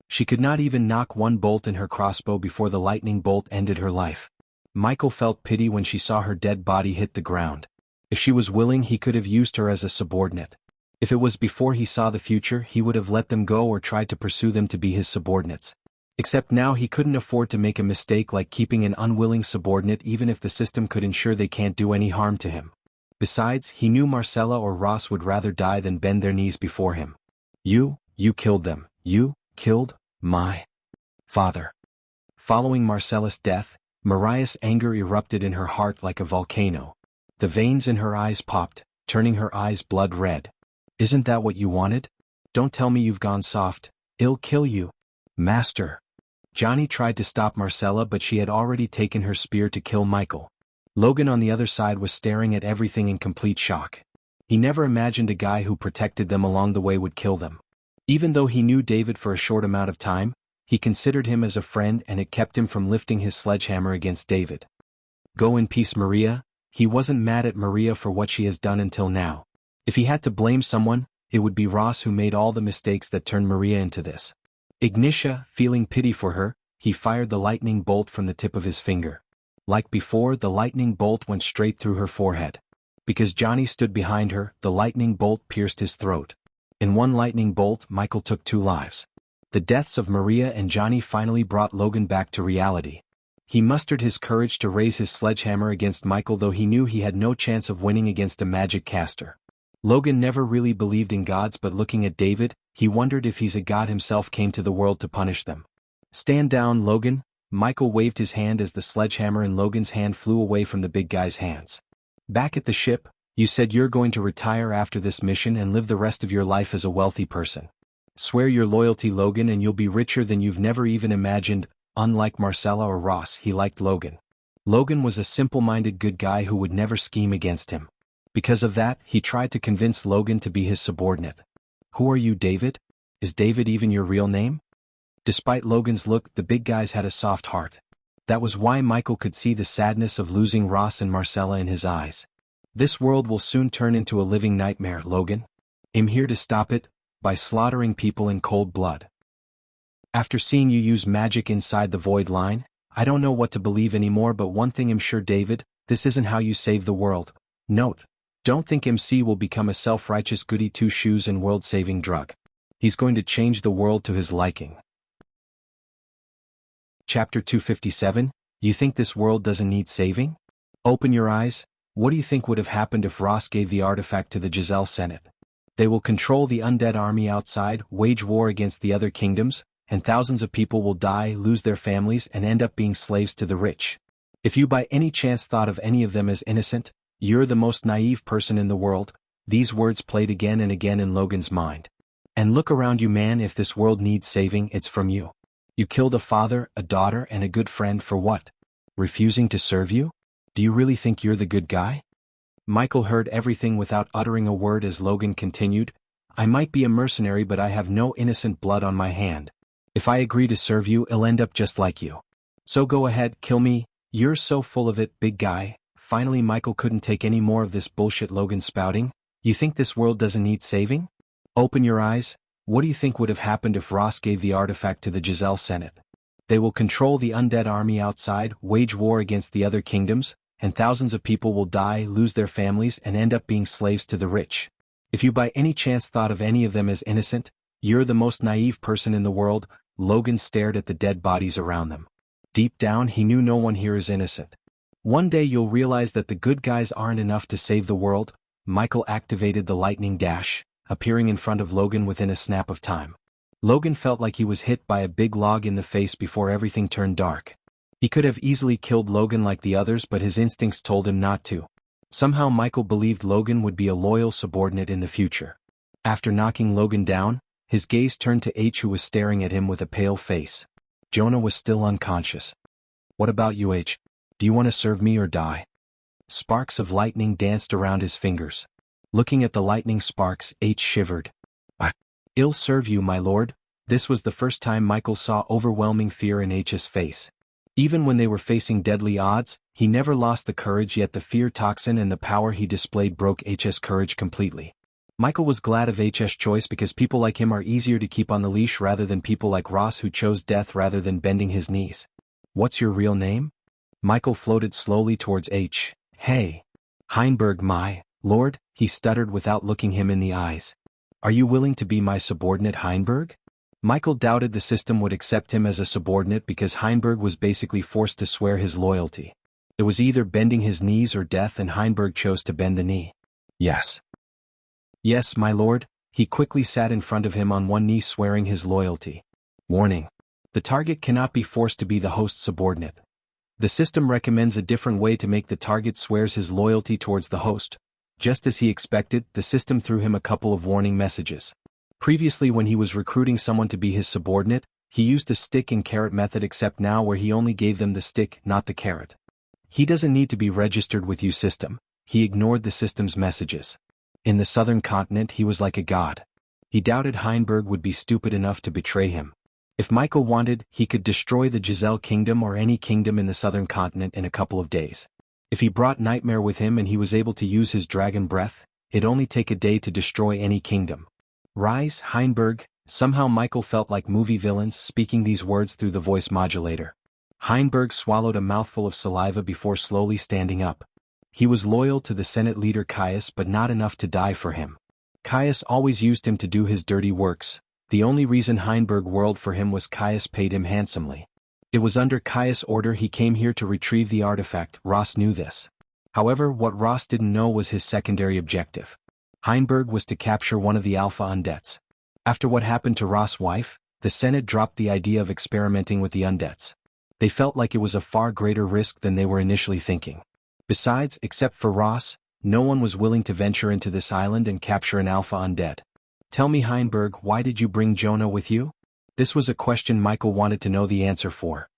She could not even knock one bolt in her crossbow before the lightning bolt ended her life. Michael felt pity when she saw her dead body hit the ground. If she was willing, he could have used her as a subordinate. If it was before he saw the future, he would have let them go or tried to pursue them to be his subordinates. Except now he couldn't afford to make a mistake like keeping an unwilling subordinate, even if the system could ensure they can't do any harm to him. Besides, he knew Marcella or Ross would rather die than bend their knees before him. You killed them. You killed my father. Following Marcella's death, Mariah's anger erupted in her heart like a volcano. The veins in her eyes popped, turning her eyes blood red. Isn't that what you wanted? Don't tell me you've gone soft. I'll kill you. Master. Johnny tried to stop Marcella, but she had already taken her spear to kill Michael. Logan on the other side was staring at everything in complete shock. He never imagined a guy who protected them along the way would kill them. Even though he knew David for a short amount of time, he considered him as a friend, and it kept him from lifting his sledgehammer against David. Go in peace, Maria. He wasn't mad at Maria for what she has done until now. If he had to blame someone, it would be Ross, who made all the mistakes that turned Maria into this. Ignitia, feeling pity for her, he fired the lightning bolt from the tip of his finger. Like before, the lightning bolt went straight through her forehead. Because Johnny stood behind her, the lightning bolt pierced his throat. In one lightning bolt, Michael took 2 lives. The deaths of Maria and Johnny finally brought Logan back to reality. He mustered his courage to raise his sledgehammer against Michael, though he knew he had no chance of winning against a magic caster. Logan never really believed in gods, but looking at David, he wondered if he's a god himself came to the world to punish them. Stand down, Logan. Michael waved his hand as the sledgehammer in Logan's hand flew away from the big guy's hands. Back at the ship, you said you're going to retire after this mission and live the rest of your life as a wealthy person. Swear your loyalty, Logan, and you'll be richer than you've never even imagined. Unlike Marcella or Ross, he liked Logan. Logan was a simple-minded good guy who would never scheme against him. Because of that, he tried to convince Logan to be his subordinate. Who are you, David? Is David even your real name? Despite Logan's look, the big guys had a soft heart. That was why Michael could see the sadness of losing Ross and Marcella in his eyes. This world will soon turn into a living nightmare, Logan. I'm here to stop it, by slaughtering people in cold blood. After seeing you use magic inside the void line, I don't know what to believe anymore, but one thing I'm sure, David, this isn't how you save the world. Note: don't think MC will become a self-righteous goody two-shoes and world-saving drug. He's going to change the world to his liking. Chapter 257, You think this world doesn't need saving? Open your eyes. What do you think would have happened if Ross gave the artifact to the Giselle Senate? They will control the undead army outside, wage war against the other kingdoms, and thousands of people will die, lose their families, and end up being slaves to the rich. If you by any chance thought of any of them as innocent, you're the most naive person in the world. These words played again and again in Logan's mind. And look around you, man. If this world needs saving, it's from you. You killed a father, a daughter, and a good friend for what? Refusing to serve you? Do you really think you're the good guy? Michael heard everything without uttering a word as Logan continued. I might be a mercenary, but I have no innocent blood on my hand. If I agree to serve you, I'll end up just like you. So go ahead, kill me. You're so full of it, big guy. Finally, Michael couldn't take any more of this bullshit Logan's spouting. You think this world doesn't need saving? Open your eyes. What do you think would have happened if Ross gave the artifact to the Giselle Senate? They will control the undead army outside, wage war against the other kingdoms, and thousands of people will die, lose their families, and end up being slaves to the rich. If you by any chance thought of any of them as innocent, you're the most naive person in the world. Logan stared at the dead bodies around them. Deep down, he knew no one here is innocent. One day you'll realize that the good guys aren't enough to save the world. Michael activated the lightning dash, appearing in front of Logan within a snap of time. Logan felt like he was hit by a big log in the face before everything turned dark. He could have easily killed Logan like the others, but his instincts told him not to. Somehow Michael believed Logan would be a loyal subordinate in the future. After knocking Logan down, his gaze turned to H, who was staring at him with a pale face. Jonah was still unconscious. What about you, H? Do you want to serve me or die? Sparks of lightning danced around his fingers. Looking at the lightning sparks, H shivered. I'll serve you, my lord. This was the first time Michael saw overwhelming fear in H's face. Even when they were facing deadly odds, he never lost the courage, yet the fear toxin and the power he displayed broke H's courage completely. Michael was glad of H's choice because people like him are easier to keep on the leash rather than people like Ross who chose death rather than bending his knees. What's your real name? Michael floated slowly towards H. Hey. Heinberg, my lord, he stuttered without looking him in the eyes. Are you willing to be my subordinate, Heinberg? Michael doubted the system would accept him as a subordinate because Heinberg was basically forced to swear his loyalty. It was either bending his knees or death, and Heinberg chose to bend the knee. Yes. Yes, my lord. He quickly sat in front of him on one knee, swearing his loyalty. Warning. The target cannot be forced to be the host's subordinate. The system recommends a different way to make the target swears his loyalty towards the host. Just as he expected, the system threw him a couple of warning messages. Previously, when he was recruiting someone to be his subordinate, he used a stick and carrot method, except now where he only gave them the stick, not the carrot. He doesn't need to be registered with you, system. He ignored the system's messages. In the southern continent, he was like a god. He doubted Heinberg would be stupid enough to betray him. If Michael wanted, he could destroy the Giselle kingdom or any kingdom in the southern continent in a couple of days. If he brought Nightmare with him and he was able to use his dragon breath, it'd only take a day to destroy any kingdom. Rise, Heinberg. Somehow Michael felt like movie villains speaking these words through the voice modulator. Heinberg swallowed a mouthful of saliva before slowly standing up. He was loyal to the Senate leader Caius, but not enough to die for him. Caius always used him to do his dirty works. The only reason Heinberg whirled for him was Caius paid him handsomely. It was under Caius' order he came here to retrieve the artifact. Ross knew this. However, what Ross didn't know was his secondary objective. Heinberg was to capture one of the Alpha Undeads. After what happened to Ross' wife, the Senate dropped the idea of experimenting with the Undeads. They felt like it was a far greater risk than they were initially thinking. Besides, except for Ross, no one was willing to venture into this island and capture an Alpha Undead. Tell me, Heinberg, why did you bring Jonah with you? This was a question Michael wanted to know the answer for.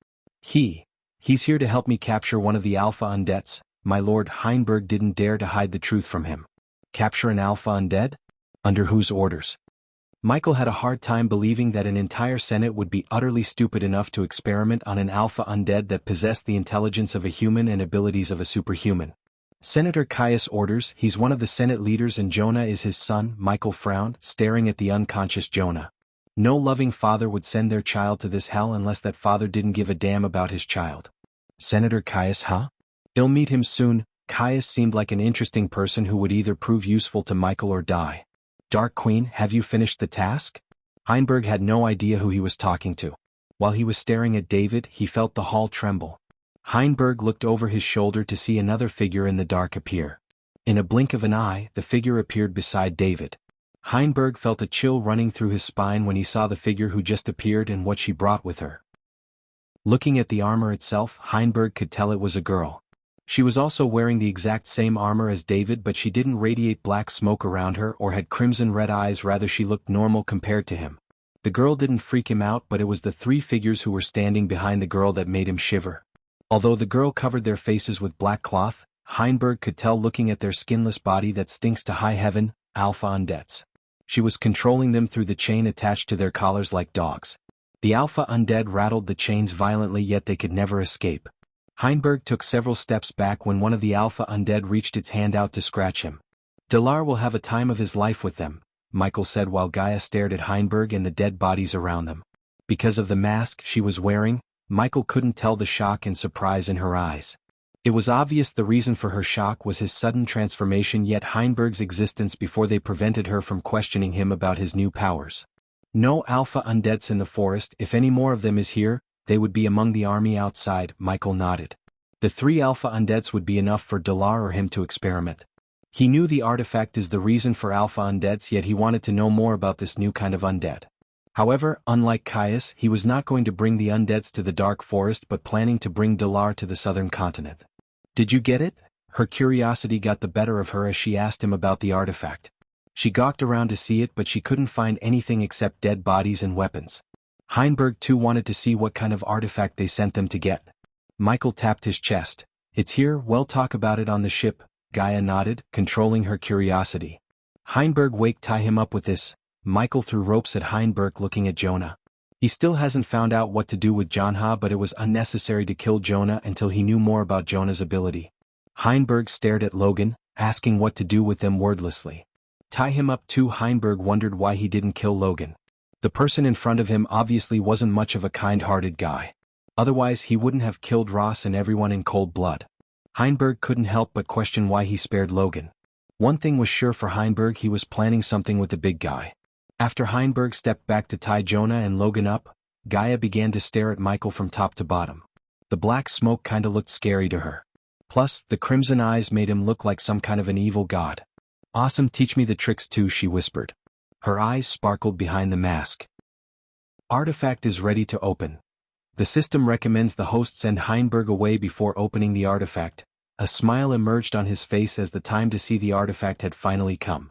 He's here to help me capture one of the Alpha Undeads, my lord. Heinberg didn't dare to hide the truth from him. Capture an Alpha Undead? Under whose orders? Michael had a hard time believing that an entire Senate would be utterly stupid enough to experiment on an Alpha Undead that possessed the intelligence of a human and abilities of a superhuman. Senator Caius orders. He's one of the Senate leaders and Jonah is his son. Michael frowned, staring at the unconscious Jonah. No loving father would send their child to this hell unless that father didn't give a damn about his child. Senator Caius, huh? I'll meet him soon. Caius seemed like an interesting person who would either prove useful to Michael or die. Dark Queen, have you finished the task? Heinberg had no idea who he was talking to. While he was staring at David, he felt the hall tremble. Heinberg looked over his shoulder to see another figure in the dark appear. In a blink of an eye, the figure appeared beside David. Heinberg felt a chill running through his spine when he saw the figure who just appeared and what she brought with her. Looking at the armor itself, Heinberg could tell it was a girl. She was also wearing the exact same armor as David, but she didn't radiate black smoke around her or had crimson-red eyes, rather she looked normal compared to him. The girl didn't freak him out, but it was the three figures who were standing behind the girl that made him shiver. Although the girl covered their faces with black cloth, Heinberg could tell looking at their skinless body that stinks to high heaven, alpha undeads. She was controlling them through the chain attached to their collars like dogs. The alpha undead rattled the chains violently, yet they could never escape. Heinberg took several steps back when one of the alpha undead reached its hand out to scratch him. Delar will have a time of his life with them, Michael said while Gaia stared at Heinberg and the dead bodies around them. Because of the mask she was wearing, Michael couldn't tell the shock and surprise in her eyes. It was obvious the reason for her shock was his sudden transformation, yet Heinberg's existence before they prevented her from questioning him about his new powers. No alpha undeads in the forest. If any more of them is here, they would be among the army outside, Michael nodded. The 3 alpha undeads would be enough for Delar or him to experiment. He knew the artifact is the reason for alpha undeads, yet he wanted to know more about this new kind of undead. However, unlike Caius, he was not going to bring the undeads to the dark forest but planning to bring Delar to the southern continent. Did you get it? Her curiosity got the better of her as she asked him about the artifact. She gawked around to see it, but she couldn't find anything except dead bodies and weapons. Heinberg too wanted to see what kind of artifact they sent them to get. Michael tapped his chest. It's here, we'll talk about it on the ship, Gaia nodded, controlling her curiosity. Heinberg, wait, tie him up with this. Michael threw ropes at Heinberg, looking at Jonah. He still hasn't found out what to do with Jianghu, but it was unnecessary to kill Jonah until he knew more about Jonah's ability. Heinberg stared at Logan, asking what to do with them wordlessly. Tie him up too. Heinberg wondered why he didn't kill Logan. The person in front of him obviously wasn't much of a kind-hearted guy. Otherwise he wouldn't have killed Ross and everyone in cold blood. Heinberg couldn't help but question why he spared Logan. One thing was sure for Heinberg, he was planning something with the big guy. After Heinberg stepped back to tie Jonah and Logan up, Gaia began to stare at Michael from top to bottom. The black smoke kinda looked scary to her. Plus, the crimson eyes made him look like some kind of an evil god. Awesome, teach me the tricks too, she whispered. Her eyes sparkled behind the mask. Artifact is ready to open. The system recommends the host send Heinberg away before opening the artifact. A smile emerged on his face as the time to see the artifact had finally come.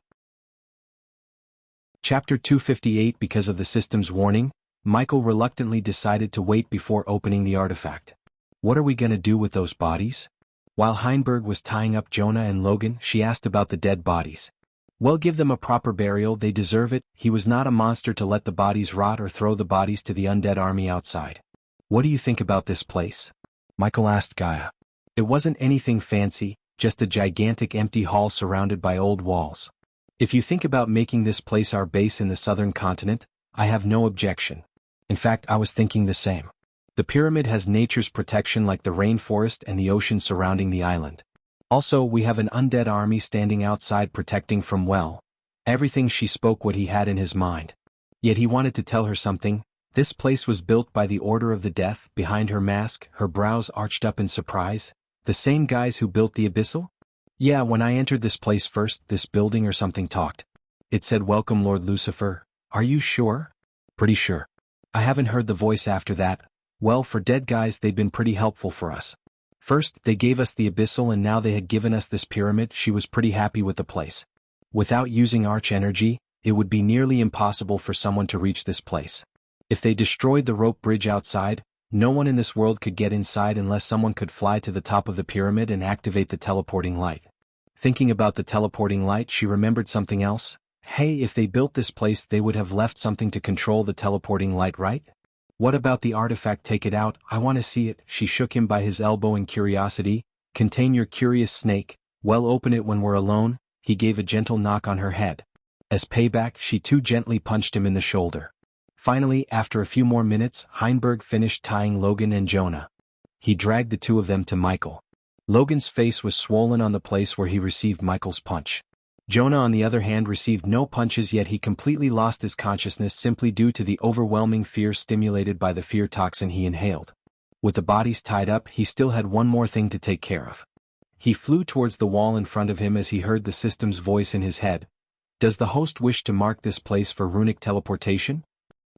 Chapter 258. Because of the system's warning, Michael reluctantly decided to wait before opening the artifact. What are we gonna do with those bodies? While Heinberg was tying up Jonah and Logan, she asked about the dead bodies. Well, give them a proper burial, they deserve it. He was not a monster to let the bodies rot or throw the bodies to the undead army outside. What do you think about this place? Michael asked Gaia. It wasn't anything fancy, just a gigantic empty hall surrounded by old walls. If you think about making this place our base in the southern continent, I have no objection. In fact, I was thinking the same. The pyramid has nature's protection like the rainforest and the ocean surrounding the island. Also, we have an undead army standing outside protecting from everything. She spoke what he had in his mind. Yet he wanted to tell her something. This place was built by the Order of the Death. Behind her mask, her brows arched up in surprise. The same guys who built the Abyssal? Yeah, when I entered this place first, this building or something talked. It said, "Welcome, Lord Lucifer." Are you sure? Pretty sure. I haven't heard the voice after that. Well, for dead guys they'd been pretty helpful for us. First, they gave us the Abyssal and now they had given us this pyramid. She was pretty happy with the place. Without using arch energy, it would be nearly impossible for someone to reach this place. If they destroyed the rope bridge outside, no one in this world could get inside unless someone could fly to the top of the pyramid and activate the teleporting light. Thinking about the teleporting light, she remembered something else. Hey, if they built this place they would have left something to control the teleporting light, right? What about the artifact? Take it out, I want to see it. She shook him by his elbow in curiosity. Contain your curious snake. Well, open it when we're alone. He gave a gentle knock on her head. As payback, she too gently punched him in the shoulder. Finally, after a few more minutes, Heinberg finished tying Logan and Jonah. He dragged the two of them to Michael. Logan's face was swollen on the place where he received Michael's punch. Jonah on the other hand received no punches, yet he completely lost his consciousness simply due to the overwhelming fear stimulated by the fear toxin he inhaled. With the bodies tied up, he still had one more thing to take care of. He flew towards the wall in front of him as he heard the system's voice in his head. Does the host wish to mark this place for runic teleportation?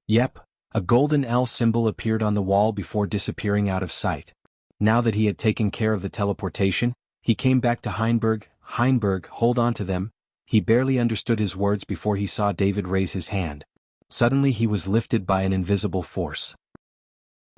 Yep, a golden L symbol appeared on the wall before disappearing out of sight. Now that he had taken care of the teleportation, he came back to Heinberg. Heinberg, hold on to them. He barely understood his words before he saw David raise his hand. Suddenly he was lifted by an invisible force.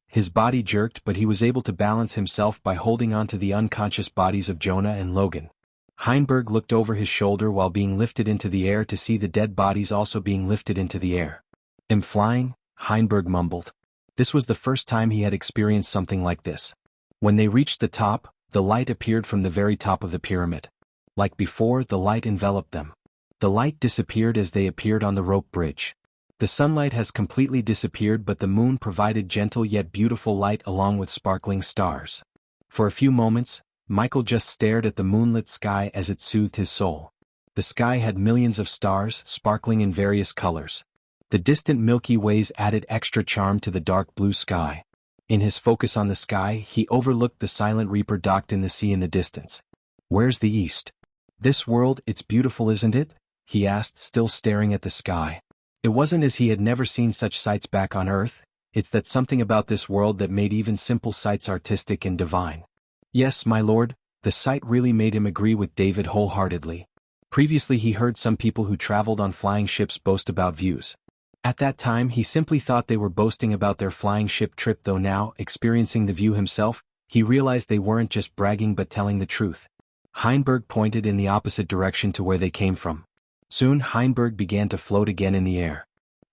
His body jerked, but he was able to balance himself by holding on to the unconscious bodies of Jonah and Logan. Heinberg looked over his shoulder while being lifted into the air to see the dead bodies also being lifted into the air. "I'm flying," Heinberg mumbled. This was the first time he had experienced something like this. When they reached the top, the light appeared from the very top of the pyramid. Like before, the light enveloped them. The light disappeared as they appeared on the rope bridge. The sunlight has completely disappeared, but the moon provided gentle yet beautiful light along with sparkling stars. For a few moments, Michael just stared at the moonlit sky as it soothed his soul. The sky had millions of stars, sparkling in various colors. The distant Milky Ways added extra charm to the dark blue sky. In his focus on the sky, he overlooked the Silent Reaper docked in the sea in the distance. "Where's the east? This world, it's beautiful, isn't it?" he asked, still staring at the sky. It wasn't as he had never seen such sights back on Earth, it's that something about this world that made even simple sights artistic and divine. Yes, my lord, the sight really made him agree with David wholeheartedly. Previously he heard some people who traveled on flying ships boast about views. At that time he simply thought they were boasting about their flying ship trip, though now, experiencing the view himself, he realized they weren't just bragging but telling the truth. Heinberg pointed in the opposite direction to where they came from. Soon Heinberg began to float again in the air.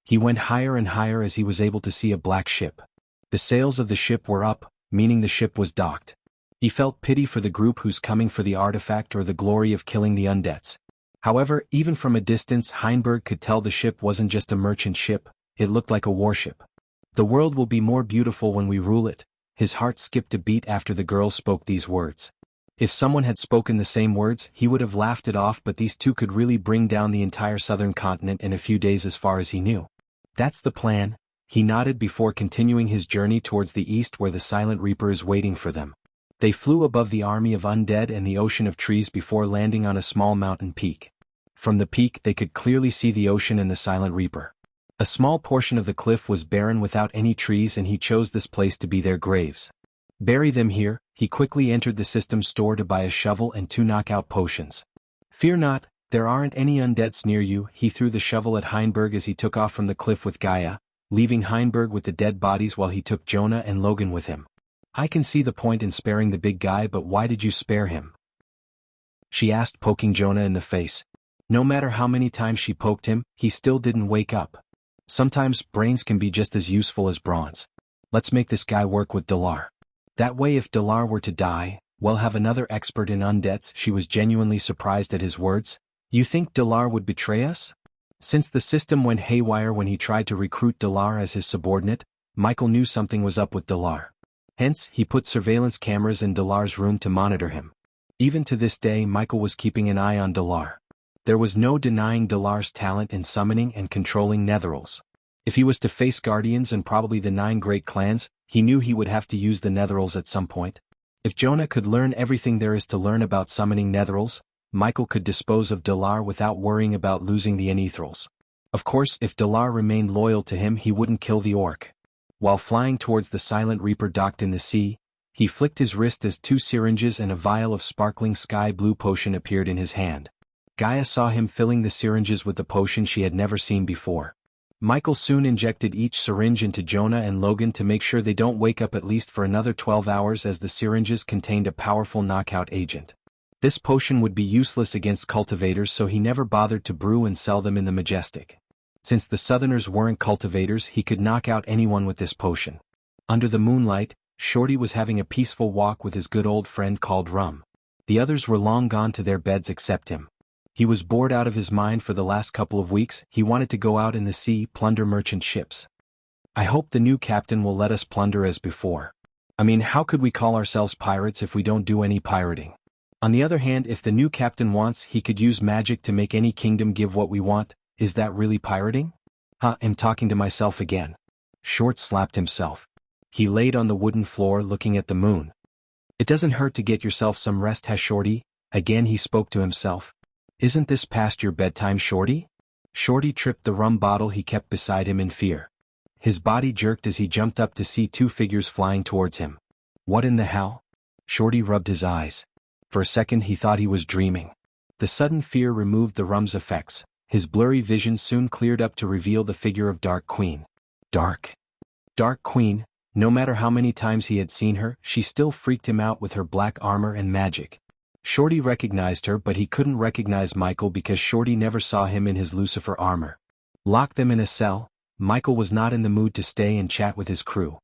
He went higher and higher as he was able to see a black ship. The sails of the ship were up, meaning the ship was docked. He felt pity for the group who's coming for the artifact or the glory of killing the undeads. However, even from a distance Heinberg could tell the ship wasn't just a merchant ship, it looked like a warship. "The world will be more beautiful when we rule it." His heart skipped a beat after the girl spoke these words. If someone had spoken the same words, he would have laughed it off, but these two could really bring down the entire southern continent in a few days as far as he knew. "That's the plan," he nodded before continuing his journey towards the east where the Silent Reaper is waiting for them. They flew above the army of undead and the ocean of trees before landing on a small mountain peak. From the peak they could clearly see the ocean and the Silent Reaper. A small portion of the cliff was barren without any trees, and he chose this place to be their graves. "Bury them here." He quickly entered the system's store to buy a shovel and 2 knockout potions. "Fear not, there aren't any undeads near you." He threw the shovel at Heinberg as he took off from the cliff with Gaia, leaving Heinberg with the dead bodies while he took Jonah and Logan with him. "I can see the point in sparing the big guy, but why did you spare him?" she asked, poking Jonah in the face. No matter how many times she poked him, he still didn't wake up. Sometimes brains can be just as useful as bronze. "Let's make this guy work with Dalar. That way if Dalar were to die, we'll have another expert in undeads." She was genuinely surprised at his words. "You think Dalar would betray us?" Since the system went haywire when he tried to recruit Dalar as his subordinate, Michael knew something was up with Dalar. Hence, he put surveillance cameras in Dalar's room to monitor him. Even to this day Michael was keeping an eye on Dalar. There was no denying Dalar's talent in summoning and controlling netherals. If he was to face Guardians and probably the 9 great clans, he knew he would have to use the netherals at some point. If Jonah could learn everything there is to learn about summoning netherals, Michael could dispose of Dalar without worrying about losing the Anethrals. Of course, if Dalar remained loyal to him, he wouldn't kill the orc. While flying towards the Silent Reaper docked in the sea, he flicked his wrist as 2 syringes and a vial of sparkling sky blue potion appeared in his hand. Gaia saw him filling the syringes with the potion she had never seen before. Michael soon injected each syringe into Jonah and Logan to make sure they don't wake up at least for another 12 hours, as the syringes contained a powerful knockout agent. This potion would be useless against cultivators, so he never bothered to brew and sell them in the Majestic. Since the Southerners weren't cultivators, he could knock out anyone with this potion. Under the moonlight, Shorty was having a peaceful walk with his good old friend called Rum. The others were long gone to their beds except him. He was bored out of his mind for the last couple of weeks. He wanted to go out in the sea, plunder merchant ships. I hope the new captain will let us plunder as before. I mean, how could we call ourselves pirates if we don't do any pirating? On the other hand, if the new captain wants, he could use magic to make any kingdom give what we want. Is that really pirating? I'm talking to myself again. Short slapped himself. He laid on the wooden floor looking at the moon. It doesn't hurt to get yourself some rest, has Shorty? Again he spoke to himself. Isn't this past your bedtime, Shorty? Shorty tripped the rum bottle he kept beside him in fear. His body jerked as he jumped up to see two figures flying towards him. What in the hell? Shorty rubbed his eyes. For a second he thought he was dreaming. The sudden fear removed the rum's effects. His blurry vision soon cleared up to reveal the figure of Dark Queen. Dark Queen, no matter how many times he had seen her, she still freaked him out with her black armor and magic. Shorty recognized her, but he couldn't recognize Michael because Shorty never saw him in his Lucifer armor. Lock them in a cell. Michael was not in the mood to stay and chat with his crew.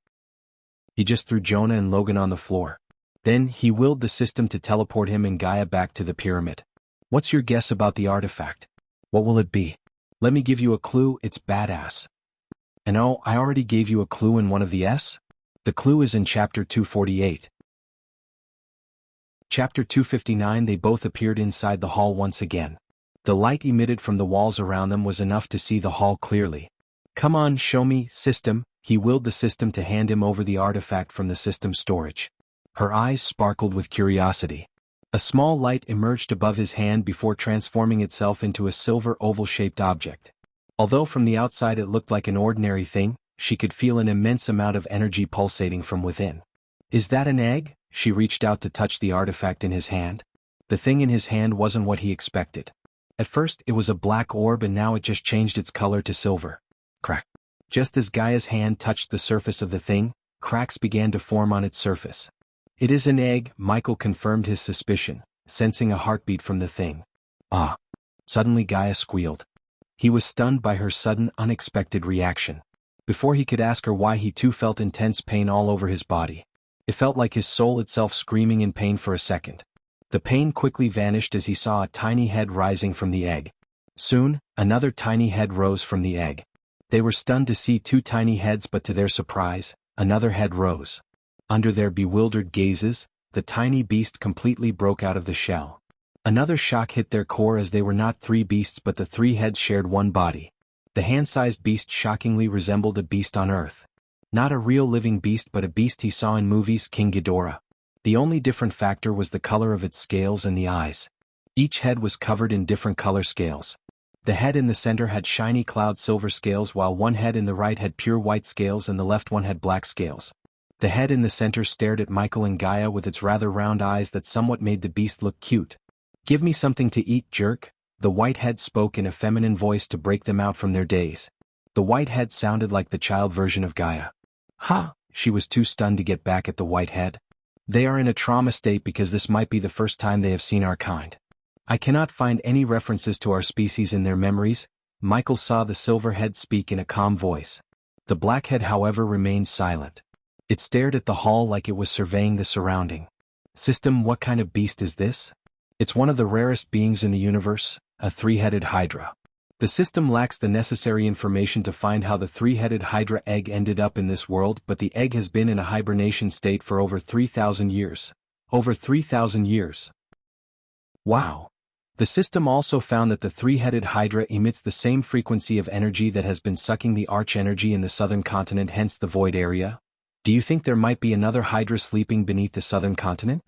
He just threw Jonah and Logan on the floor. Then, he willed the system to teleport him and Gaia back to the pyramid. What's your guess about the artifact? What will it be? Let me give you a clue, it's badass. And oh, I already gave you a clue in one of the S? The clue is in chapter 248. Chapter 259. They both appeared inside the hall once again. The light emitted from the walls around them was enough to see the hall clearly. Come on, show me, system. He willed the system to hand him over the artifact from the system storage. Her eyes sparkled with curiosity. A small light emerged above his hand before transforming itself into a silver oval-shaped object. Although from the outside it looked like an ordinary thing, she could feel an immense amount of energy pulsating from within. Is that an egg? She reached out to touch the artifact in his hand. The thing in his hand wasn't what he expected. At first it was a black orb and now it just changed its color to silver. Crack. Just as Gaia's hand touched the surface of the thing, cracks began to form on its surface. It is an egg, Michael confirmed his suspicion, sensing a heartbeat from the thing. Ah! Suddenly Gaia squealed. He was stunned by her sudden, unexpected reaction. Before he could ask her why, he too felt intense pain all over his body. It felt like his soul itself screaming in pain for a second. The pain quickly vanished as he saw a tiny head rising from the egg. Soon, another tiny head rose from the egg. They were stunned to see two tiny heads, but to their surprise, another head rose. Under their bewildered gazes, the tiny beast completely broke out of the shell. Another shock hit their core as they were not three beasts but the three heads shared one body. The hand-sized beast shockingly resembled a beast on Earth. Not a real living beast but a beast he saw in movies, King Ghidorah. The only different factor was the color of its scales and the eyes. Each head was covered in different color scales. The head in the center had shiny cloud silver scales while one head in the right had pure white scales and the left one had black scales. The head in the center stared at Michael and Gaia with its rather round eyes that somewhat made the beast look cute. Give me something to eat, jerk. The white head spoke in a feminine voice to break them out from their daze. The white head sounded like the child version of Gaia. Ha! She was too stunned to get back at the white head. They are in a trauma state because this might be the first time they have seen our kind. I cannot find any references to our species in their memories. Michael saw the silver head speak in a calm voice. The black head, however, remained silent. It stared at the hall like it was surveying the surrounding. System, what kind of beast is this? It's one of the rarest beings in the universe, a three-headed hydra. The system lacks the necessary information to find how the three-headed hydra egg ended up in this world, but the egg has been in a hibernation state for over 3,000 years. Over 3,000 years. Wow. The system also found that the three-headed hydra emits the same frequency of energy that has been sucking the arch energy in the southern continent, hence the void area. Do you think there might be another hydra sleeping beneath the southern continent?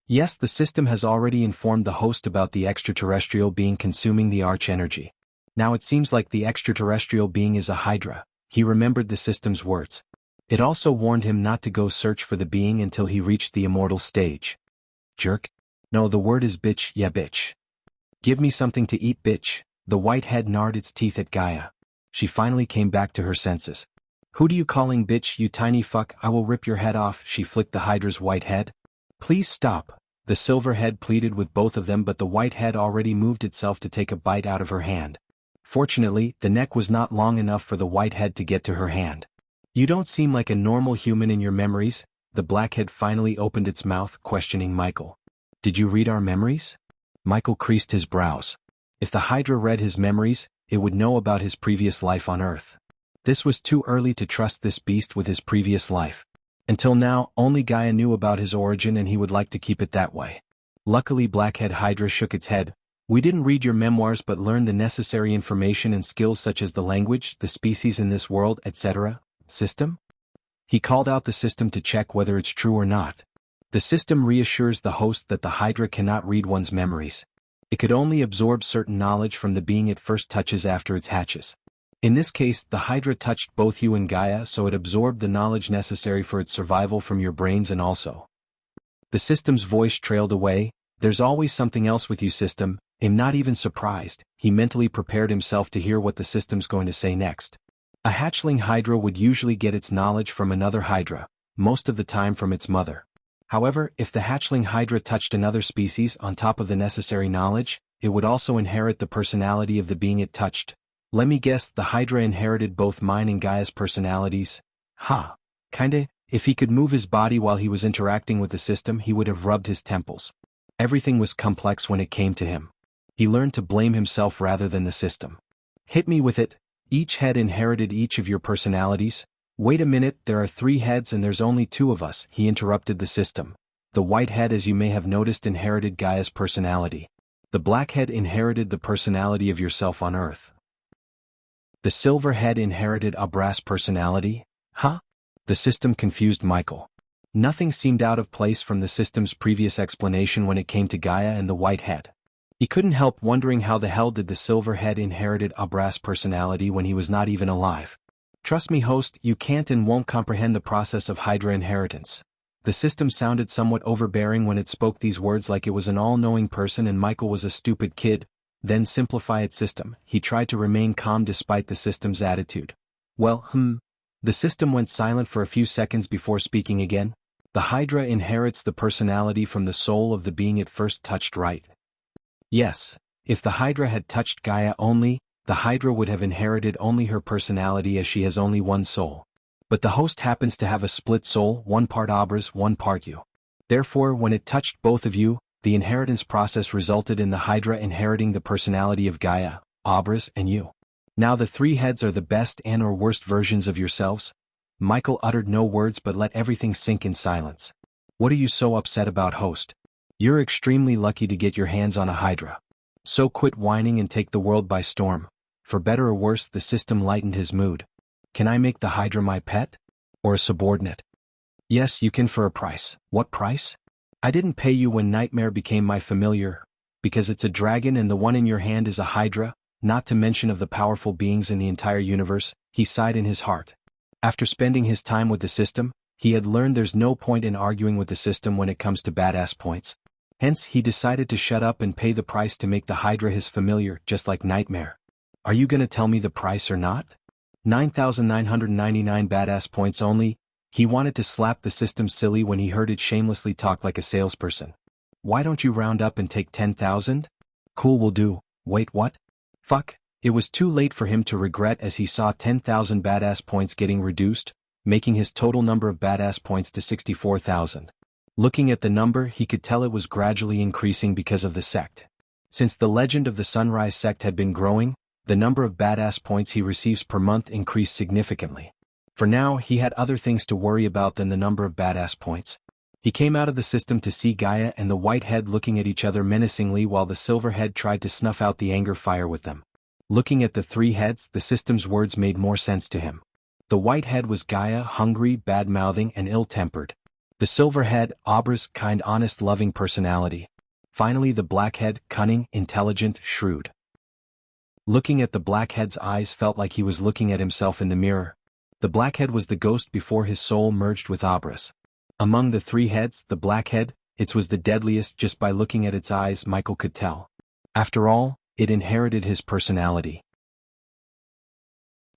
Yes, the system has already informed the host about the extraterrestrial being consuming the arch energy. Now it seems like the extraterrestrial being is a hydra. He remembered the system's words. It also warned him not to go search for the being until he reached the immortal stage. Jerk? No, the word is bitch. Yeah, bitch. Give me something to eat, bitch. The white head gnarred its teeth at Gaia. She finally came back to her senses. Who do you calling bitch, you tiny fuck? I will rip your head off. She flicked the hydra's white head. Please stop. The silver head pleaded with both of them, but the white head already moved itself to take a bite out of her hand. Fortunately, the neck was not long enough for the white head to get to her hand. You don't seem like a normal human in your memories. The black head finally opened its mouth, questioning Michael. Did you read our memories? Michael creased his brows. If the hydra read his memories, it would know about his previous life on Earth. This was too early to trust this beast with his previous life. Until now, only Gaia knew about his origin and he would like to keep it that way. Luckily Blackhead Hydra shook its head. We didn't read your memoirs but learned the necessary information and skills such as the language, the species in this world, etc. System? He called out the system to check whether it's true or not. The system reassures the host that the Hydra cannot read one's memories. It could only absorb certain knowledge from the being it first touches after it hatches. In this case, the Hydra touched both you and Gaia, so it absorbed the knowledge necessary for its survival from your brains and also. The system's voice trailed away. There's always something else with you, system. I'm not even surprised. He mentally prepared himself to hear what the system's going to say next. A hatchling Hydra would usually get its knowledge from another Hydra, most of the time from its mother. However, if the hatchling Hydra touched another species on top of the necessary knowledge, it would also inherit the personality of the being it touched. Let me guess, the Hydra inherited both mine and Gaia's personalities? Ha! Kinda. If he could move his body while he was interacting with the system, he would have rubbed his temples. Everything was complex when it came to him. He learned to blame himself rather than the system. Hit me with it. Each head inherited each of your personalities. Wait a minute, there are 3 heads and there's only 2 of us, he interrupted the system. The white head, as you may have noticed, inherited Gaia's personality. The black head inherited the personality of yourself on Earth. The silver head inherited a brass personality? Huh? The system confused Michael. Nothing seemed out of place from the system's previous explanation when it came to Gaia and the white head. He couldn't help wondering how the hell did the silver head inherited a brass personality when he was not even alive. Trust me, host, you can't and won't comprehend the process of Hydra inheritance. The system sounded somewhat overbearing when it spoke these words, like it was an all-knowing person and Michael was a stupid kid. Then simplify it, system. He tried to remain calm despite the system's attitude. Well, The system went silent for a few seconds before speaking again. The Hydra inherits the personality from the soul of the being it first touched, right? Yes. If the Hydra had touched Gaia only, the Hydra would have inherited only her personality as she has only one soul. But the host happens to have a split soul, one part Abra's, one part you. Therefore, when it touched both of you, the inheritance process resulted in the Hydra inheriting the personality of Gaia, Abra's, and you. Now the 3 heads are the best and or worst versions of yourselves? Michael uttered no words but let everything sink in silence. What are you so upset about, host? You're extremely lucky to get your hands on a Hydra. So quit whining and take the world by storm. For better or worse, the system lightened his mood. Can I make the Hydra my pet? Or a subordinate? Yes, you can, for a price. What price? I didn't pay you when Nightmare became my familiar, because it's a dragon and the one in your hand is a Hydra, not to mention of the powerful beings in the entire universe, he sighed in his heart. After spending his time with the system, he had learned there's no point in arguing with the system when it comes to badass points. Hence, he decided to shut up and pay the price to make the Hydra his familiar, just like Nightmare. Are you gonna tell me the price or not? 9,999 badass points only. He wanted to slap the system silly when he heard it shamelessly talk like a salesperson. Why don't you round up and take 10,000? Cool, will do. Wait, what? Fuck. It was too late for him to regret as he saw 10,000 badass points getting reduced, making his total number of badass points to 64,000. Looking at the number, he could tell it was gradually increasing because of the sect. Since the legend of the Sunrise sect had been growing, the number of badass points he receives per month increased significantly. For now, he had other things to worry about than the number of badass points. He came out of the system to see Gaia and the white head looking at each other menacingly while the silver head tried to snuff out the anger fire with them. Looking at the 3 heads, the system's words made more sense to him. The white head was Gaia, hungry, bad-mouthing, and ill-tempered. The silver head, Abra's kind, honest, loving personality. Finally, the black head, cunning, intelligent, shrewd. Looking at the black head's eyes felt like he was looking at himself in the mirror. The black head was the ghost before his soul merged with Abra's. Among the 3 heads, the black head, it was the deadliest. Just by looking at its eyes, Michael could tell. After all, it inherited his personality.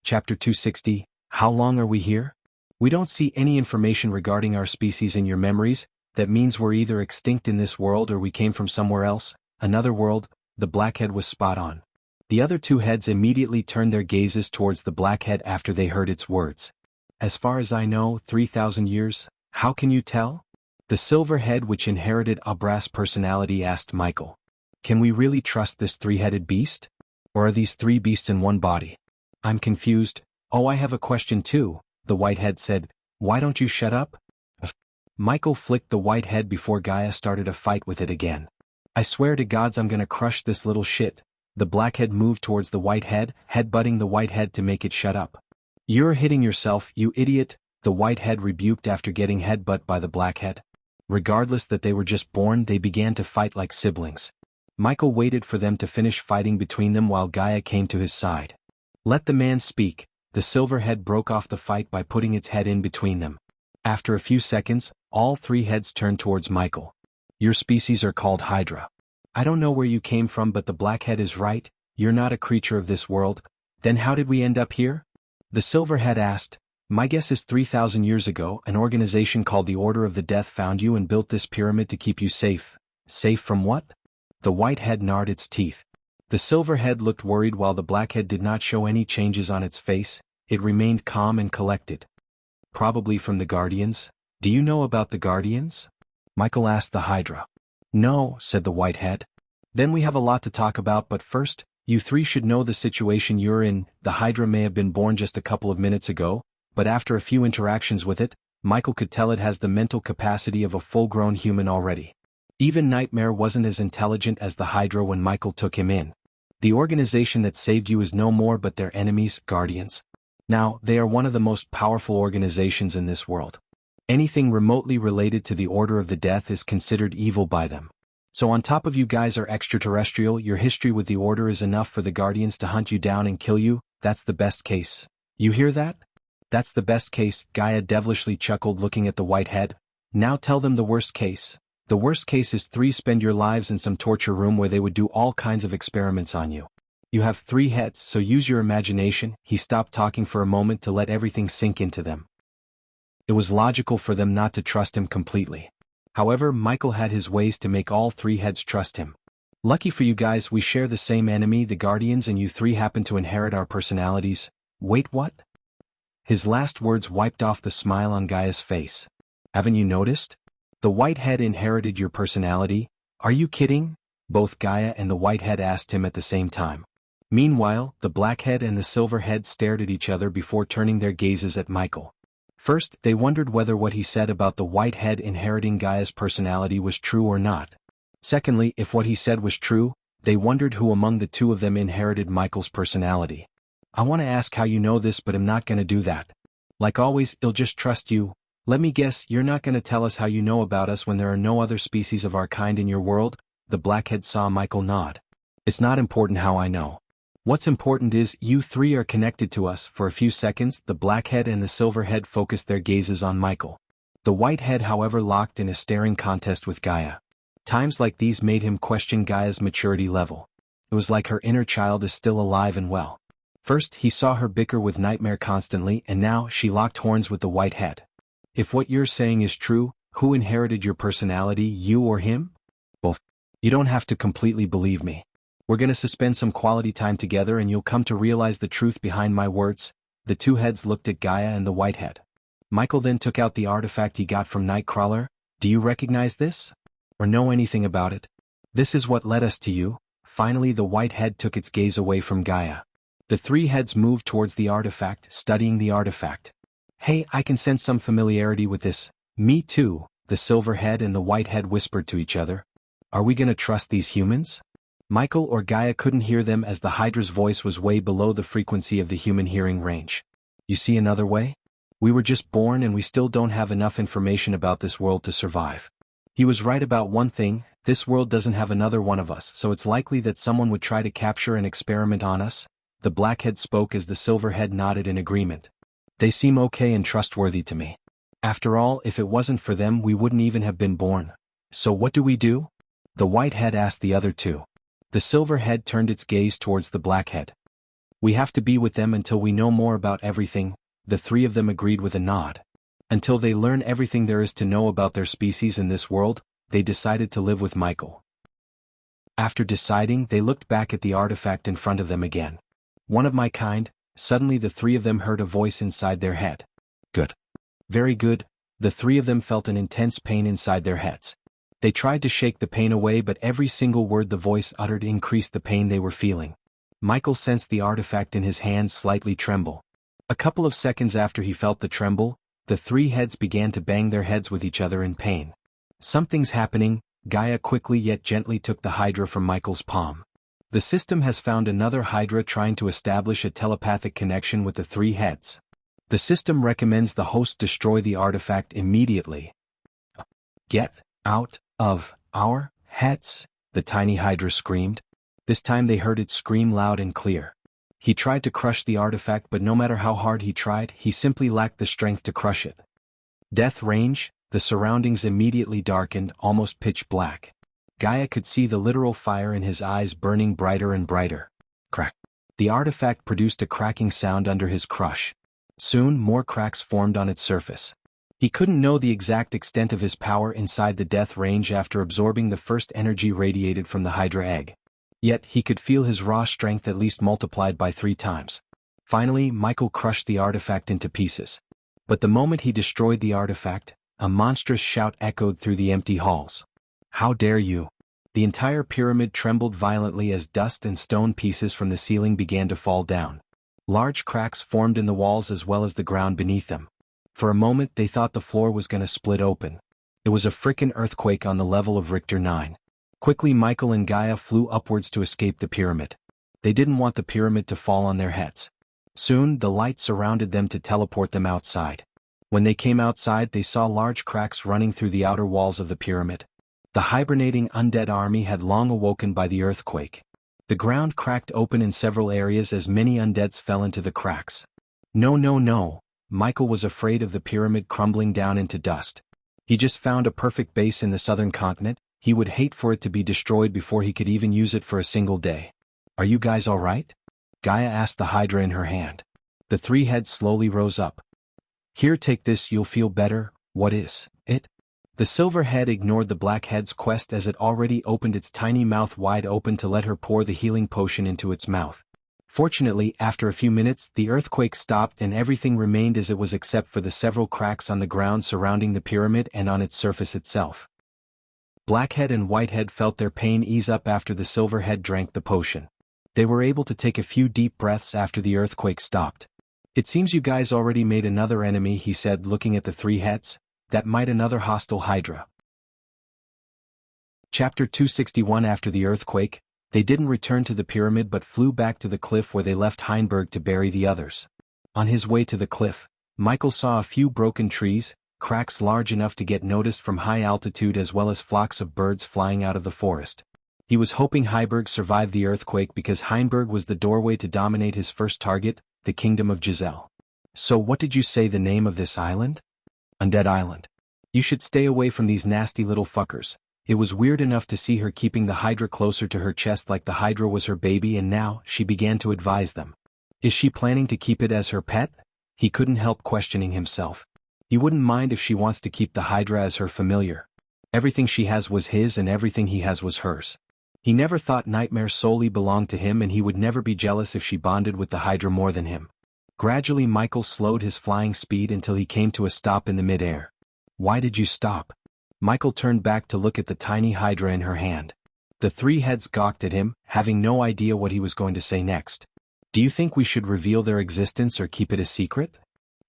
Chapter 260, How long are we here? We don't see any information regarding our species in your memories. That means we're either extinct in this world or we came from somewhere else, another world. The black head was spot on. The other 2 heads immediately turned their gazes towards the black head after they heard its words. As far as I know, 3,000 years. How can you tell? The silver head, which inherited Abra's personality, asked Michael. Can we really trust this 3-headed beast? Or are these 3 beasts in one body? I'm confused. Oh, I have a question too, the white head said. Why don't you shut up? Michael flicked the white head before Gaia started a fight with it again. I swear to gods I'm gonna crush this little shit. The blackhead moved towards the white head, headbutting the white head to make it shut up. You're hitting yourself, you idiot, the white head rebuked after getting headbutt by the blackhead. Regardless that they were just born, they began to fight like siblings. Michael waited for them to finish fighting between them while Gaia came to his side. Let the man speak. The silver head broke off the fight by putting its head in between them. After a few seconds, all three heads turned towards Michael. Your species are called Hydra. I don't know where you came from, but the blackhead is right. You're not a creature of this world. Then how did we end up here? The silver head asked. My guess is 3,000 years ago, an organization called the Order of the Death found you and built this pyramid to keep you safe. Safe from what? The white head gnarred its teeth. The silver head looked worried while the blackhead did not show any changes on its face. It remained calm and collected. Probably from the Guardians. Do you know about the Guardians? Michael asked the Hydra. No, said the white head. Then we have a lot to talk about, but first, you three should know the situation you're in. The Hydra may have been born just a couple of minutes ago, but after a few interactions with it, Michael could tell it has the mental capacity of a full-grown human already. Even Nightmare wasn't as intelligent as the Hydra when Michael took him in. The organization that saved you is no more but their enemies, Guardians. Now, they are one of the most powerful organizations in this world. Anything remotely related to the Order of the Death is considered evil by them. So on top of you guys are extraterrestrial, your history with the Order is enough for the Guardians to hunt you down and kill you. That's the best case. You hear that? That's the best case, Gaia devilishly chuckled looking at the white head. Now tell them the worst case. The worst case is 3 spend your lives in some torture room where they would do all kinds of experiments on you. You have 3 heads, so use your imagination. He stopped talking for a moment to let everything sink into them. It was logical for them not to trust him completely. However, Michael had his ways to make all 3 heads trust him. Lucky for you guys, we share the same enemy, the Guardians, and you 3 happen to inherit our personalities. Wait, what? His last words wiped off the smile on Gaia's face. Haven't you noticed? The white head inherited your personality? Are you kidding? Both Gaia and the white head asked him at the same time. Meanwhile, the black head and the silver head stared at each other before turning their gazes at Michael. First, they wondered whether what he said about the white head inheriting Gaia's personality was true or not. Secondly, if what he said was true, they wondered who among the 2 of them inherited Michael's personality. I want to ask how you know this, but I'm not going to do that. Like always, I'll just trust you. Let me guess, you're not going to tell us how you know about us when there are no other species of our kind in your world? The blackhead saw Michael nod. It's not important how I know. What's important is, you 3 are connected to us. For a few seconds, the blackhead and the silverhead focused their gazes on Michael. The whitehead, however, locked in a staring contest with Gaia. Times like these made him question Gaia's maturity level. It was like her inner child is still alive and well. First, he saw her bicker with Nightmare constantly, and now she locked horns with the whitehead. If what you're saying is true, who inherited your personality, you or him? Well, you don't have to completely believe me. We're gonna suspend some quality time together and you'll come to realize the truth behind my words. The 2 heads looked at Gaia and the whitehead. Michael then took out the artifact he got from Nightcrawler. Do you recognize this? Or know anything about it? This is what led us to you. Finally, the whitehead took its gaze away from Gaia. The 3 heads moved towards the artifact, studying the artifact. Hey, I can sense some familiarity with this. Me too, the silver head and the white head whispered to each other. Are we gonna trust these humans? Michael or Gaia couldn't hear them as the Hydra's voice was way below the frequency of the human hearing range. You see another way? We were just born and we still don't have enough information about this world to survive. He was right about one thing, this world doesn't have another one of us, so it's likely that someone would try to capture an experiment on us. The blackhead spoke as the silverhead nodded in agreement. They seem okay and trustworthy to me. After all, if it wasn't for them we wouldn't even have been born. So what do we do? The whitehead asked the other 2. The silverhead turned its gaze towards the blackhead. We have to be with them until we know more about everything. The 3 of them agreed with a nod. Until they learn everything there is to know about their species in this world, they decided to live with Michael. After deciding, they looked back at the artifact in front of them again. One of my kind. Suddenly the 3 of them heard a voice inside their head. Good. Very good. The 3 of them felt an intense pain inside their heads. They tried to shake the pain away, but every single word the voice uttered increased the pain they were feeling. Michael sensed the artifact in his hands slightly tremble. A couple of seconds after he felt the tremble, the three heads began to bang their heads with each other in pain. Something's happening. Gaia quickly yet gently took the Hydra from Michael's palm. The system has found another Hydra trying to establish a telepathic connection with the three heads. The system recommends the host destroy the artifact immediately. Get out of our heads, the tiny Hydra screamed. This time they heard it scream loud and clear. He tried to crush the artifact, but no matter how hard he tried, he simply lacked the strength to crush it. Death range. The surroundings immediately darkened, almost pitch black. Gaia could see the literal fire in his eyes burning brighter and brighter. Crack. The artifact produced a cracking sound under his crush. Soon more cracks formed on its surface. He couldn't know the exact extent of his power inside the death range after absorbing the first energy radiated from the Hydra egg. Yet he could feel his raw strength at least multiplied by 3 times. Finally, Michael crushed the artifact into pieces. But the moment he destroyed the artifact, a monstrous shout echoed through the empty halls. How dare you! The entire pyramid trembled violently as dust and stone pieces from the ceiling began to fall down. Large cracks formed in the walls as well as the ground beneath them. For a moment they thought the floor was going to split open. It was a frickin' earthquake on the level of Richter 9. Quickly Michael and Gaia flew upwards to escape the pyramid. They didn't want the pyramid to fall on their heads. Soon the light surrounded them to teleport them outside. When they came outside they saw large cracks running through the outer walls of the pyramid. The hibernating undead army had long awoken by the earthquake. The ground cracked open in several areas as many undeads fell into the cracks. No. Michael was afraid of the pyramid crumbling down into dust. He just found a perfect base in the southern continent. He would hate for it to be destroyed before he could even use it for a single day. Are you guys all right? Gaia asked the Hydra in her hand. The 3 heads slowly rose up. Here, take this, you'll feel better. What is it? The silver head ignored the black head's quest as it already opened its tiny mouth wide open to let her pour the healing potion into its mouth. Fortunately, after a few minutes, the earthquake stopped and everything remained as it was except for the several cracks on the ground surrounding the pyramid and on its surface itself. Blackhead and Whitehead felt their pain ease up after the silver head drank the potion. They were able to take a few deep breaths after the earthquake stopped. It seems you guys already made another enemy, he said, looking at the 3 heads. That might another hostile Hydra. Chapter 261. After the earthquake, they didn't return to the pyramid but flew back to the cliff where they left Heinberg to bury the others. On his way to the cliff, Michael saw a few broken trees, cracks large enough to get noticed from high altitude as well as flocks of birds flying out of the forest. He was hoping Heinberg survived the earthquake because Heinberg was the doorway to dominate his first target, the kingdom of Giselle. So what did you say the name of this island? Undead Island. You should stay away from these nasty little fuckers. It was weird enough to see her keeping the Hydra closer to her chest like the Hydra was her baby, and now she began to advise them. Is she planning to keep it as her pet? He couldn't help questioning himself. He wouldn't mind if she wants to keep the Hydra as her familiar. Everything she has was his and everything he has was hers. He never thought Nightmare solely belonged to him, and he would never be jealous if she bonded with the Hydra more than him. Gradually Michael slowed his flying speed until he came to a stop in the mid-air. Why did you stop? Michael turned back to look at the tiny Hydra in her hand. The 3 heads gawked at him, having no idea what he was going to say next. Do you think we should reveal their existence or keep it a secret?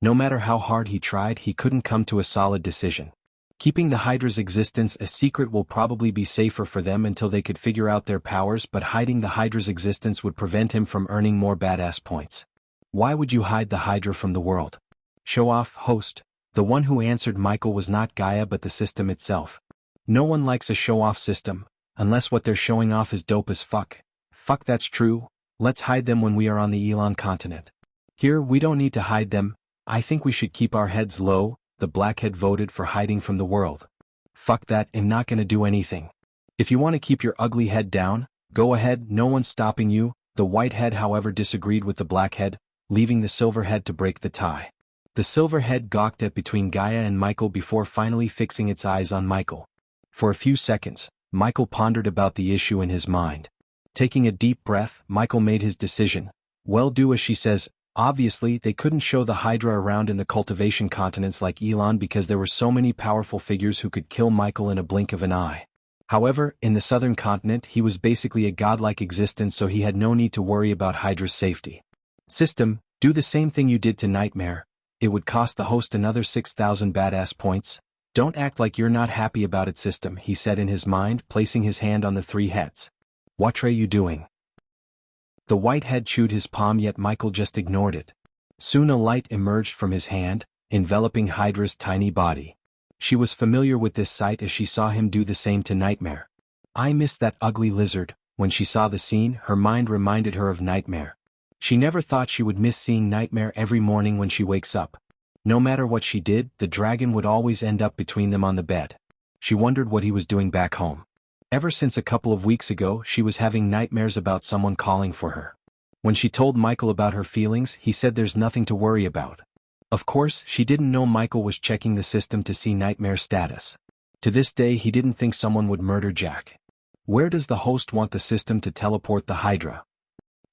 No matter how hard he tried, he couldn't come to a solid decision. Keeping the Hydra's existence a secret will probably be safer for them until they could figure out their powers, but hiding the Hydra's existence would prevent him from earning more badass points. Why would you hide the Hydra from the world? Show off, host. The one who answered Michael was not Gaia but the system itself. No one likes a show-off system, unless what they're showing off is dope as fuck. Fuck, that's true. Let's hide them when we are on the Elon continent. Here, we don't need to hide them. I think we should keep our heads low. The Blackhead voted for hiding from the world. Fuck that, I'm not gonna do anything. If you want to keep your ugly head down, go ahead, no one's stopping you. The Whitehead however disagreed with the Blackhead, leaving the Silverhead to break the tie. The Silverhead gawked at between Gaia and Michael before finally fixing its eyes on Michael. For a few seconds, Michael pondered about the issue in his mind. Taking a deep breath, Michael made his decision. Well, do as she says. Obviously, they couldn't show the Hydra around in the Cultivation continents like Elon because there were so many powerful figures who could kill Michael in a blink of an eye. However, in the southern continent he was basically a godlike existence, so he had no need to worry about Hydra's safety. System, Do the same thing you did to Nightmare. It would cost the host another 6,000 badass points. Don't act like you're not happy about it, system, he said in his mind, placing his hand on the 3 heads. What are you doing? The white head chewed his palm, yet Michael just ignored it. Soon a light emerged from his hand, enveloping Hydra's tiny body. She was familiar with this sight as she saw him do the same to Nightmare. I missed that ugly lizard. When she saw the scene, her mind reminded her of Nightmare. She never thought she would miss seeing Nightmare every morning when she wakes up. No matter what she did, the dragon would always end up between them on the bed. She wondered what he was doing back home. Ever since a couple of weeks ago, she was having nightmares about someone calling for her. When she told Michael about her feelings, he said there's nothing to worry about. Of course, she didn't know Michael was checking the system to see Nightmare's status. To this day, he didn't think someone would murder Jack. Where does the host want the system to teleport the Hydra?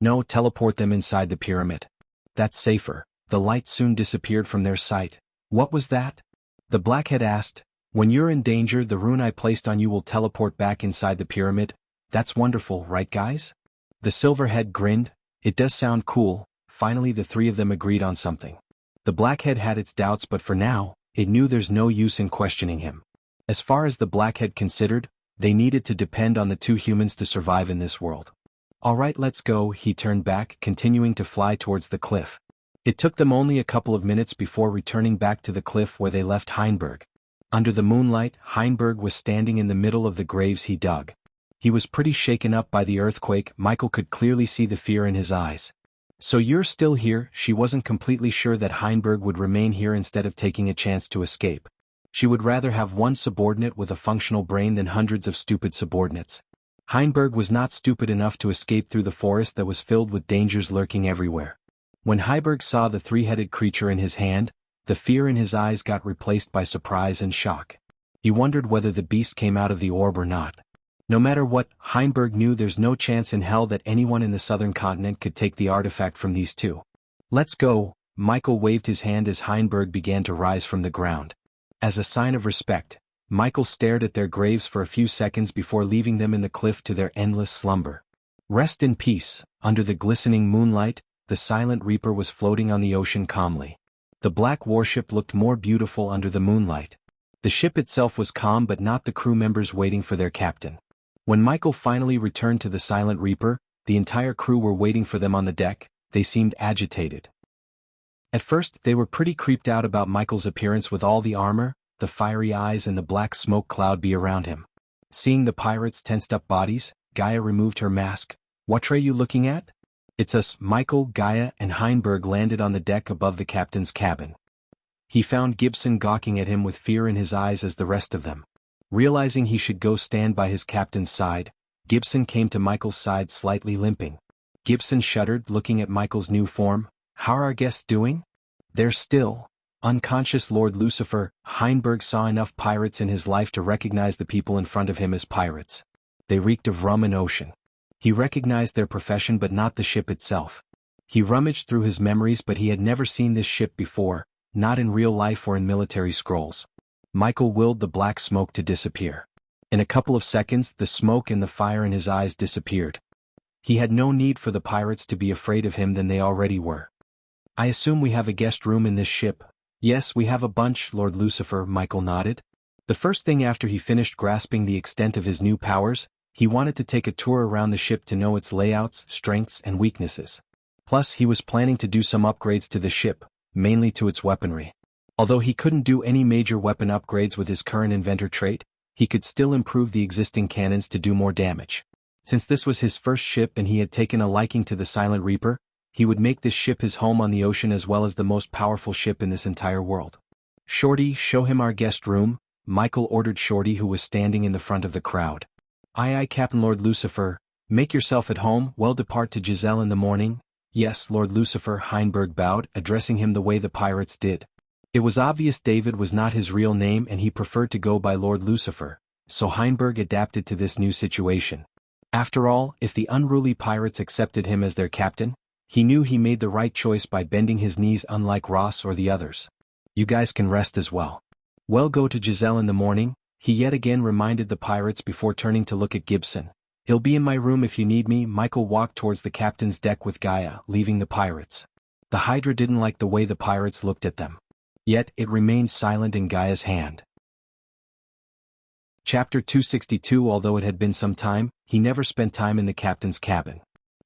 No, teleport them inside the pyramid. That's safer. The light soon disappeared from their sight. What was that? The blackhead asked. When you're in danger, the rune I placed on you will teleport back inside the pyramid. That's wonderful, right guys? The silverhead grinned. It does sound cool. Finally the 3 of them agreed on something. The blackhead had its doubts, but for now, it knew there's no use in questioning him. As far as the blackhead considered, they needed to depend on the 2 humans to survive in this world. Alright, let's go, he turned back, continuing to fly towards the cliff. It took them only a couple of minutes before returning back to the cliff where they left Heinberg. Under the moonlight, Heinberg was standing in the middle of the graves he dug. He was pretty shaken up by the earthquake. Michael could clearly see the fear in his eyes. So you're still here? She wasn't completely sure that Heinberg would remain here instead of taking a chance to escape. She would rather have one subordinate with a functional brain than hundreds of stupid subordinates. Heinberg was not stupid enough to escape through the forest that was filled with dangers lurking everywhere. When Heinberg saw the 3-headed creature in his hand, the fear in his eyes got replaced by surprise and shock. He wondered whether the beast came out of the orb or not. No matter what, Heinberg knew there's no chance in hell that anyone in the southern continent could take the artifact from these 2. Let's go. Michael waved his hand as Heinberg began to rise from the ground. As a sign of respect, Michael stared at their graves for a few seconds before leaving them in the cliff to their endless slumber. Rest in peace. Under the glistening moonlight, the silent reaper was floating on the ocean calmly. The black warship looked more beautiful under the moonlight. The ship itself was calm, but not the crew members waiting for their captain. When Michael finally returned to the silent reaper, the entire crew were waiting for them on the deck. They seemed agitated. At first, they were pretty creeped out about Michael's appearance with all the armor, the fiery eyes and the black smoke cloud be around him. Seeing the pirates' tensed-up bodies, Gaia removed her mask. What are you looking at? It's us. Michael, Gaia, and Heinberg landed on the deck above the captain's cabin. He found Gibson gawking at him with fear in his eyes as the rest of them. Realizing he should go stand by his captain's side, Gibson came to Michael's side slightly limping. Gibson shuddered, looking at Michael's new form. How are our guests doing? They're still unconscious, Lord Lucifer. Heinberg saw enough pirates in his life to recognize the people in front of him as pirates. They reeked of rum and ocean. He recognized their profession but not the ship itself. He rummaged through his memories, but he had never seen this ship before, not in real life or in military scrolls. Michael willed the black smoke to disappear. In a couple of seconds, the smoke and the fire in his eyes disappeared. He had no need for the pirates to be afraid of him than they already were. I assume we have a guest room in this ship. Yes, we have a bunch, Lord Lucifer, Michael nodded. The first thing after he finished grasping the extent of his new powers, he wanted to take a tour around the ship to know its layouts, strengths, and weaknesses. Plus, he was planning to do some upgrades to the ship, mainly to its weaponry. Although he couldn't do any major weapon upgrades with his current inventor trait, he could still improve the existing cannons to do more damage. Since this was his first ship and he had taken a liking to the Silent Reaper, he would make this ship his home on the ocean as well as the most powerful ship in this entire world. Shorty, show him our guest room, Michael ordered Shorty, who was standing in the front of the crowd. Aye aye, Captain. Lord Lucifer, make yourself at home. Well, depart to Giselle in the morning. Yes, Lord Lucifer, Heinberg bowed, addressing him the way the pirates did. It was obvious David was not his real name and he preferred to go by Lord Lucifer, so Heinberg adapted to this new situation. After all, if the unruly pirates accepted him as their captain, he knew he made the right choice by bending his knees, unlike Ross or the others. You guys can rest as well. Well, go to Giselle in the morning, he yet again reminded the pirates before turning to look at Gibson. He'll be in my room if you need me. Michael walked towards the captain's deck with Gaia, leaving the pirates. The Hydra didn't like the way the pirates looked at them. Yet, it remained silent in Gaia's hand. Chapter 262. Although it had been some time, he never spent time in the captain's cabin.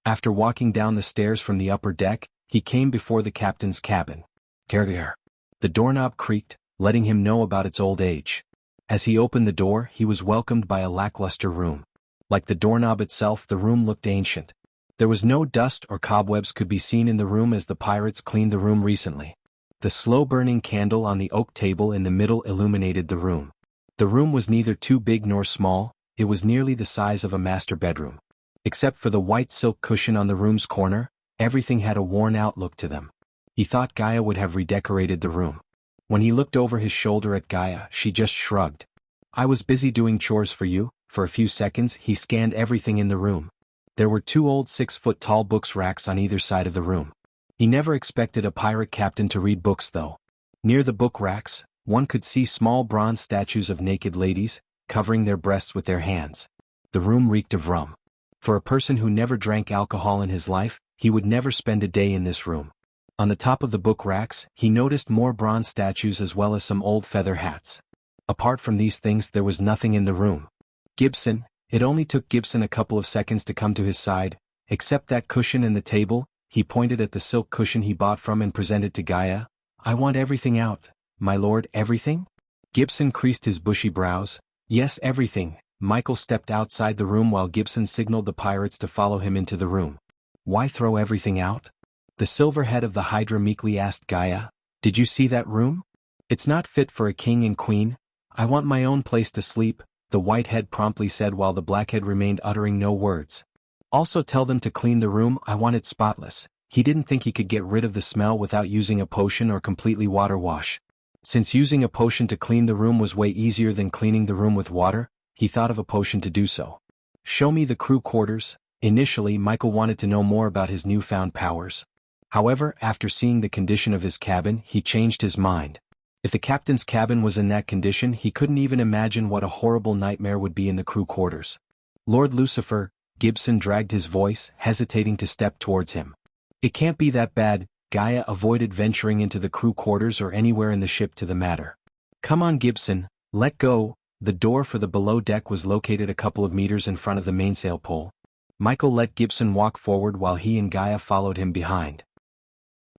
After walking down the stairs from the upper deck, he came before the captain's cabin. Gerger. The doorknob creaked, letting him know about its old age. As he opened the door, he was welcomed by a lackluster room. Like the doorknob itself, the room looked ancient. There was no dust or cobwebs could be seen in the room as the pirates cleaned the room recently. The slow-burning candle on the oak table in the middle illuminated the room. The room was neither too big nor small, it was nearly the size of a master bedroom. Except for the white silk cushion on the room's corner, everything had a worn-out look to them. He thought Gaia would have redecorated the room. When he looked over his shoulder at Gaia, she just shrugged. I was busy doing chores for you. For a few seconds, he scanned everything in the room. There were 2 old 6-foot-tall books racks on either side of the room. He never expected a pirate captain to read books though. Near the book racks, one could see small bronze statues of naked ladies, covering their breasts with their hands. The room reeked of rum. For a person who never drank alcohol in his life, he would never spend a day in this room. On the top of the book racks, he noticed more bronze statues as well as some old feather hats. Apart from these things, there was nothing in the room. Gibson. It only took Gibson a couple of seconds to come to his side. Except that cushion and the table, he pointed at the silk cushion he bought from and presented to Gaia. I want everything out, my lord. Everything? Gibson creased his bushy brows. Yes, everything. Michael stepped outside the room while Gibson signaled the pirates to follow him into the room. Why throw everything out? The silver head of the Hydra meekly asked Gaia. Did you see that room? It's not fit for a king and queen. I want my own place to sleep, the white head promptly said while the black head remained uttering no words. Also tell them to clean the room. I want it spotless. He didn't think he could get rid of the smell without using a potion or completely water wash. Since using a potion to clean the room was way easier than cleaning the room with water, he thought of a potion to do so. Show me the crew quarters. Initially, Michael wanted to know more about his newfound powers. However, after seeing the condition of his cabin, he changed his mind. If the captain's cabin was in that condition, he couldn't even imagine what a horrible nightmare would be in the crew quarters. Lord Lucifer, Gibson dragged his voice, hesitating to step towards him. It can't be that bad. Gaia avoided venturing into the crew quarters or anywhere in the ship to the matter. Come on, Gibson, let go. The door for the below deck was located a couple of meters in front of the mainsail pole. Michael let Gibson walk forward while he and Gaia followed him behind.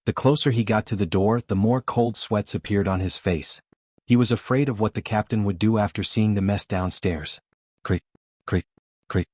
The closer he got to the door, the more cold sweats appeared on his face. He was afraid of what the captain would do after seeing the mess downstairs. Creak, creak, creak.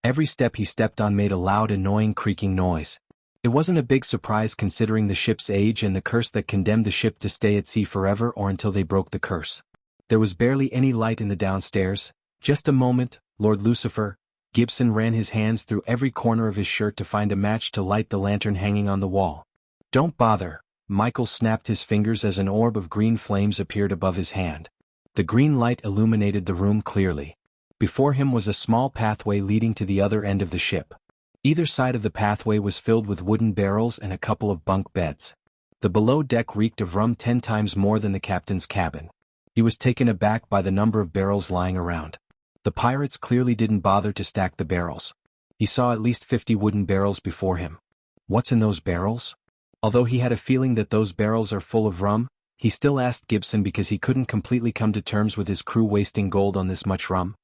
Every step he stepped on made a loud, annoying creaking noise. It wasn't a big surprise considering the ship's age and the curse that condemned the ship to stay at sea forever or until they broke the curse. There was barely any light in the downstairs. Just a moment, Lord Lucifer. Gibson ran his hands through every corner of his shirt to find a match to light the lantern hanging on the wall. Don't bother. Michael snapped his fingers as an orb of green flames appeared above his hand. The green light illuminated the room clearly. Before him was a small pathway leading to the other end of the ship. Either side of the pathway was filled with wooden barrels and a couple of bunk beds. The below deck reeked of rum 10 times more than the captain's cabin. He was taken aback by the number of barrels lying around. The pirates clearly didn't bother to stack the barrels. He saw at least 50 wooden barrels before him. What's in those barrels? Although he had a feeling that those barrels are full of rum, he still asked Gibson because he couldn't completely come to terms with his crew wasting gold on this much rum.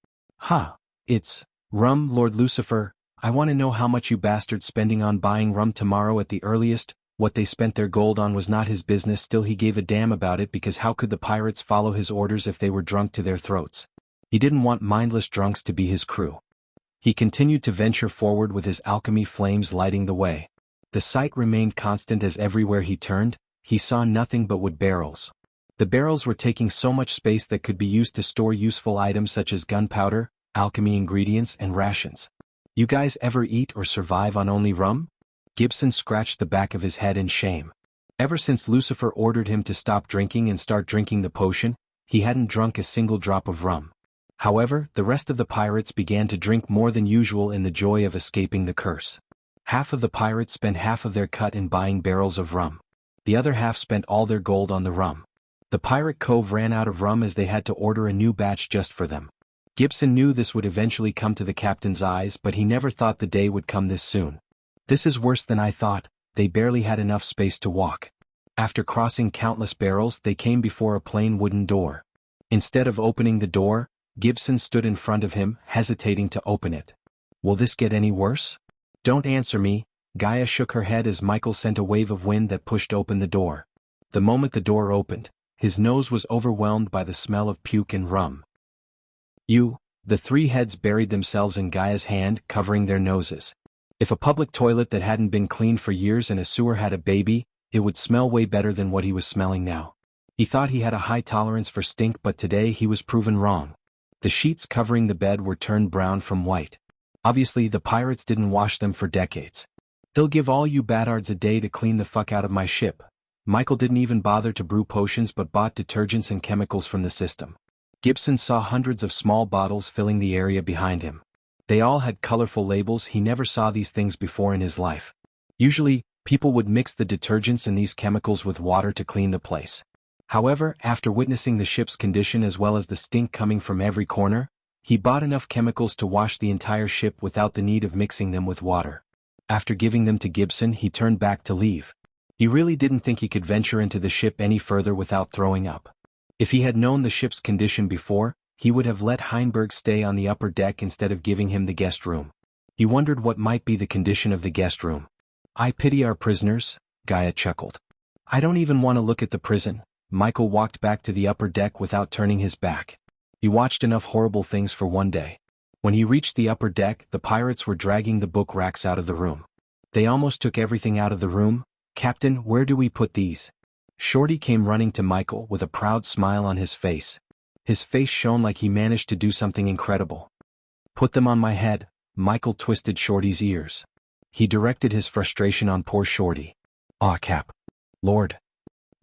It's rum, Lord Lucifer. I want to know how much you bastards spending on buying rum tomorrow at the earliest. What they spent their gold on was not his business. Still, he gave a damn about it because how could the pirates follow his orders if they were drunk to their throats? He didn't want mindless drunks to be his crew. He continued to venture forward with his alchemy flames lighting the way. The sight remained constant as everywhere he turned, he saw nothing but wood barrels. The barrels were taking so much space that could be used to store useful items such as gunpowder, alchemy ingredients, and rations. You guys ever eat or survive on only rum? Gibson scratched the back of his head in shame. Ever since Lucifer ordered him to stop drinking and start drinking the potion, he hadn't drunk a single drop of rum. However, the rest of the pirates began to drink more than usual in the joy of escaping the curse. Half of the pirates spent half of their cut in buying barrels of rum. The other half spent all their gold on the rum. The pirate cove ran out of rum as they had to order a new batch just for them. Gibson knew this would eventually come to the captain's eyes, but he never thought the day would come this soon. This is worse than I thought. they barely had enough space to walk. After crossing countless barrels, they came before a plain wooden door. Instead of opening the door, Gibson stood in front of him, hesitating to open it. Will this get any worse? Don't answer me. Gaia shook her head as Michael sent a wave of wind that pushed open the door. The moment the door opened, his nose was overwhelmed by the smell of puke and rum. The three heads buried themselves in Gaia's hand, covering their noses. If a public toilet that hadn't been cleaned for years and a sewer had a baby, it would smell way better than what he was smelling now. He thought he had a high tolerance for stink, but today he was proven wrong. The sheets covering the bed were turned brown from white. Obviously, the pirates didn't wash them for decades. They'll give all you badards a day to clean the fuck out of my ship. Michael didn't even bother to brew potions but bought detergents and chemicals from the system. Gibson saw hundreds of small bottles filling the area behind him. They all had colorful labels. He never saw these things before in his life. Usually, people would mix the detergents and these chemicals with water to clean the place. However, after witnessing the ship's condition as well as the stink coming from every corner, he bought enough chemicals to wash the entire ship without the need of mixing them with water. After giving them to Gibson, he turned back to leave. He really didn't think he could venture into the ship any further without throwing up. If he had known the ship's condition before, he would have let Heinberg stay on the upper deck instead of giving him the guest room. He wondered what might be the condition of the guest room. I pity our prisoners, Gaia chuckled. I don't even want to look at the prison. Michael walked back to the upper deck without turning his back. He watched enough horrible things for one day. When he reached the upper deck, the pirates were dragging the book racks out of the room. They almost took everything out of the room. Captain, where do we put these? Shorty came running to Michael with a proud smile on his face. His face shone like he managed to do something incredible. Put them on my head. Michael twisted Shorty's ears. He directed his frustration on poor Shorty. Aw, Cap. Lord.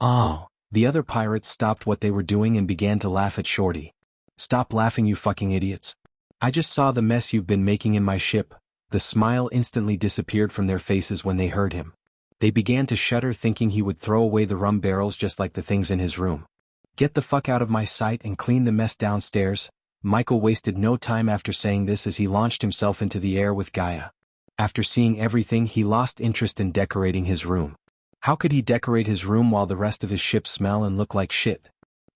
Oh. The other pirates stopped what they were doing and began to laugh at Shorty. Stop laughing, you fucking idiots. I just saw the mess you've been making in my ship. The smile instantly disappeared from their faces when they heard him. They began to shudder, thinking he would throw away the rum barrels just like the things in his room. Get the fuck out of my sight and clean the mess downstairs. Michael wasted no time after saying this as he launched himself into the air with Gaia. After seeing everything, he lost interest in decorating his room. How could he decorate his room while the rest of his ship smell and look like shit?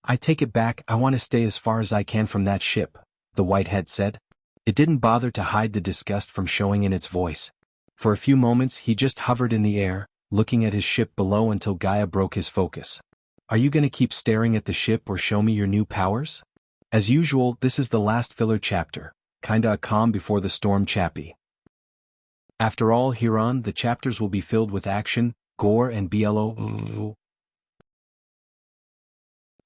I take it back, I want to stay as far as I can from that ship, the whitehead said. It didn't bother to hide the disgust from showing in its voice. For a few moments he just hovered in the air, looking at his ship below until Gaia broke his focus. Are you gonna keep staring at the ship or show me your new powers? As usual, this is the last filler chapter, kinda a calm before the storm chappy. After all, here on, the chapters will be filled with action, gore and BLO.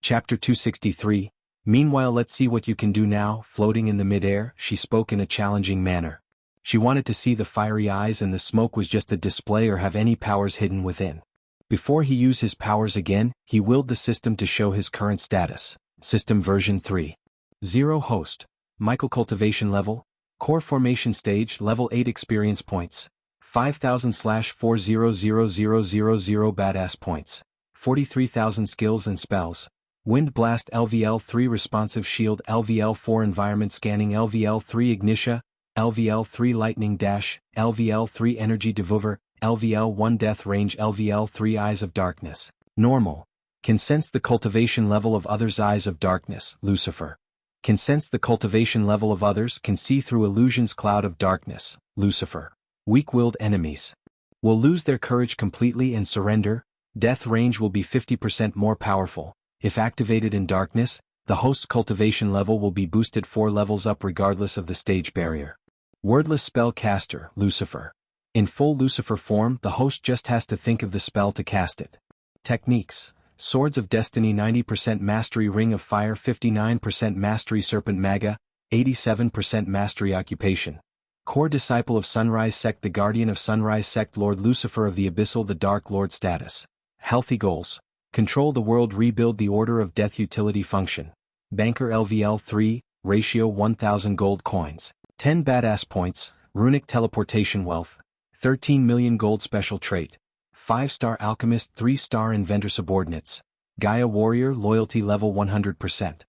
Chapter 263. Meanwhile, let's see what you can do now. Floating in the midair, she spoke in a challenging manner. She wanted to see the fiery eyes, and the smoke was just a display or have any powers hidden within. Before he used his powers again, he willed the system to show his current status. System version 3.0 host. Michael cultivation level. Core formation stage level 8 experience points. 5,000/400,000 badass points. 43,000 skills and spells. Wind Blast LVL3 Responsive Shield LVL4 Environment Scanning LVL3 Ignitia LVL3 Lightning Dash LVL3 Energy Devour LVL1 Death Range LVL3 Eyes of Darkness. Normal. Can sense the cultivation level of others. Eyes of Darkness, Lucifer. Can sense the cultivation level of others. Can see through illusions. Cloud of Darkness, Lucifer. Weak-willed enemies will lose their courage completely and surrender. Death range will be 50% more powerful. If activated in darkness, the host's cultivation level will be boosted 4 levels up regardless of the stage barrier. Wordless spell caster, Lucifer. In full Lucifer form, the host just has to think of the spell to cast it. Techniques. Swords of Destiny 90% Mastery Ring of Fire 59% Mastery Serpent Maga, 87% Mastery Occupation. Core Disciple of Sunrise Sect The Guardian of Sunrise Sect Lord Lucifer of the Abyssal The Dark Lord Status. Healthy goals. Control the world. Rebuild the Order of Death. Utility function. Banker LVL 3, ratio 1000 gold coins. 10 badass points, runic teleportation wealth. 13 million gold special trait. 5-star alchemist. 3-star inventor subordinates. Gaia warrior loyalty level 100%.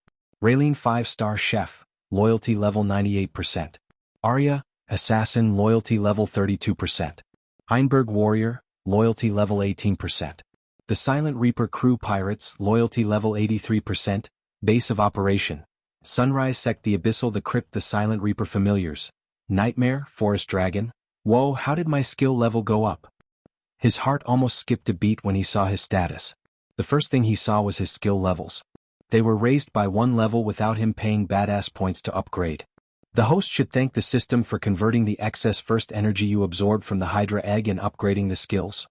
Raylene 5-star chef, loyalty level 98%. Arya, assassin loyalty level 32%. Heinberg warrior, loyalty level 18%. The Silent Reaper crew pirates, loyalty level 83%, base of operation. Sunrise sect the Abyssal the Crypt the Silent Reaper familiars. Nightmare, Forest Dragon. Whoa, how did my skill level go up? His heart almost skipped a beat when he saw his status. The first thing he saw was his skill levels. They were raised by 1 level without him paying badass points to upgrade. The host should thank the system for converting the excess first energy you absorbed from the Hydra egg and upgrading the skills.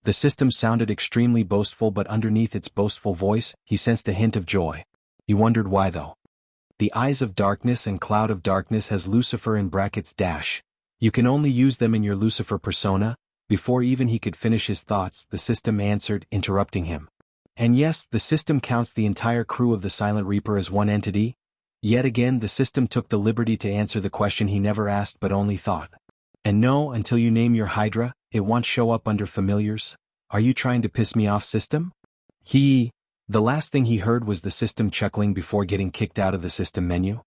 The system sounded extremely boastful, but underneath its boastful voice, he sensed a hint of joy. He wondered why though. The Eyes of Darkness and Cloud of Darkness has Lucifer in brackets dash. You can only use them in your Lucifer persona. Before even he could finish his thoughts, the system answered, interrupting him. And yes, the system counts the entire crew of the Silent Reaper as one entity. Yet again the system took the liberty to answer the question he never asked but only thought. And no, until you name your Hydra, it won't show up under familiars. Are you trying to piss me off, system? The last thing he heard was the system chuckling before getting kicked out of the system menu.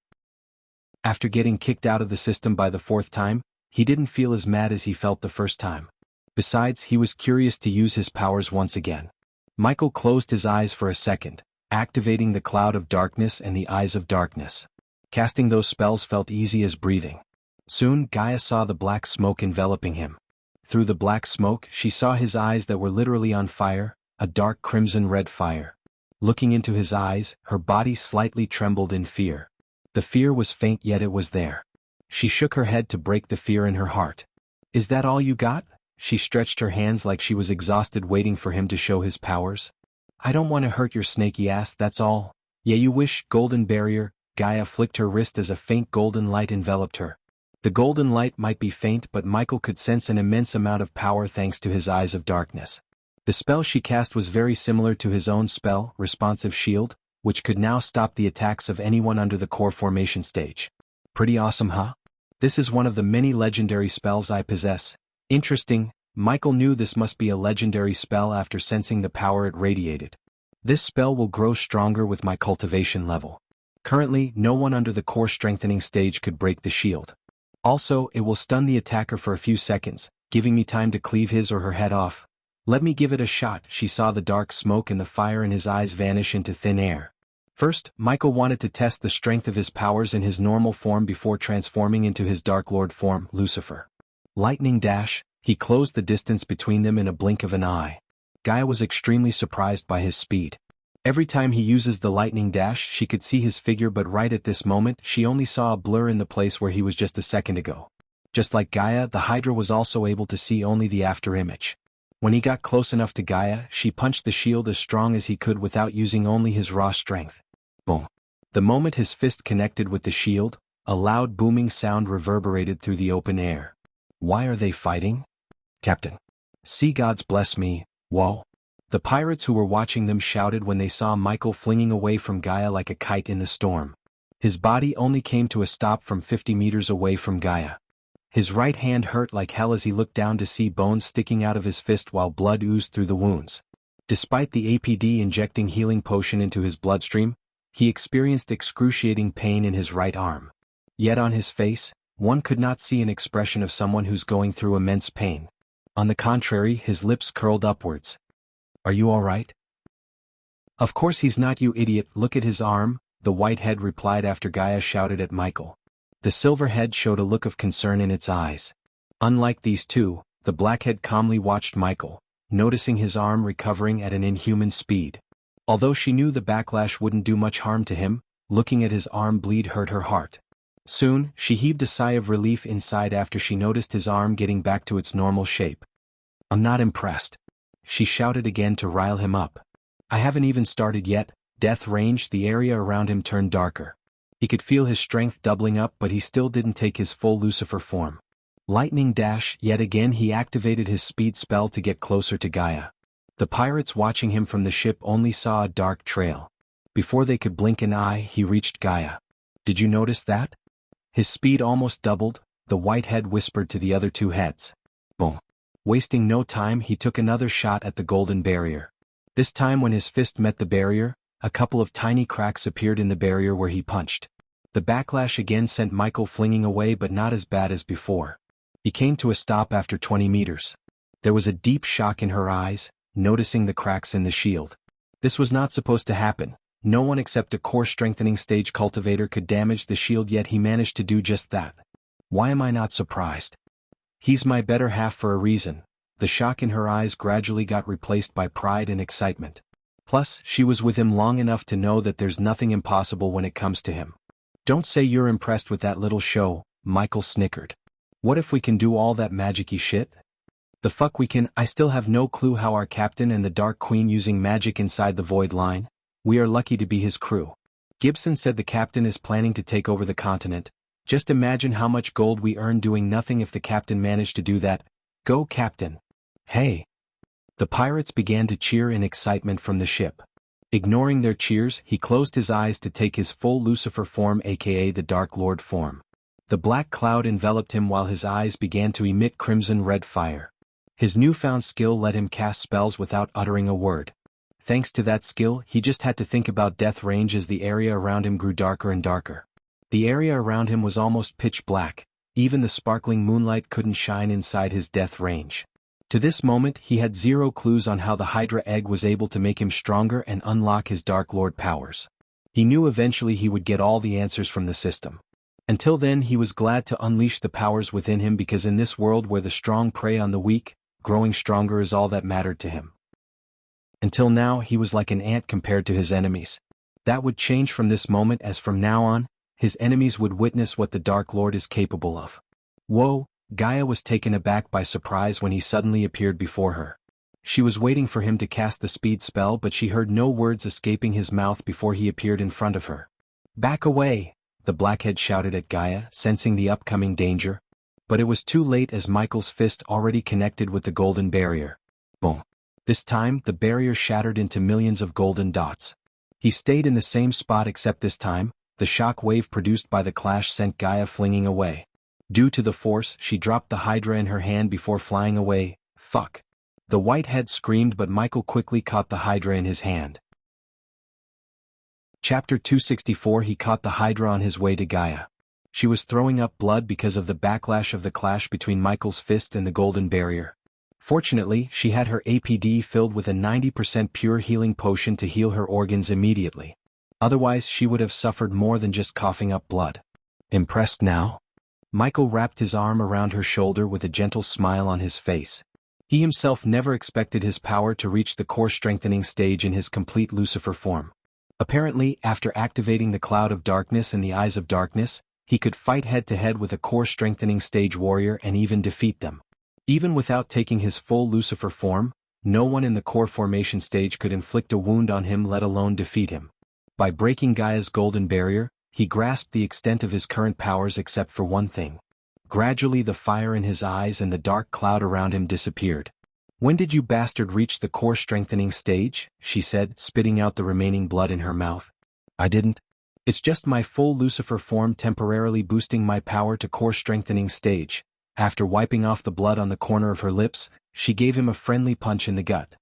After getting kicked out of the system by the 4th time, he didn't feel as mad as he felt the first time. Besides, he was curious to use his powers once again. Michael closed his eyes for a second, activating the Cloud of Darkness and the Eyes of Darkness. Casting those spells felt easy as breathing. Soon, Gaia saw the black smoke enveloping him. Through the black smoke, she saw his eyes that were literally on fire, a dark crimson-red fire. Looking into his eyes, her body slightly trembled in fear. The fear was faint, yet it was there. She shook her head to break the fear in her heart. Is that all you got? She stretched her hands like she was exhausted waiting for him to show his powers. I don't want to hurt your snaky ass, that's all. Yeah, you wish. Golden barrier. Gaia flicked her wrist as a faint golden light enveloped her. The golden light might be faint, but Michael could sense an immense amount of power thanks to his Eyes of Darkness. The spell she cast was very similar to his own spell, Responsive Shield, which could now stop the attacks of anyone under the core formation stage. Pretty awesome, huh? This is one of the many legendary spells I possess. Interesting. Michael knew this must be a legendary spell after sensing the power it radiated. This spell will grow stronger with my cultivation level. Currently, no one under the core strengthening stage could break the shield. Also, it will stun the attacker for a few seconds, giving me time to cleave his or her head off. Let me give it a shot. She saw the dark smoke and the fire in his eyes vanish into thin air. First, Michael wanted to test the strength of his powers in his normal form before transforming into his Dark Lord form, Lucifer. Lightning dash. He closed the distance between them in a blink of an eye. Gaia was extremely surprised by his speed. Every time he uses the lightning dash, she could see his figure, but right at this moment, she only saw a blur in the place where he was just a second ago. Just like Gaia, the Hydra was also able to see only the afterimage. When he got close enough to Gaia, she punched the shield as strong as he could without using only his raw strength. Boom. The moment his fist connected with the shield, a loud booming sound reverberated through the open air. Why are they fighting? Captain. Sea gods bless me, whoa. The pirates who were watching them shouted when they saw Michael flinging away from Gaia like a kite in the storm. His body only came to a stop from 50 meters away from Gaia. His right hand hurt like hell as he looked down to see bones sticking out of his fist while blood oozed through the wounds. Despite the APD injecting healing potion into his bloodstream, he experienced excruciating pain in his right arm. Yet on his face, one could not see an expression of someone who's going through immense pain. On the contrary, his lips curled upwards. Are you all right? Of course he's not, you idiot. Look at his arm, the white head replied after Gaia shouted at Michael. The silver head showed a look of concern in its eyes. Unlike these two, the black head calmly watched Michael, noticing his arm recovering at an inhuman speed. Although she knew the backlash wouldn't do much harm to him, looking at his arm bleed hurt her heart. Soon, she heaved a sigh of relief inside after she noticed his arm getting back to its normal shape. I'm not impressed. She shouted again to rile him up. I haven't even started yet. Death range. The area around him turned darker. He could feel his strength doubling up, but he still didn't take his full Lucifer form. Lightning dash. Yet again he activated his speed spell to get closer to Gaia. The pirates watching him from the ship only saw a dark trail. Before they could blink an eye, he reached Gaia. Did you notice that? His speed almost doubled, the white head whispered to the other two heads. Boom. Wasting no time, he took another shot at the golden barrier. This time when his fist met the barrier, a couple of tiny cracks appeared in the barrier where he punched. The backlash again sent Michael flinging away, but not as bad as before. He came to a stop after 20 meters. There was a deep shock in her eyes, noticing the cracks in the shield. This was not supposed to happen. No one except a core strengthening stage cultivator could damage the shield, yet he managed to do just that. Why am I not surprised? He's my better half for a reason. The shock in her eyes gradually got replaced by pride and excitement. Plus, she was with him long enough to know that there's nothing impossible when it comes to him. Don't say you're impressed with that little show, Michael snickered. What if we can do all that magic-y shit? The fuck we can. I still have no clue how our captain and the Dark Queen using magic inside the void line. We are lucky to be his crew. Gibson said the captain is planning to take over the continent. Just imagine how much gold we earn doing nothing if the captain managed to do that. Go captain. Hey. The pirates began to cheer in excitement from the ship. Ignoring their cheers, he closed his eyes to take his full Lucifer form, aka the Dark Lord form. The black cloud enveloped him while his eyes began to emit crimson-red fire. His newfound skill let him cast spells without uttering a word. Thanks to that skill, he just had to think about death range as the area around him grew darker and darker. The area around him was almost pitch black. Even the sparkling moonlight couldn't shine inside his death range. To this moment, he had zero clues on how the Hydra egg was able to make him stronger and unlock his Dark Lord powers. He knew eventually he would get all the answers from the system. Until then, he was glad to unleash the powers within him, because in this world where the strong prey on the weak, growing stronger is all that mattered to him. Until now, he was like an ant compared to his enemies. That would change from this moment, as from now on, his enemies would witness what the Dark Lord is capable of. Whoa, Gaia was taken aback by surprise when he suddenly appeared before her. She was waiting for him to cast the speed spell, but she heard no words escaping his mouth before he appeared in front of her. Back away, the Blackhead shouted at Gaia, sensing the upcoming danger. But it was too late, as Michael's fist already connected with the golden barrier. Boom. This time, the barrier shattered into millions of golden dots. He stayed in the same spot, except this time, the shock wave produced by the clash sent Gaia flinging away. Due to the force, she dropped the Hydra in her hand before flying away. Fuck. The white head screamed, but Michael quickly caught the Hydra in his hand. Chapter 264. He caught the Hydra on his way to Gaia. She was throwing up blood because of the backlash of the clash between Michael's fist and the golden barrier. Fortunately, she had her APD filled with a 90% pure healing potion to heal her organs immediately. Otherwise, she would have suffered more than just coughing up blood. Impressed now? Michael wrapped his arm around her shoulder with a gentle smile on his face. He himself never expected his power to reach the core strengthening stage in his complete Lucifer form. Apparently, after activating the Cloud of Darkness and the Eyes of Darkness, he could fight head-to-head with a core strengthening stage warrior and even defeat them. Even without taking his full Lucifer form, no one in the core formation stage could inflict a wound on him, let alone defeat him. By breaking Gaia's golden barrier, he grasped the extent of his current powers except for one thing. Gradually the fire in his eyes and the dark cloud around him disappeared. "When did you bastard reach the core strengthening stage?" she said, spitting out the remaining blood in her mouth. "I didn't. It's just my full Lucifer form temporarily boosting my power to core strengthening stage." After wiping off the blood on the corner of her lips, she gave him a friendly punch in the gut.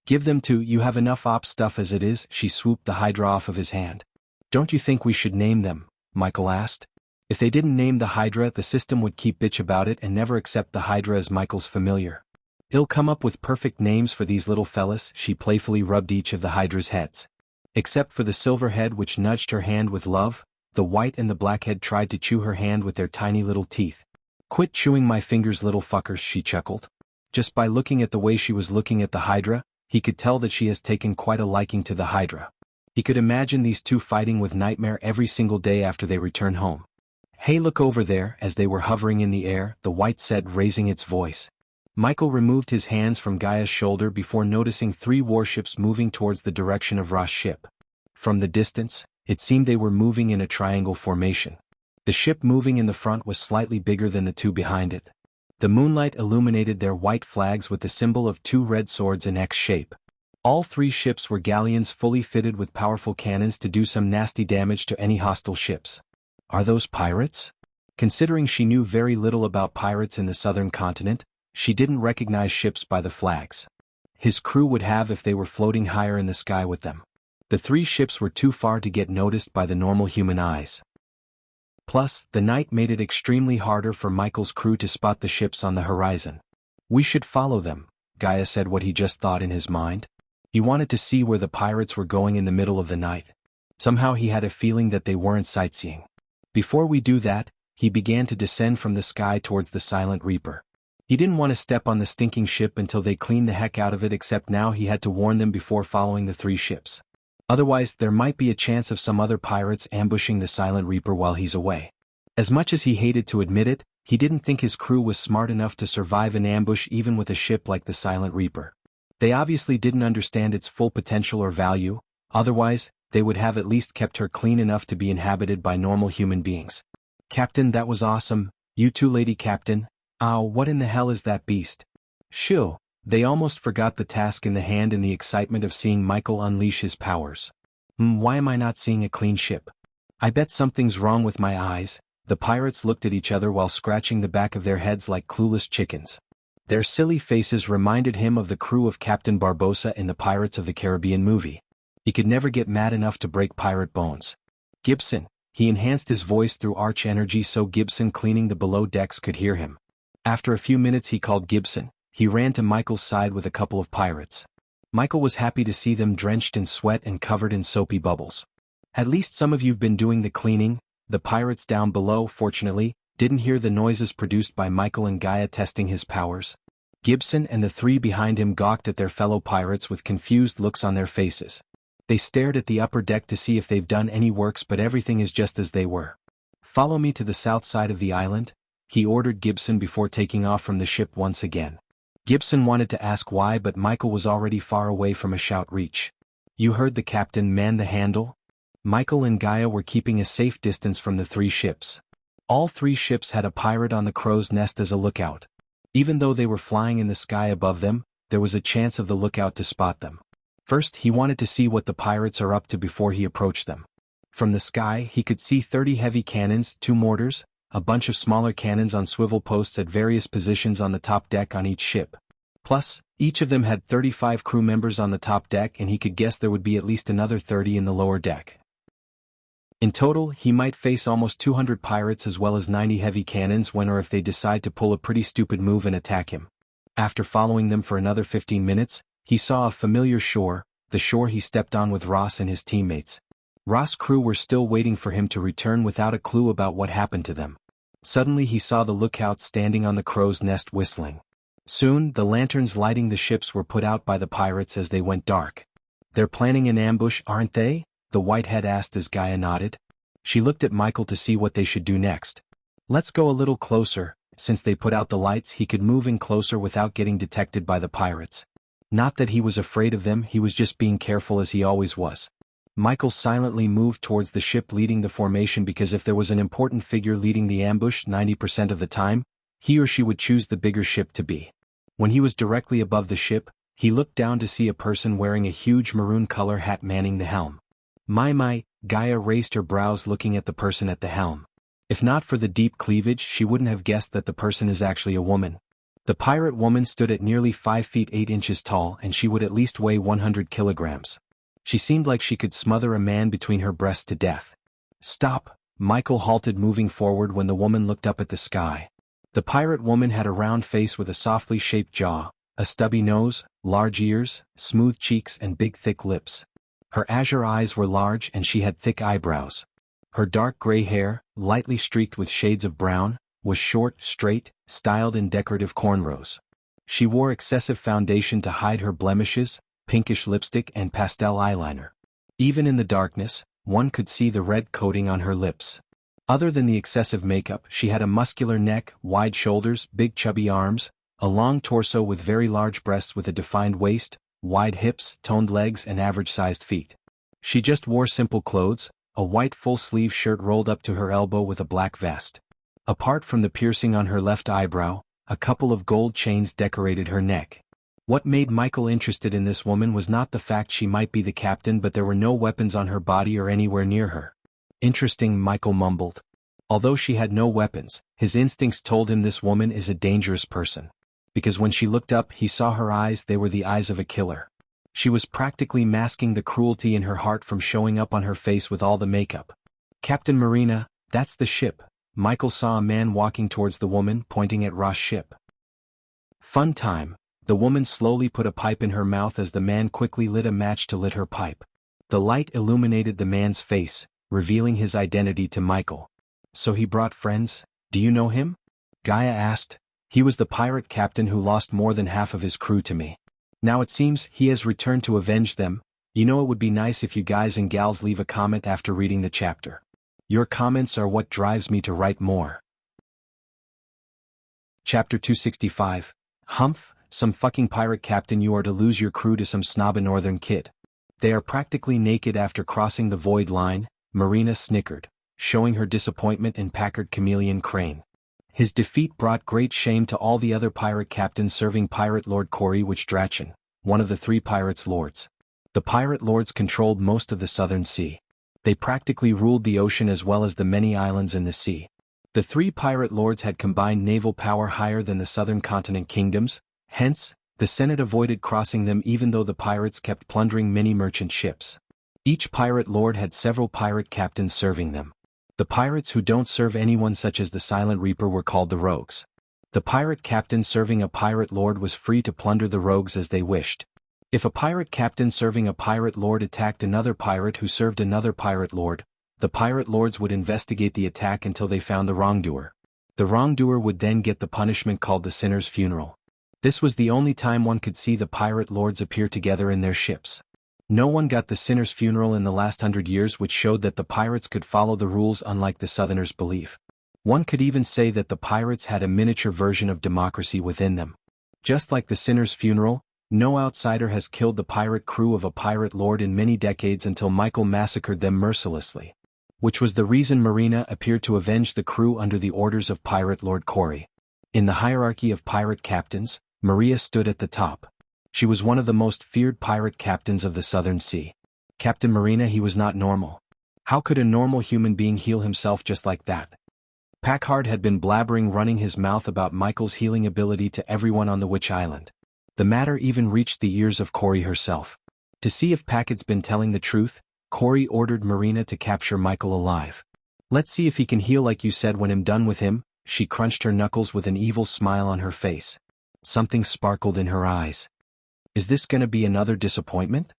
"Give them to you, have enough op stuff as it is." She swooped the Hydra off of his hand. "Don't you think we should name them?" Michael asked. If they didn't name the Hydra, the system would keep bitch about it and never accept the Hydra as Michael's familiar. "He'll come up with perfect names for these little fellas." She playfully rubbed each of the Hydra's heads. Except for the silver head, which nudged her hand with love, the white and the black head tried to chew her hand with their tiny little teeth. "Quit chewing my fingers, little fuckers," she chuckled. Just by looking at the way she was looking at the Hydra, he could tell that she has taken quite a liking to the Hydra. He could imagine these two fighting with Nightmare every single day after they return home. "Hey, look over there." As they were hovering in the air, the white said, raising its voice. Michael removed his hands from Gaia's shoulder before noticing 3 warships moving towards the direction of Ra's ship. From the distance, it seemed they were moving in a triangle formation. The ship moving in the front was slightly bigger than the 2 behind it. The moonlight illuminated their white flags with the symbol of 2 red swords in X shape. All 3 ships were galleons fully fitted with powerful cannons to do some nasty damage to any hostile ships. Are those pirates? Considering she knew very little about pirates in the southern continent, she didn't recognize ships by the flags. His crew would have if they were floating higher in the sky with them. The 3 ships were too far to get noticed by the normal human eyes. Plus, the night made it extremely harder for Michael's crew to spot the ships on the horizon. We should follow them, Gaia said what he just thought in his mind. He wanted to see where the pirates were going in the middle of the night. Somehow he had a feeling that they weren't sightseeing. Before we do that, he began to descend from the sky towards the Silent Reaper. He didn't want to step on the stinking ship until they cleaned the heck out of it, except now he had to warn them before following the 3 ships. Otherwise, there might be a chance of some other pirates ambushing the Silent Reaper while he's away. As much as he hated to admit it, he didn't think his crew was smart enough to survive an ambush even with a ship like the Silent Reaper. They obviously didn't understand its full potential or value, otherwise, they would have at least kept her clean enough to be inhabited by normal human beings. Captain, that was awesome. You too, Lady Captain. Ow, what in the hell is that beast? Shoo. They almost forgot the task in the hand in the excitement of seeing Michael unleash his powers. Why am I not seeing a clean ship? I bet something's wrong with my eyes. The pirates looked at each other while scratching the back of their heads like clueless chickens. Their silly faces reminded him of the crew of Captain Barbossa in the Pirates of the Caribbean movie. He could never get mad enough to break pirate bones. Gibson. He enhanced his voice through arch energy so Gibson cleaning the below decks could hear him. After a few minutes he called Gibson. He ran to Michael's side with a couple of pirates. Michael was happy to see them drenched in sweat and covered in soapy bubbles. At least some of you've been doing the cleaning. The pirates down below, fortunately, didn't hear the noises produced by Michael and Gaia testing his powers. Gibson and the 3 behind him gawked at their fellow pirates with confused looks on their faces. They stared at the upper deck to see if they've done any works, but everything is just as they were. Follow me to the south side of the island, he ordered Gibson before taking off from the ship once again. Gibson wanted to ask why, but Michael was already far away from a shout reach. You heard the captain, man the handle? Michael and Gaia were keeping a safe distance from the 3 ships. All 3 ships had a pirate on the crow's nest as a lookout. Even though they were flying in the sky above them, there was a chance of the lookout to spot them. First, he wanted to see what the pirates are up to before he approached them. From the sky, he could see 30 heavy cannons, 2 mortars, a bunch of smaller cannons on swivel posts at various positions on the top deck on each ship. Plus, each of them had 35 crew members on the top deck, and he could guess there would be at least another 30 in the lower deck. In total, he might face almost 200 pirates as well as 90 heavy cannons when or if they decide to pull a pretty stupid move and attack him. After following them for another 15 minutes, he saw a familiar shore, the shore he stepped on with Ross and his teammates. Ross' crew were still waiting for him to return without a clue about what happened to them. Suddenly he saw the lookout standing on the crow's nest whistling. Soon, the lanterns lighting the ships were put out by the pirates as they went dark. They're planning an ambush, aren't they? The whitehead asked as Gaia nodded. She looked at Michael to see what they should do next. Let's go a little closer. Since they put out the lights, he could move in closer without getting detected by the pirates. Not that he was afraid of them, he was just being careful as he always was. Michael silently moved towards the ship leading the formation because if there was an important figure leading the ambush 90% of the time, he or she would choose the bigger ship to be. When he was directly above the ship, he looked down to see a person wearing a huge maroon color hat manning the helm. My, Gaia raised her brows looking at the person at the helm. If not for the deep cleavage, she wouldn't have guessed that the person is actually a woman. The pirate woman stood at nearly 5 feet 8 inches tall, and she would at least weigh 100 kilograms. She seemed like she could smother a man between her breasts to death. Stop! Michael halted, moving forward when the woman looked up at the sky. The pirate woman had a round face with a softly shaped jaw, a stubby nose, large ears, smooth cheeks and big thick lips. Her azure eyes were large and she had thick eyebrows. Her dark gray hair, lightly streaked with shades of brown, was short, straight, styled in decorative cornrows. She wore excessive foundation to hide her blemishes, pinkish lipstick and pastel eyeliner. Even in the darkness, one could see the red coating on her lips. Other than the excessive makeup, she had a muscular neck, wide shoulders, big chubby arms, a long torso with very large breasts with a defined waist, wide hips, toned legs and average-sized feet. She just wore simple clothes, a white full-sleeve shirt rolled up to her elbow with a black vest. Apart from the piercing on her left eyebrow, a couple of gold chains decorated her neck. What made Michael interested in this woman was not the fact she might be the captain, but there were no weapons on her body or anywhere near her. Interesting, Michael mumbled. Although she had no weapons, his instincts told him this woman is a dangerous person. Because when she looked up, he saw her eyes, they were the eyes of a killer. She was practically masking the cruelty in her heart from showing up on her face with all the makeup. Captain Marina, that's the ship. Michael saw a man walking towards the woman, pointing at Ross' ship. Fun time. The woman slowly put a pipe in her mouth as the man quickly lit a match to lit her pipe. The light illuminated the man's face, revealing his identity to Michael. So he brought friends? Do you know him? Gaia asked. He was the pirate captain who lost more than half of his crew to me. Now it seems he has returned to avenge them. You know, it would be nice if you guys and gals leave a comment after reading the chapter. Your comments are what drives me to write more. Chapter 265. Humph, some fucking pirate captain, you are to lose your crew to some snobby northern kid. They are practically naked after crossing the void line, Marina snickered, showing her disappointment in Packard Chameleon Crane. His defeat brought great shame to all the other pirate captains serving Pirate Lord Corey Wichdrachen, one of the 3 pirates' lords. The pirate lords controlled most of the southern sea. They practically ruled the ocean as well as the many islands in the sea. The 3 pirate lords had combined naval power higher than the southern continent kingdoms, hence, the Senate avoided crossing them even though the pirates kept plundering many merchant ships. Each pirate lord had several pirate captains serving them. The pirates who don't serve anyone such as the Silent Reaper were called the rogues. The pirate captain serving a pirate lord was free to plunder the rogues as they wished. If a pirate captain serving a pirate lord attacked another pirate who served another pirate lord, the pirate lords would investigate the attack until they found the wrongdoer. The wrongdoer would then get the punishment called the sinner's funeral. This was the only time one could see the pirate lords appear together in their ships. No one got the sinner's funeral in the last 100 years, which showed that the pirates could follow the rules unlike the Southerners' belief. One could even say that the pirates had a miniature version of democracy within them. Just like the sinner's funeral, no outsider has killed the pirate crew of a pirate lord in many decades until Michael massacred them mercilessly. Which was the reason Marina appeared to avenge the crew under the orders of Pirate Lord Corey. In the hierarchy of pirate captains, Maria stood at the top. She was one of the most feared pirate captains of the Southern Sea. Captain Marina, he was not normal. How could a normal human being heal himself just like that? Packard had been blabbering, running his mouth about Michael's healing ability to everyone on the Witch Island. The matter even reached the ears of Corey herself. To see if Packard's been telling the truth, Corey ordered Marina to capture Michael alive. Let's see if he can heal like you said when I'm done with him. She crunched her knuckles with an evil smile on her face. Something sparkled in her eyes. Is this gonna be another disappointment?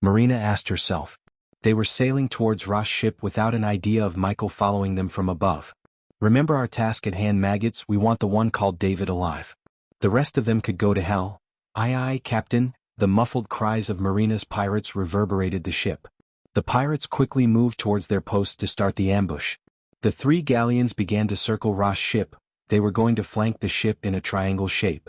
Marina asked herself. They were sailing towards Ross' ship without an idea of Michael following them from above. Remember our task at hand, maggots, we want the one called David alive. The rest of them could go to hell. Aye aye, Captain. The muffled cries of Marina's pirates reverberated the ship. The pirates quickly moved towards their posts to start the ambush. The 3 galleons began to circle Ross' ship. They were going to flank the ship in a triangle shape.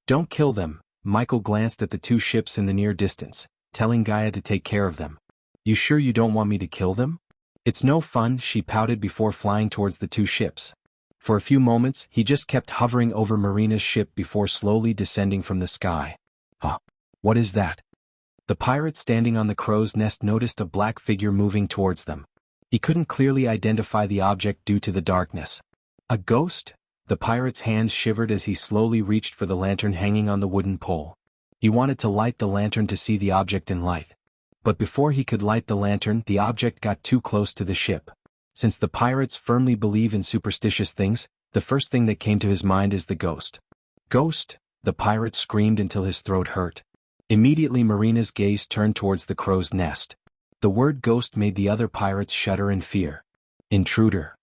Don't kill them. Michael glanced at the 2 ships in the near distance, telling Gaia to take care of them. You sure you don't want me to kill them? It's no fun, she pouted before flying towards the 2 ships. For a few moments, he just kept hovering over Marina's ship before slowly descending from the sky. Huh? What is that? The pirate standing on the crow's nest noticed a black figure moving towards them. He couldn't clearly identify the object due to the darkness. A ghost? The pirate's hands shivered as he slowly reached for the lantern hanging on the wooden pole. He wanted to light the lantern to see the object in light. But before he could light the lantern, the object got too close to the ship. Since the pirates firmly believe in superstitious things, the first thing that came to his mind is the ghost. Ghost? The pirate screamed until his throat hurt. Immediately Marina's gaze turned towards the crow's nest. The word ghost made the other pirates shudder in fear. Intruder.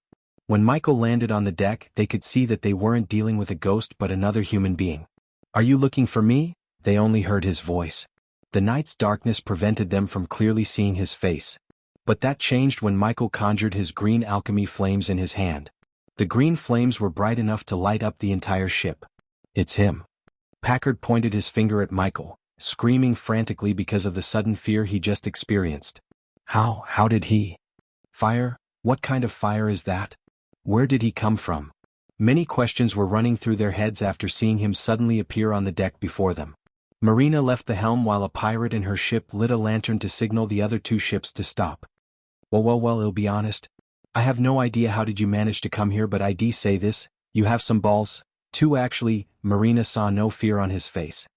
When Michael landed on the deck, they could see that they weren't dealing with a ghost but another human being. Are you looking for me? They only heard his voice. The night's darkness prevented them from clearly seeing his face. But that changed when Michael conjured his green alchemy flames in his hand. The green flames were bright enough to light up the entire ship. It's him. Packard pointed his finger at Michael, screaming frantically because of the sudden fear he just experienced. How did he? Fire? What kind of fire is that? Where did he come from? Many questions were running through their heads after seeing him suddenly appear on the deck before them. Marina left the helm while a pirate in her ship lit a lantern to signal the other 2 ships to stop. Well, I'll be honest. I have no idea how did you manage to come here, but I do say this, you have some balls. 2 actually. Marina saw no fear on his face.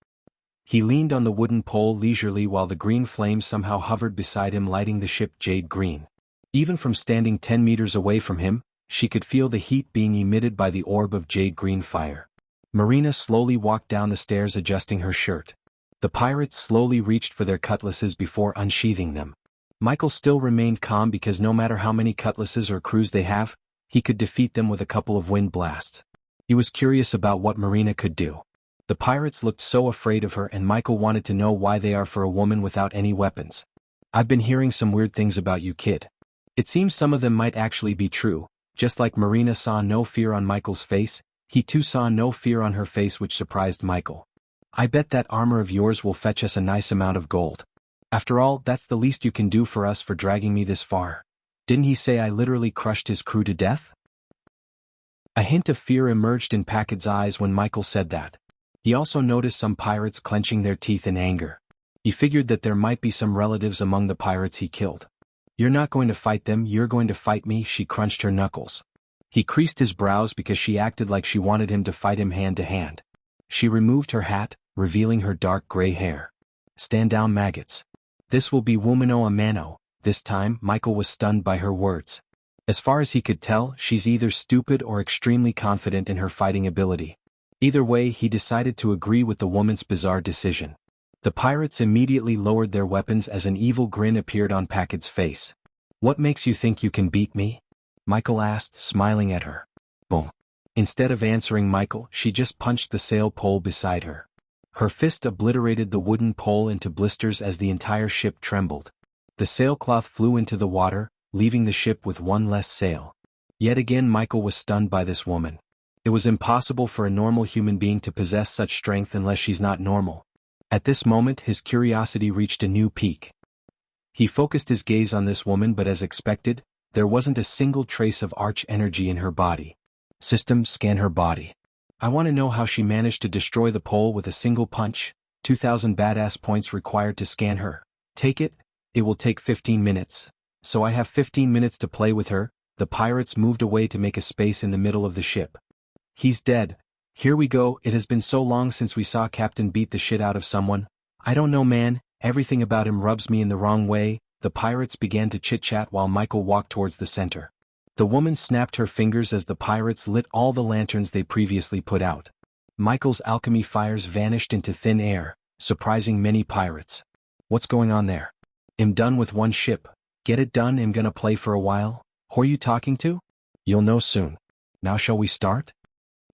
He leaned on the wooden pole leisurely while the green flame somehow hovered beside him, lighting the ship jade green. Even from standing 10 meters away from him, she could feel the heat being emitted by the orb of jade green fire. Marina slowly walked down the stairs adjusting her shirt. The pirates slowly reached for their cutlasses before unsheathing them. Michael still remained calm because no matter how many cutlasses or crews they have, he could defeat them with a couple of wind blasts. He was curious about what Marina could do. The pirates looked so afraid of her and Michael wanted to know why they are for a woman without any weapons. "I've been hearing some weird things about you, kid." It seems some of them might actually be true. Just like Marina saw no fear on Michael's face, he too saw no fear on her face, which surprised Michael. "I bet that armor of yours will fetch us a nice amount of gold. After all, that's the least you can do for us for dragging me this far. Didn't he say I literally crushed his crew to death?" A hint of fear emerged in Packard's eyes when Michael said that. He also noticed some pirates clenching their teeth in anger. He figured that there might be some relatives among the pirates he killed. "You're not going to fight them, you're going to fight me," she crunched her knuckles. He creased his brows because she acted like she wanted him to fight him hand to hand. She removed her hat, revealing her dark gray hair. "Stand down, maggots. This will be wumano a mano." This time, Michael was stunned by her words. As far as he could tell, she's either stupid or extremely confident in her fighting ability. Either way, he decided to agree with the woman's bizarre decision. The pirates immediately lowered their weapons as an evil grin appeared on Packard's face. "What makes you think you can beat me?" Michael asked, smiling at her. Boom. Instead of answering Michael, she just punched the sail pole beside her. Her fist obliterated the wooden pole into blisters as the entire ship trembled. The sailcloth flew into the water, leaving the ship with one less sail. Yet again Michael was stunned by this woman. It was impossible for a normal human being to possess such strength unless she's not normal. At this moment his curiosity reached a new peak. He focused his gaze on this woman, but as expected, there wasn't a single trace of arch energy in her body. "System, scan her body. I want to know how she managed to destroy the pole with a single punch. 2,000 badass points required to scan her. Take it. It will take 15 minutes. So I have 15 minutes to play with her." The pirates moved away to make a space in the middle of the ship. "He's dead. Here we go. It has been so long since we saw Captain beat the shit out of someone. I don't know, man, everything about him rubs me in the wrong way." The pirates began to chit-chat while Michael walked towards the center. The woman snapped her fingers as the pirates lit all the lanterns they previously put out. Michael's alchemy fires vanished into thin air, surprising many pirates. "What's going on there?" "I'm done with one ship. Get it done. I'm gonna play for a while." "Who are you talking to?" "You'll know soon. Now shall we start?"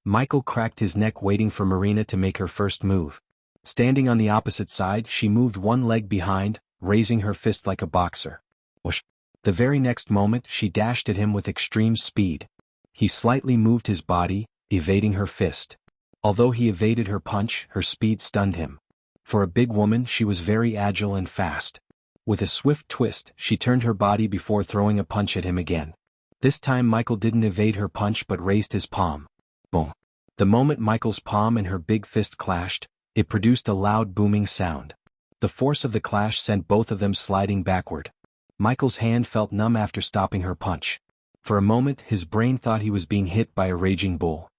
Michael cracked his neck waiting for Marina to make her first move. Standing on the opposite side, she moved one leg behind, raising her fist like a boxer. Whoosh. The very next moment, she dashed at him with extreme speed. He slightly moved his body, evading her fist. Although he evaded her punch, her speed stunned him. For a big woman, she was very agile and fast. With a swift twist, she turned her body before throwing a punch at him again. This time Michael didn't evade her punch but raised his palm. Boom. The moment Michael's palm and her big fist clashed, it produced a loud booming sound. The force of the clash sent both of them sliding backward. Michael's hand felt numb after stopping her punch. For a moment his brain thought he was being hit by a raging bull.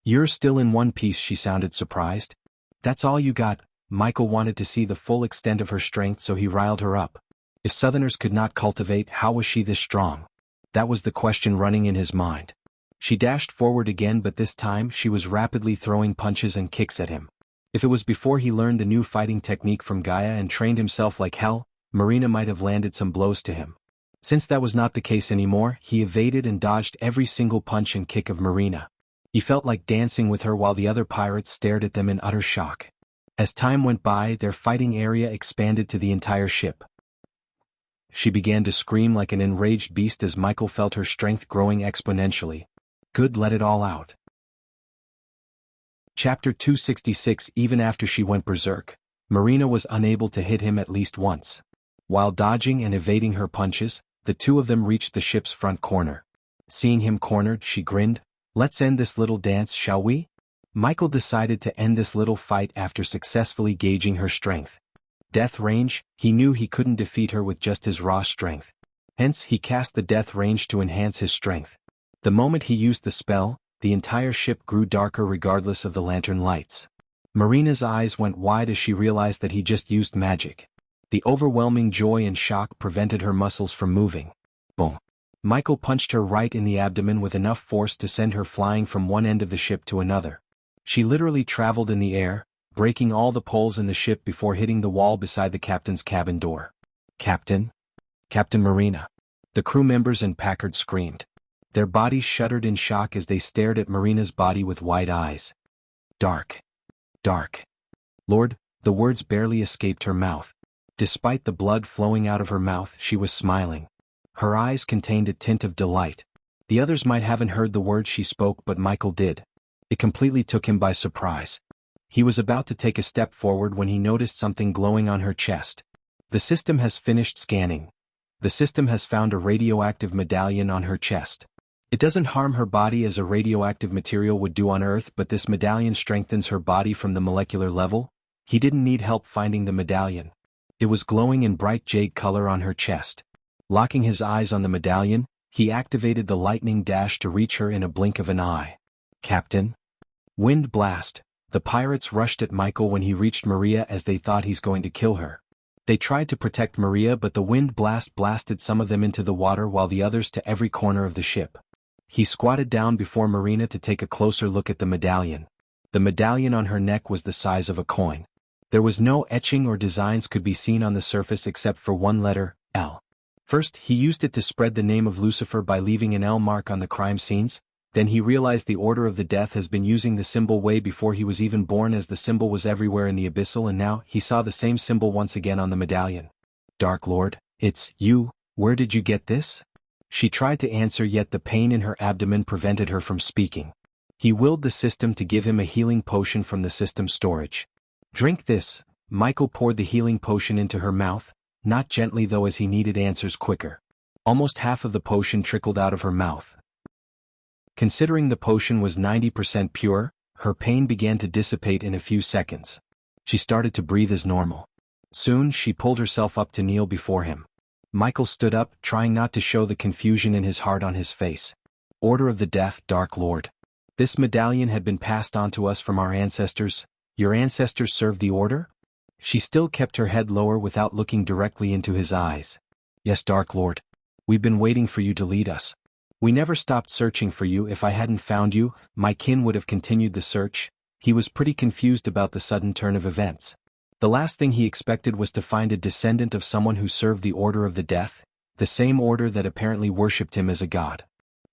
"You're still in one piece," she sounded surprised. "That's all you got?" Michael wanted to see the full extent of her strength, so he riled her up. If Southerners could not cultivate, how was she this strong? That was the question running in his mind. She dashed forward again, but this time she was rapidly throwing punches and kicks at him. If it was before he learned the new fighting technique from Gaia and trained himself like hell, Marina might have landed some blows to him. Since that was not the case anymore, he evaded and dodged every single punch and kick of Marina. He felt like dancing with her while the other pirates stared at them in utter shock. As time went by, their fighting area expanded to the entire ship. She began to scream like an enraged beast as Michael felt her strength growing exponentially. Good, let it all out. Chapter 266. Even after she went berserk, Marina was unable to hit him at least once. While dodging and evading her punches, the two of them reached the ship's front corner. Seeing him cornered, she grinned. "Let's end this little dance, shall we?" Michael decided to end this little fight after successfully gauging her strength. Death range, he knew he couldn't defeat her with just his raw strength. Hence, he cast the death range to enhance his strength. The moment he used the spell, the entire ship grew darker regardless of the lantern lights. Marina's eyes went wide as she realized that he just used magic. The overwhelming joy and shock prevented her muscles from moving. Boom. Michael punched her right in the abdomen with enough force to send her flying from one end of the ship to another. She literally traveled in the air, breaking all the poles in the ship before hitting the wall beside the captain's cabin door. "Captain? Captain Marina!" The crew members and Packard screamed. Their bodies shuddered in shock as they stared at Marina's body with wide eyes. "Dark. Dark. Lord," the words barely escaped her mouth. Despite the blood flowing out of her mouth, she was smiling. Her eyes contained a tint of delight. The others might haven't heard the words she spoke, but Michael did. It completely took him by surprise. He was about to take a step forward when he noticed something glowing on her chest. "The system has finished scanning. The system has found a radioactive medallion on her chest. It doesn't harm her body as a radioactive material would do on Earth, but this medallion strengthens her body from the molecular level." He didn't need help finding the medallion. It was glowing in bright jade color on her chest. Locking his eyes on the medallion, he activated the lightning dash to reach her in a blink of an eye. "Captain?" "Wind blast." The pirates rushed at Michael when he reached Maria as they thought he's going to kill her. They tried to protect Maria, but the wind blast blasted some of them into the water while the others to every corner of the ship. He squatted down before Marina to take a closer look at the medallion. The medallion on her neck was the size of a coin. There was no etching or designs could be seen on the surface except for one letter, L. First, he used it to spread the name of Lucifer by leaving an L mark on the crime scenes. Then he realized the Order of the Death has been using the symbol way before he was even born, as the symbol was everywhere in the Abyssal, and now he saw the same symbol once again on the medallion. "Dark Lord, it's you. Where did you get this?" She tried to answer, yet the pain in her abdomen prevented her from speaking. He willed the system to give him a healing potion from the system's storage. "Drink this." Michael poured the healing potion into her mouth, not gently though, as he needed answers quicker. Almost half of the potion trickled out of her mouth. Considering the potion was 90% pure, her pain began to dissipate in a few seconds. She started to breathe as normal. Soon she pulled herself up to kneel before him. Michael stood up, trying not to show the confusion in his heart on his face. "Order of the Death, Dark Lord. This medallion had been passed on to us from our ancestors. Your ancestors served the Order?" She still kept her head lower without looking directly into his eyes. "Yes, Dark Lord. We've been waiting for you to lead us. We never stopped searching for you. If I hadn't found you, my kin would have continued the search." He was pretty confused about the sudden turn of events. The last thing he expected was to find a descendant of someone who served the Order of the Death, the same order that apparently worshipped him as a god.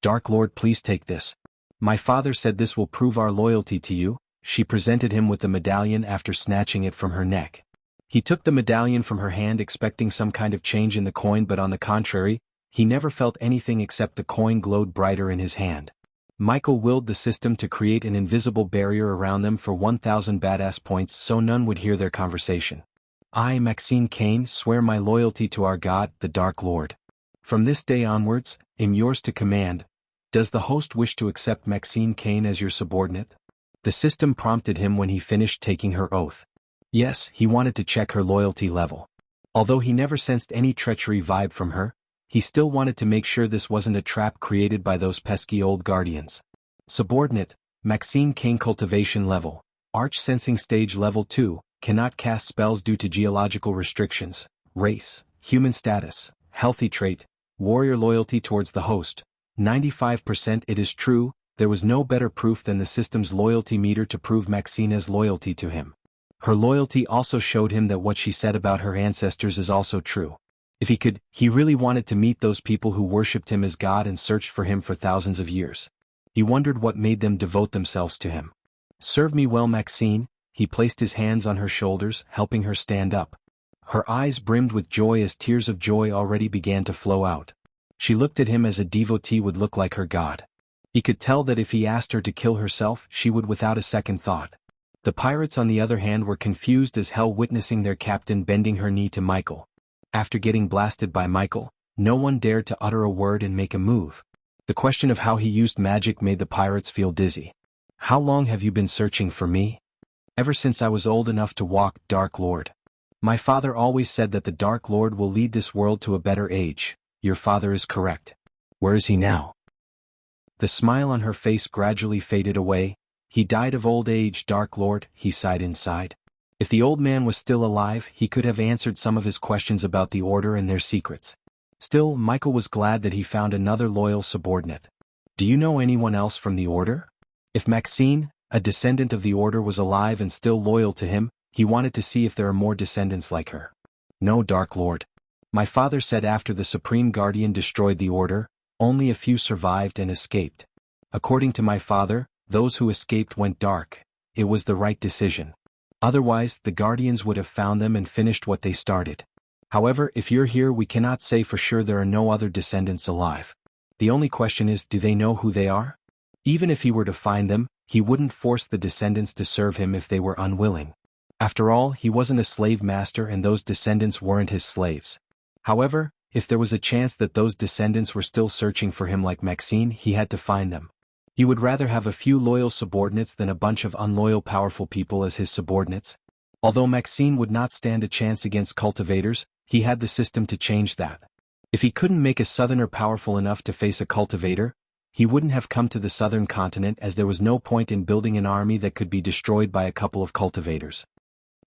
"Dark Lord, please take this. My father said this will prove our loyalty to you." She presented him with the medallion after snatching it from her neck. He took the medallion from her hand, expecting some kind of change in the coin, but on the contrary, he never felt anything except the coin glowed brighter in his hand. Michael willed the system to create an invisible barrier around them for 1,000 badass points so none would hear their conversation. "I, Maxine Kane, swear my loyalty to our God, the Dark Lord. From this day onwards, am yours to command. Does the host wish to accept Maxine Kane as your subordinate?" The system prompted him when he finished taking her oath. Yes, he wanted to check her loyalty level. Although he never sensed any treachery vibe from her, he still wanted to make sure this wasn't a trap created by those pesky old guardians. Subordinate, Maxine Kane. Cultivation level, Arch Sensing Stage Level 2, cannot cast spells due to geological restrictions. Race, human status, healthy trait, warrior. Loyalty towards the host, 95%. It is true, there was no better proof than the system's loyalty meter to prove Maxina's loyalty to him. Her loyalty also showed him that what she said about her ancestors is also true. If he could, he really wanted to meet those people who worshipped him as God and searched for him for thousands of years. He wondered what made them devote themselves to him. "Serve me well, Maxine." He placed his hands on her shoulders, helping her stand up. Her eyes brimmed with joy as tears of joy already began to flow out. She looked at him as a devotee would look like her God. He could tell that if he asked her to kill herself, she would without a second thought. The pirates, on the other hand, were confused as hell, witnessing their captain bending her knee to Michael. After getting blasted by Michael, no one dared to utter a word and make a move. The question of how he used magic made the pirates feel dizzy. "How long have you been searching for me?" "Ever since I was old enough to walk, Dark Lord. My father always said that the Dark Lord will lead this world to a better age." "Your father is correct. Where is he now?" The smile on her face gradually faded away. "He died of old age, Dark Lord," he sighed inside. If the old man was still alive, he could have answered some of his questions about the Order and their secrets. Still, Michael was glad that he found another loyal subordinate. "Do you know anyone else from the Order?" "If Maxine," A descendant of the order was alive and still loyal to him. He wanted to see if there are more descendants like her. No, Dark Lord. My father said after the Supreme Guardian destroyed the order, only a few survived and escaped. According to my father, those who escaped went dark. It was the right decision. Otherwise, the Guardians would have found them and finished what they started. However, if you're here, we cannot say for sure there are no other descendants alive. The only question is, do they know who they are? Even if he were to find them, he wouldn't force the descendants to serve him if they were unwilling. After all, he wasn't a slave master and those descendants weren't his slaves. However, if there was a chance that those descendants were still searching for him like Maxine, he had to find them. He would rather have a few loyal subordinates than a bunch of unloyal powerful people as his subordinates. Although Maxine would not stand a chance against cultivators, he had the system to change that. If he couldn't make a southerner powerful enough to face a cultivator, he wouldn't have come to the southern continent, as there was no point in building an army that could be destroyed by a couple of cultivators.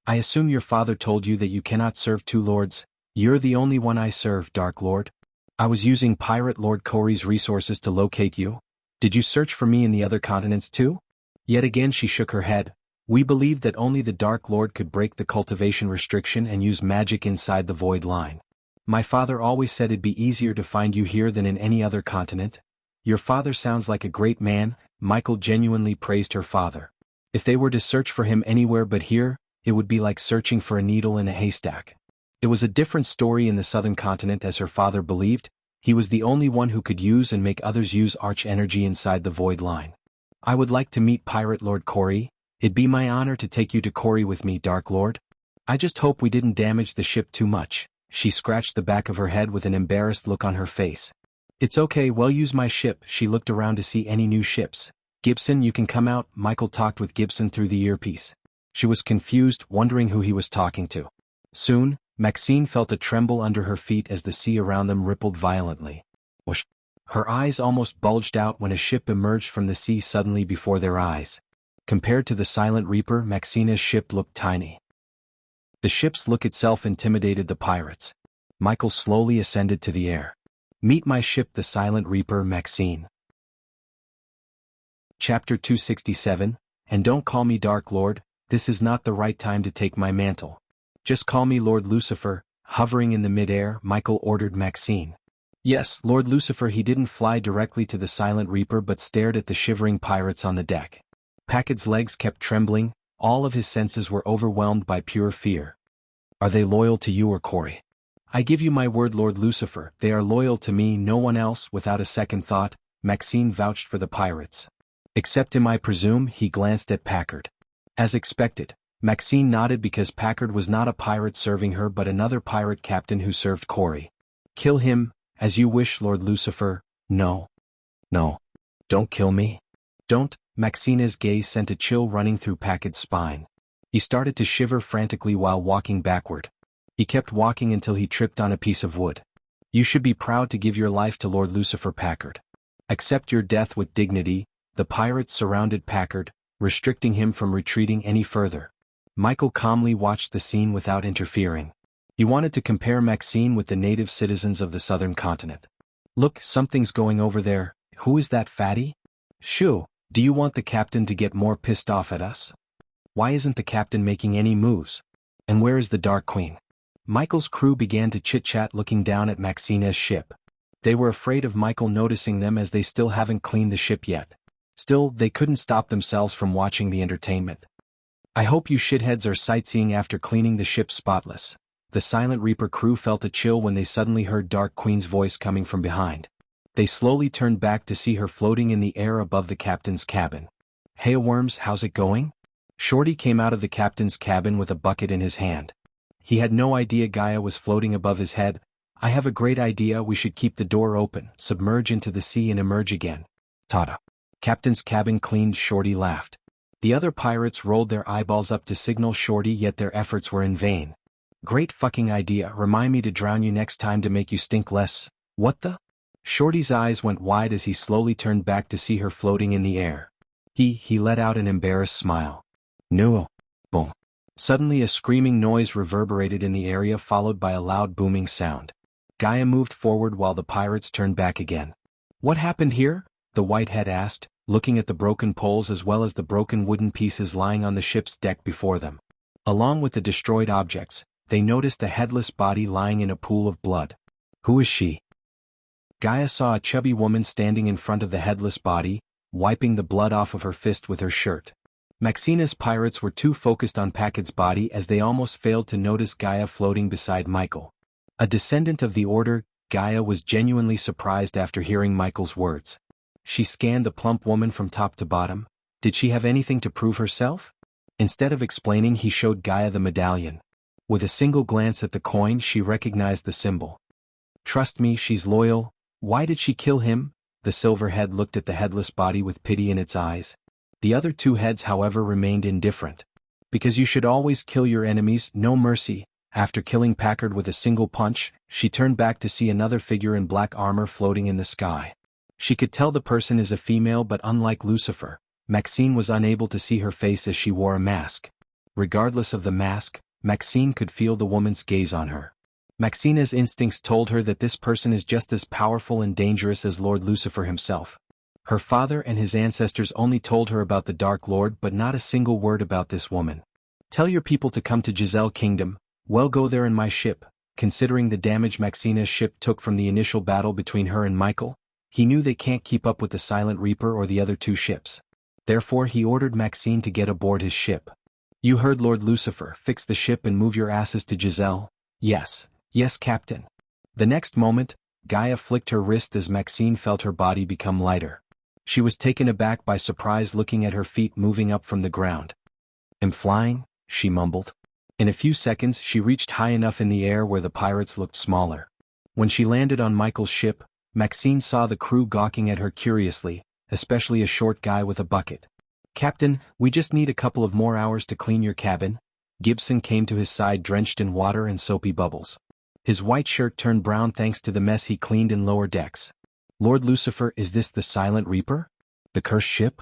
I assume your father told you that you cannot serve two lords. You're the only one I serve, Dark Lord. I was using Pirate Lord Corey's resources to locate you. Did you search for me in the other continents too? Yet again she shook her head. We believed that only the Dark Lord could break the cultivation restriction and use magic inside the void line. My father always said it'd be easier to find you here than in any other continent. Your father sounds like a great man. Michael genuinely praised her father. If they were to search for him anywhere but here, it would be like searching for a needle in a haystack. It was a different story in the southern continent, as her father believed. He was the only one who could use and make others use arch energy inside the void line. I would like to meet Pirate Lord Corey. It'd be my honor to take you to Corey with me, Dark Lord. I just hope we didn't damage the ship too much. She scratched the back of her head with an embarrassed look on her face. It's okay, well, use my ship. She looked around to see any new ships. Gibson, you can come out. Michael talked with Gibson through the earpiece. She was confused, wondering who he was talking to. Soon, Maxine felt a tremble under her feet as the sea around them rippled violently. Whoosh! Her eyes almost bulged out when a ship emerged from the sea suddenly before their eyes. Compared to the Silent Reaper, Maxine's ship looked tiny. The ship's look itself intimidated the pirates. Michael slowly ascended to the air. Meet my ship, the Silent Reaper, Maxine. Chapter 267, and don't call me Dark Lord. This is not the right time to take my mantle. Just call me Lord Lucifer. Hovering in the mid-air, Michael ordered Maxine. Yes, Lord Lucifer. He didn't fly directly to the Silent Reaper but stared at the shivering pirates on the deck. Packard's legs kept trembling, all of his senses were overwhelmed by pure fear. Are they loyal to you or Corey? I give you my word, Lord Lucifer, they are loyal to me, no one else. Without a second thought, Maxine vouched for the pirates. Except him, I presume. He glanced at Packard. As expected, Maxine nodded because Packard was not a pirate serving her but another pirate captain who served Corey. Kill him, as you wish, Lord Lucifer. No. No. Don't kill me. Don't. Maxine's gaze sent a chill running through Packard's spine. He started to shiver frantically while walking backward. He kept walking until he tripped on a piece of wood. You should be proud to give your life to Lord Lucifer, Packard. Accept your death with dignity. The pirates surrounded Packard, restricting him from retreating any further. Michael calmly watched the scene without interfering. He wanted to compare Maxine with the native citizens of the southern continent. Look, something's going over there. Who is that fatty? Shoo, do you want the captain to get more pissed off at us? Why isn't the captain making any moves? And where is the Dark Queen? Michael's crew began to chit-chat looking down at Maxine's ship. They were afraid of Michael noticing them as they still haven't cleaned the ship yet. Still, they couldn't stop themselves from watching the entertainment. I hope you shitheads are sightseeing after cleaning the ship spotless. The Silent Reaper crew felt a chill when they suddenly heard Dark Queen's voice coming from behind. They slowly turned back to see her floating in the air above the captain's cabin. Hey worms, how's it going? Shorty came out of the captain's cabin with a bucket in his hand. He had no idea Gaia was floating above his head. I have a great idea, we should keep the door open, submerge into the sea and emerge again. Tada. Captain's cabin cleaned. Shorty laughed. The other pirates rolled their eyeballs up to signal Shorty, yet their efforts were in vain. Great fucking idea, remind me to drown you next time to make you stink less. What the? Shorty's eyes went wide as he slowly turned back to see her floating in the air. He let out an embarrassed smile. No. Boom. Suddenly a screaming noise reverberated in the area, followed by a loud booming sound. Gaia moved forward while the pirates turned back again. What happened here? The whitehead asked, looking at the broken poles as well as the broken wooden pieces lying on the ship's deck before them. Along with the destroyed objects, they noticed a headless body lying in a pool of blood. Who is she? Gaia saw a chubby woman standing in front of the headless body, wiping the blood off of her fist with her shirt. Maxina's pirates were too focused on Packard's body as they almost failed to notice Gaia floating beside Michael. A descendant of the Order, Gaia was genuinely surprised after hearing Michael's words. She scanned the plump woman from top to bottom. Did she have anything to prove herself? Instead of explaining, he showed Gaia the medallion. With a single glance at the coin, she recognized the symbol. Trust me, she's loyal. Why did she kill him? The silver head looked at the headless body with pity in its eyes. The other two heads, however, remained indifferent. Because you should always kill your enemies, no mercy. After killing Packard with a single punch, she turned back to see another figure in black armor floating in the sky. She could tell the person is a female, but unlike Lucifer, Maxine was unable to see her face as she wore a mask. Regardless of the mask, Maxine could feel the woman's gaze on her. Maxina's instincts told her that this person is just as powerful and dangerous as Lord Lucifer himself. Her father and his ancestors only told her about the Dark Lord, but not a single word about this woman. Tell your people to come to Giselle Kingdom. Well, go there in my ship. Considering the damage Maxina's ship took from the initial battle between her and Michael, he knew they can't keep up with the Silent Reaper or the other two ships. Therefore he ordered Maxine to get aboard his ship. You heard Lord Lucifer. Fix the ship and move your asses to Giselle. Yes. Yes, Captain. The next moment, Gaia flicked her wrist as Maxine felt her body become lighter. She was taken aback by surprise looking at her feet moving up from the ground. I'm flying, she mumbled. In a few seconds she reached high enough in the air where the pirates looked smaller. When she landed on Michael's ship, Maxine saw the crew gawking at her curiously, especially a short guy with a bucket. Captain, we just need a couple of more hours to clean your cabin. Gibson came to his side drenched in water and soapy bubbles. His white shirt turned brown thanks to the mess he cleaned in lower decks. Lord Lucifer, is this the Silent Reaper? The cursed ship?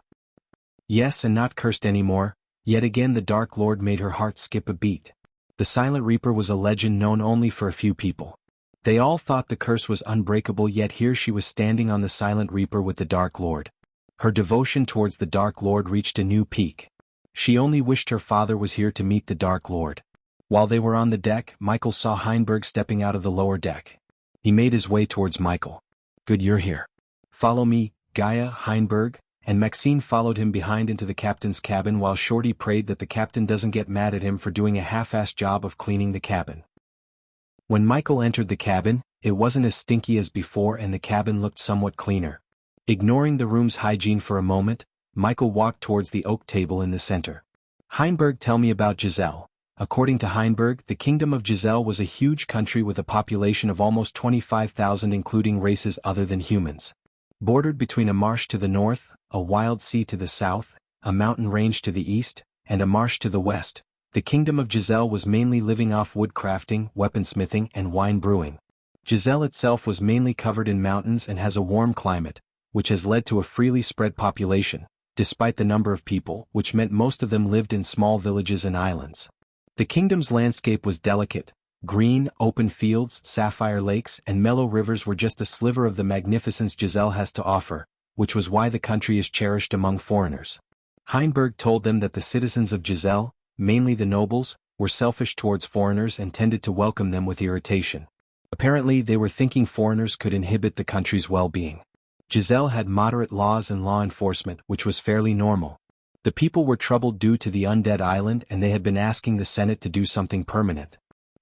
Yes, and not cursed anymore. Yet again the Dark Lord made her heart skip a beat. The Silent Reaper was a legend known only for a few people. They all thought the curse was unbreakable, yet here she was standing on the Silent Reaper with the Dark Lord. Her devotion towards the Dark Lord reached a new peak. She only wished her father was here to meet the Dark Lord. While they were on the deck, Michael saw Heinberg stepping out of the lower deck. He made his way towards Michael. Good, you're here. Follow me, Gaia. Heinberg and Maxine followed him behind into the captain's cabin while Shorty prayed that the captain doesn't get mad at him for doing a half-assed job of cleaning the cabin. When Michael entered the cabin, it wasn't as stinky as before and the cabin looked somewhat cleaner. Ignoring the room's hygiene for a moment, Michael walked towards the oak table in the center. Heinberg, tell me about Giselle. According to Heinberg, the kingdom of Giselle was a huge country with a population of almost 25,000 including races other than humans. Bordered between a marsh to the north, a wild sea to the south, a mountain range to the east, and a marsh to the west, the kingdom of Giselle was mainly living off woodcrafting, weaponsmithing, and wine brewing. Giselle itself was mainly covered in mountains and has a warm climate, which has led to a freely spread population, despite the number of people, which meant most of them lived in small villages and islands. The kingdom's landscape was delicate. Green, open fields, sapphire lakes, and mellow rivers were just a sliver of the magnificence Giselle has to offer, which was why the country is cherished among foreigners. Heinberg told them that the citizens of Giselle, mainly the nobles, were selfish towards foreigners and tended to welcome them with irritation. Apparently they were thinking foreigners could inhibit the country's well-being. Giselle had moderate laws and law enforcement, which was fairly normal. The people were troubled due to the undead island and they had been asking the Senate to do something permanent.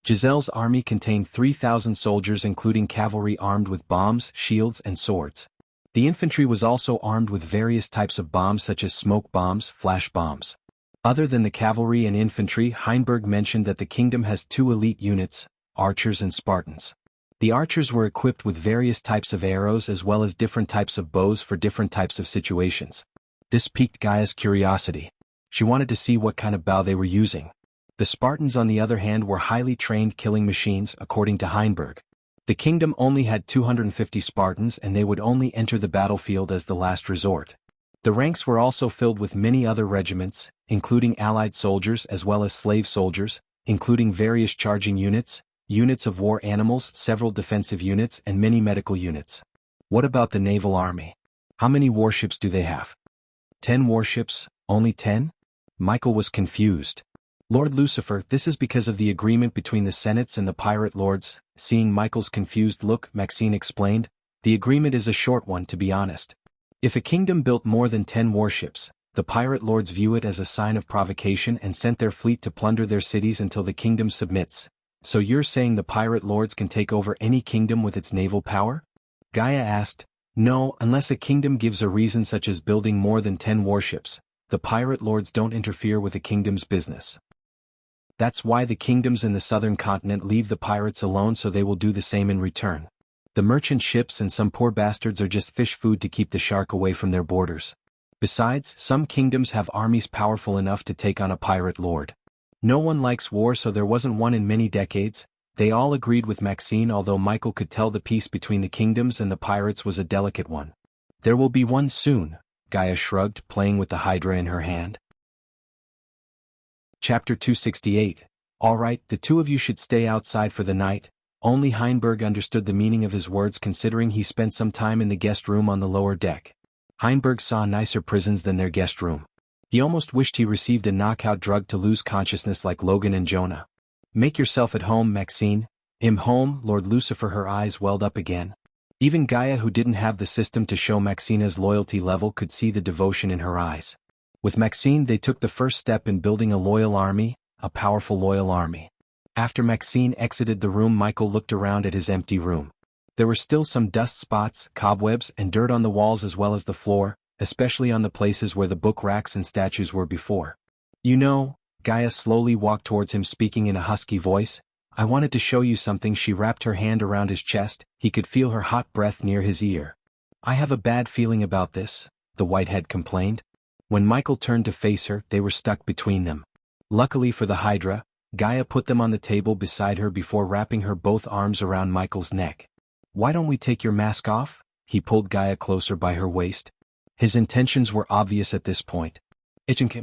Giselle's army contained 3,000 soldiers including cavalry armed with bombs, shields, and swords. The infantry was also armed with various types of bombs such as smoke bombs, flash bombs. Other than the cavalry and infantry, Heinberg mentioned that the kingdom has two elite units, archers and Spartans. The archers were equipped with various types of arrows as well as different types of bows for different types of situations. This piqued Gaia's curiosity. She wanted to see what kind of bow they were using. The Spartans on the other hand were highly trained killing machines according to Heinberg. The kingdom only had 250 Spartans and they would only enter the battlefield as the last resort. The ranks were also filled with many other regiments, including allied soldiers as well as slave soldiers, including various charging units, units of war animals, several defensive units and many medical units. What about the naval army? How many warships do they have? 10 warships, only 10? Michael was confused. Lord Lucifer, this is because of the agreement between the senates and the pirate lords. Seeing Michael's confused look, Maxine explained, the agreement is a short one, to be honest. If a kingdom built more than 10 warships, the pirate lords view it as a sign of provocation and sent their fleet to plunder their cities until the kingdom submits. So you're saying the pirate lords can take over any kingdom with its naval power? Gaia asked. No, unless a kingdom gives a reason such as building more than 10 warships. The pirate lords don't interfere with a kingdom's business. That's why the kingdoms in the southern continent leave the pirates alone, so they will do the same in return. The merchant ships and some poor bastards are just fish food to keep the shark away from their borders. Besides, some kingdoms have armies powerful enough to take on a pirate lord. No one likes war, so there wasn't one in many decades. They all agreed with Maxine, although Michael could tell the peace between the kingdoms and the pirates was a delicate one. There will be one soon, Gaia shrugged, playing with the Hydra in her hand. Chapter 268. All right, the two of you should stay outside for the night. Only Heinberg understood the meaning of his words, considering he spent some time in the guest room on the lower deck. Heinberg saw nicer prisons than their guest room. He almost wished he received a knockout drug to lose consciousness like Logan and Jonah. Make yourself at home, Maxine. Home, Lord Lucifer. Her eyes welled up again. Even Gaia, who didn't have the system to show Maxina's loyalty level, could see the devotion in her eyes. With Maxine they took the first step in building a loyal army, a powerful loyal army. After Maxine exited the room, Michael looked around at his empty room. There were still some dust spots, cobwebs, and dirt on the walls as well as the floor, especially on the places where the book racks and statues were before. You know, Gaia slowly walked towards him, speaking in a husky voice. I wanted to show you something. She wrapped her hand around his chest. He could feel her hot breath near his ear. I have a bad feeling about this, the whitehead complained. When Michael turned to face her, they were stuck between them. Luckily for the Hydra, Gaia put them on the table beside her before wrapping her both arms around Michael's neck. Why don't we take your mask off? He pulled Gaia closer by her waist. His intentions were obvious at this point.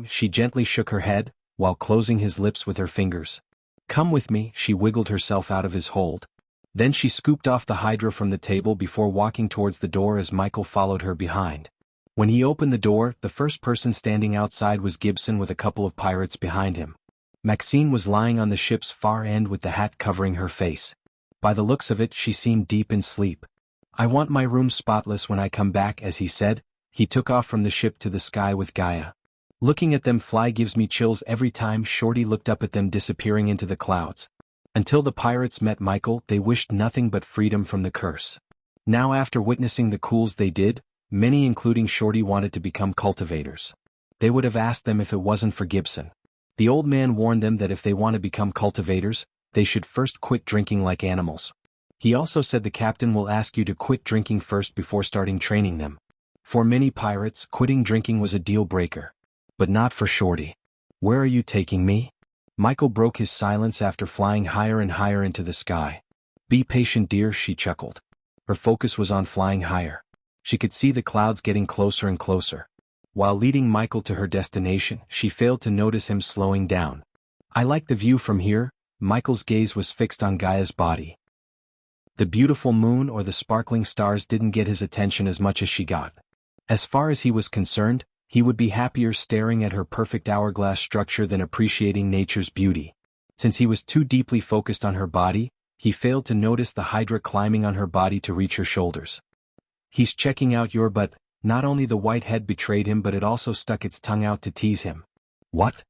She gently shook her head, while closing his lips with her fingers. Come with me. She wiggled herself out of his hold. Then she scooped off the Hydra from the table before walking towards the door as Michael followed her behind. When he opened the door, the first person standing outside was Gibson with a couple of pirates behind him. Maxine was lying on the ship's far end with the hat covering her face. By the looks of it, she seemed deep in sleep. I want my room spotless when I come back, as he said. He took off from the ship to the sky with Gaia. Looking at them fly gives me chills every time. Shorty looked up at them disappearing into the clouds. Until the pirates met Michael, they wished nothing but freedom from the curse. Now, after witnessing the cools they did, many including Shorty wanted to become cultivators. They would have asked them if it wasn't for Gibson. The old man warned them that if they want to become cultivators, they should first quit drinking like animals. He also said the captain will ask you to quit drinking first before starting training them. For many pirates, quitting drinking was a deal breaker. But not for Shorty. Where are you taking me? Michael broke his silence after flying higher and higher into the sky. Be patient, dear, she chuckled. Her focus was on flying higher. She could see the clouds getting closer and closer. While leading Michael to her destination, she failed to notice him slowing down. I like the view from here. Michael's gaze was fixed on Gaia's body. The beautiful moon or the sparkling stars didn't get his attention as much as she got. As far as he was concerned, he would be happier staring at her perfect hourglass structure than appreciating nature's beauty. Since he was too deeply focused on her body, he failed to notice the Hydra climbing on her body to reach her shoulders. He's checking out your butt. Not only the white head betrayed him, but it also stuck its tongue out to tease him. What?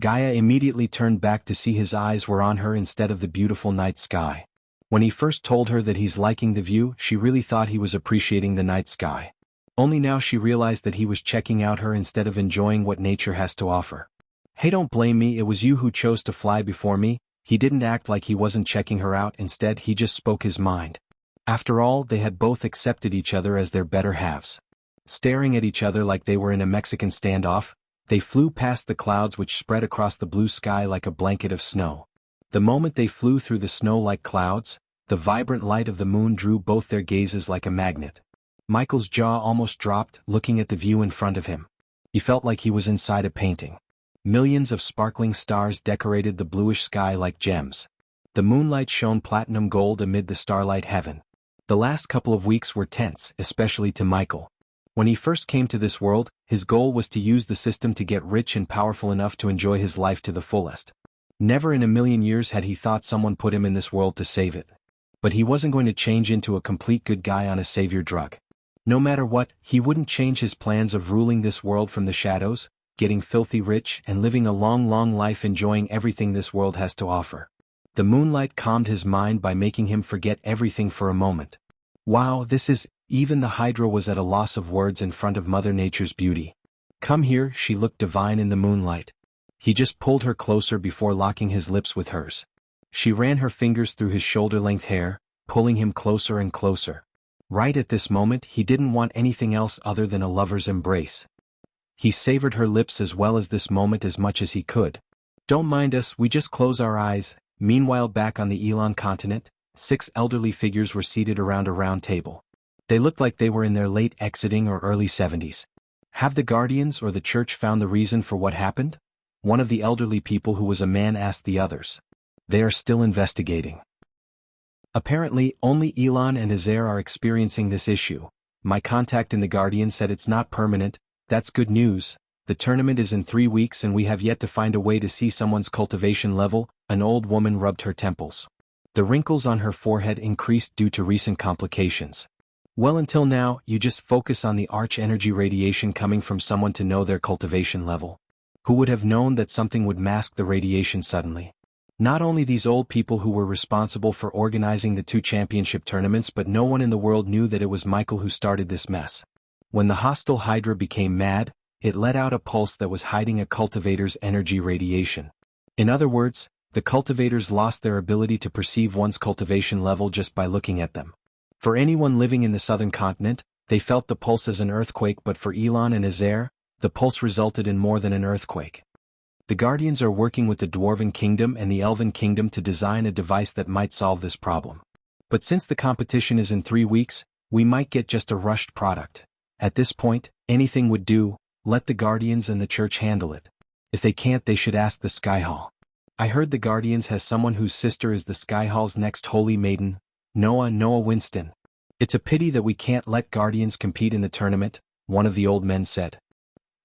Gaia immediately turned back to see his eyes were on her instead of the beautiful night sky. When he first told her that he's liking the view, she really thought he was appreciating the night sky. Only now she realized that he was checking out her instead of enjoying what nature has to offer. Hey, don't blame me, it was you who chose to fly before me. He didn't act like he wasn't checking her out, instead he just spoke his mind. After all, they had both accepted each other as their better halves. Staring at each other like they were in a Mexican standoff, they flew past the clouds which spread across the blue sky like a blanket of snow. The moment they flew through the snow-like clouds, the vibrant light of the moon drew both their gazes like a magnet. Michael's jaw almost dropped, looking at the view in front of him. He felt like he was inside a painting. Millions of sparkling stars decorated the bluish sky like gems. The moonlight shone platinum gold amid the starlight heaven. The last couple of weeks were tense, especially to Michael. When he first came to this world, his goal was to use the system to get rich and powerful enough to enjoy his life to the fullest. Never in a million years had he thought someone put him in this world to save it. But he wasn't going to change into a complete good guy on a savior drug. No matter what, he wouldn't change his plans of ruling this world from the shadows, getting filthy rich and living a long life enjoying everything this world has to offer. The moonlight calmed his mind by making him forget everything for a moment. Wow, even the Hydra was at a loss of words in front of Mother Nature's beauty. Come here, she looked divine in the moonlight. He just pulled her closer before locking his lips with hers. She ran her fingers through his shoulder-length hair, pulling him closer and closer. Right at this moment he didn't want anything else other than a lover's embrace. He savored her lips as well as this moment as much as he could. Don't mind us, we just close our eyes. Meanwhile back on the Elon continent, 6 elderly figures were seated around a round table. They looked like they were in their late exiting or early 70s. Have the Guardians or the church found the reason for what happened? One of the elderly people who was a man asked the others. They are still investigating. Apparently, only Elon and Azair are experiencing this issue. My contact in the Guardian said it's not permanent. That's good news. The tournament is in 3 weeks and we have yet to find a way to see someone's cultivation level. An old woman rubbed her temples. The wrinkles on her forehead increased due to recent complications. Well, until now, you just focus on the arch-energy radiation coming from someone to know their cultivation level. Who would have known that something would mask the radiation suddenly? Not only these old people who were responsible for organizing the 2 championship tournaments, but no one in the world knew that it was Michael who started this mess. When the hostile Hydra became mad, it let out a pulse that was hiding a cultivator's energy radiation. In other words, the cultivators lost their ability to perceive one's cultivation level just by looking at them. For anyone living in the southern continent, they felt the pulse as an earthquake, but for Elon and Azair, the pulse resulted in more than an earthquake. The Guardians are working with the Dwarven Kingdom and the Elven Kingdom to design a device that might solve this problem. But since the competition is in 3 weeks, we might get just a rushed product. At this point, anything would do. Let the Guardians and the church handle it. If they can't, they should ask the Sky Hall. I heard the Guardians has someone whose sister is the Sky Hall's next holy maiden, Noah Winston. It's a pity that we can't let Guardians compete in the tournament, one of the old men said.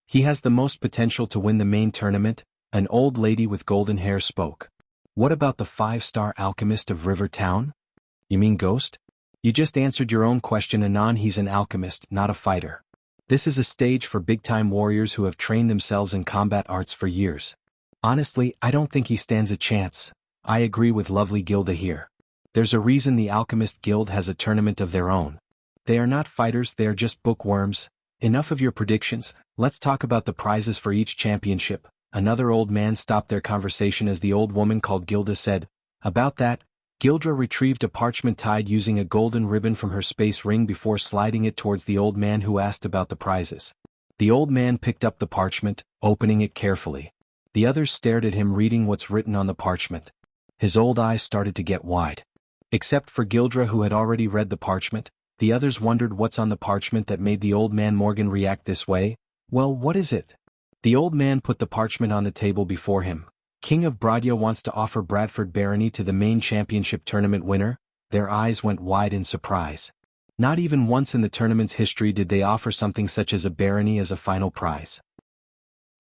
He has the most potential to win the main tournament, an old lady with golden hair spoke. What about the 5-star alchemist of River Town? You mean Ghost? You just answered your own question, Anon. He's an alchemist, not a fighter. This is a stage for big-time warriors who have trained themselves in combat arts for years. Honestly, I don't think he stands a chance. I agree with lovely Gilda here. There's a reason the Alchemist Guild has a tournament of their own. They are not fighters, they are just bookworms. Enough of your predictions, let's talk about the prizes for each championship. Another old man stopped their conversation as the old woman called Gilda said, About that, Gildra retrieved a parchment tied using a golden ribbon from her space ring before sliding it towards the old man who asked about the prizes. The old man picked up the parchment, opening it carefully. The others stared at him reading what's written on the parchment. His old eyes started to get wide. Except for Gildra who had already read the parchment, the others wondered what's on the parchment that made the old man Morgan react this way. Well, what is it? The old man put the parchment on the table before him. King of Bradia wants to offer Bradford Barony to the main championship tournament winner. Their eyes went wide in surprise. Not even once in the tournament's history did they offer something such as a barony as a final prize.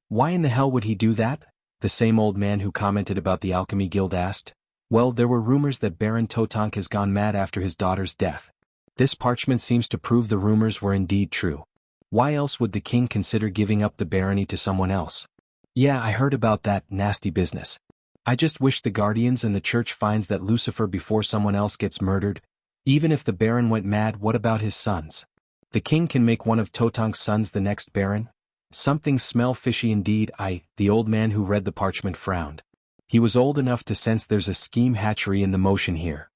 Why in the hell would he do that? The same old man who commented about the Alchemy Guild asked. Well, there were rumors that Baron Totonk has gone mad after his daughter's death. This parchment seems to prove the rumors were indeed true. Why else would the king consider giving up the barony to someone else? Yeah, I heard about that nasty business. I just wish the Guardians and the church finds that Lucifer before someone else gets murdered. Even if the Baron went mad, what about his sons? The king can make one of Totonk's sons the next Baron? Something smell fishy indeed. The old man who read the parchment frowned. He was old enough to sense there's a scheme hatchery in the motion here.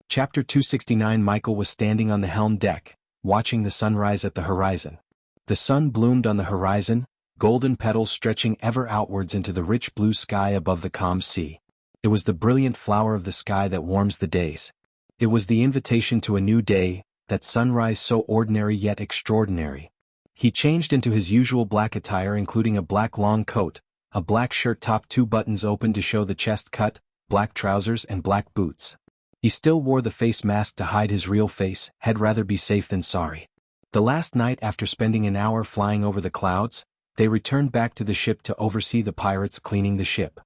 Chapter 269. Michael was standing on the helm deck, watching the sunrise at the horizon. The sun bloomed on the horizon, golden petals stretching ever outwards into the rich blue sky above the calm sea. It was the brilliant flower of the sky that warms the days. It was the invitation to a new day, that sunrise so ordinary yet extraordinary. He changed into his usual black attire, including a black long coat, a black shirt top 2 buttons open to show the chest cut, black trousers and black boots. He still wore the face mask to hide his real face, had rather be safe than sorry. The last night after spending an hour flying over the clouds, they returned back to the ship to oversee the pirates cleaning the ship.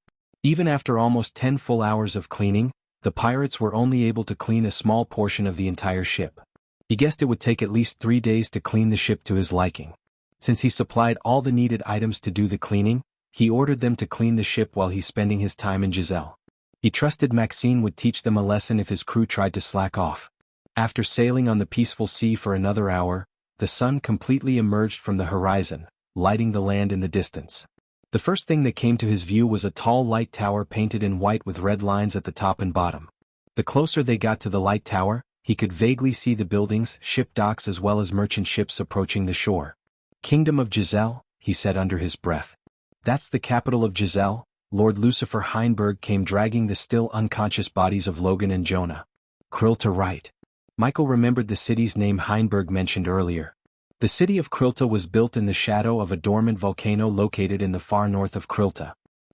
Even after almost 10 full hours of cleaning, the pirates were only able to clean a small portion of the entire ship. He guessed it would take at least 3 days to clean the ship to his liking. Since he supplied all the needed items to do the cleaning, he ordered them to clean the ship while he's spending his time in Giselle. He trusted Maxine would teach them a lesson if his crew tried to slack off. After sailing on the peaceful sea for another hour, the sun completely emerged from the horizon, lighting the land in the distance. The first thing that came to his view was a tall light tower painted in white with red lines at the top and bottom. The closer they got to the light tower, he could vaguely see the buildings, ship docks as well as merchant ships approaching the shore. "Kingdom of Giselle," he said under his breath. "That's the capital of Giselle." Lord Lucifer Heinberg came dragging the still unconscious bodies of Logan and Jonah. Krilta right. Michael remembered the city's name Heinberg mentioned earlier. The city of Krilta was built in the shadow of a dormant volcano located in the far north of Krilta.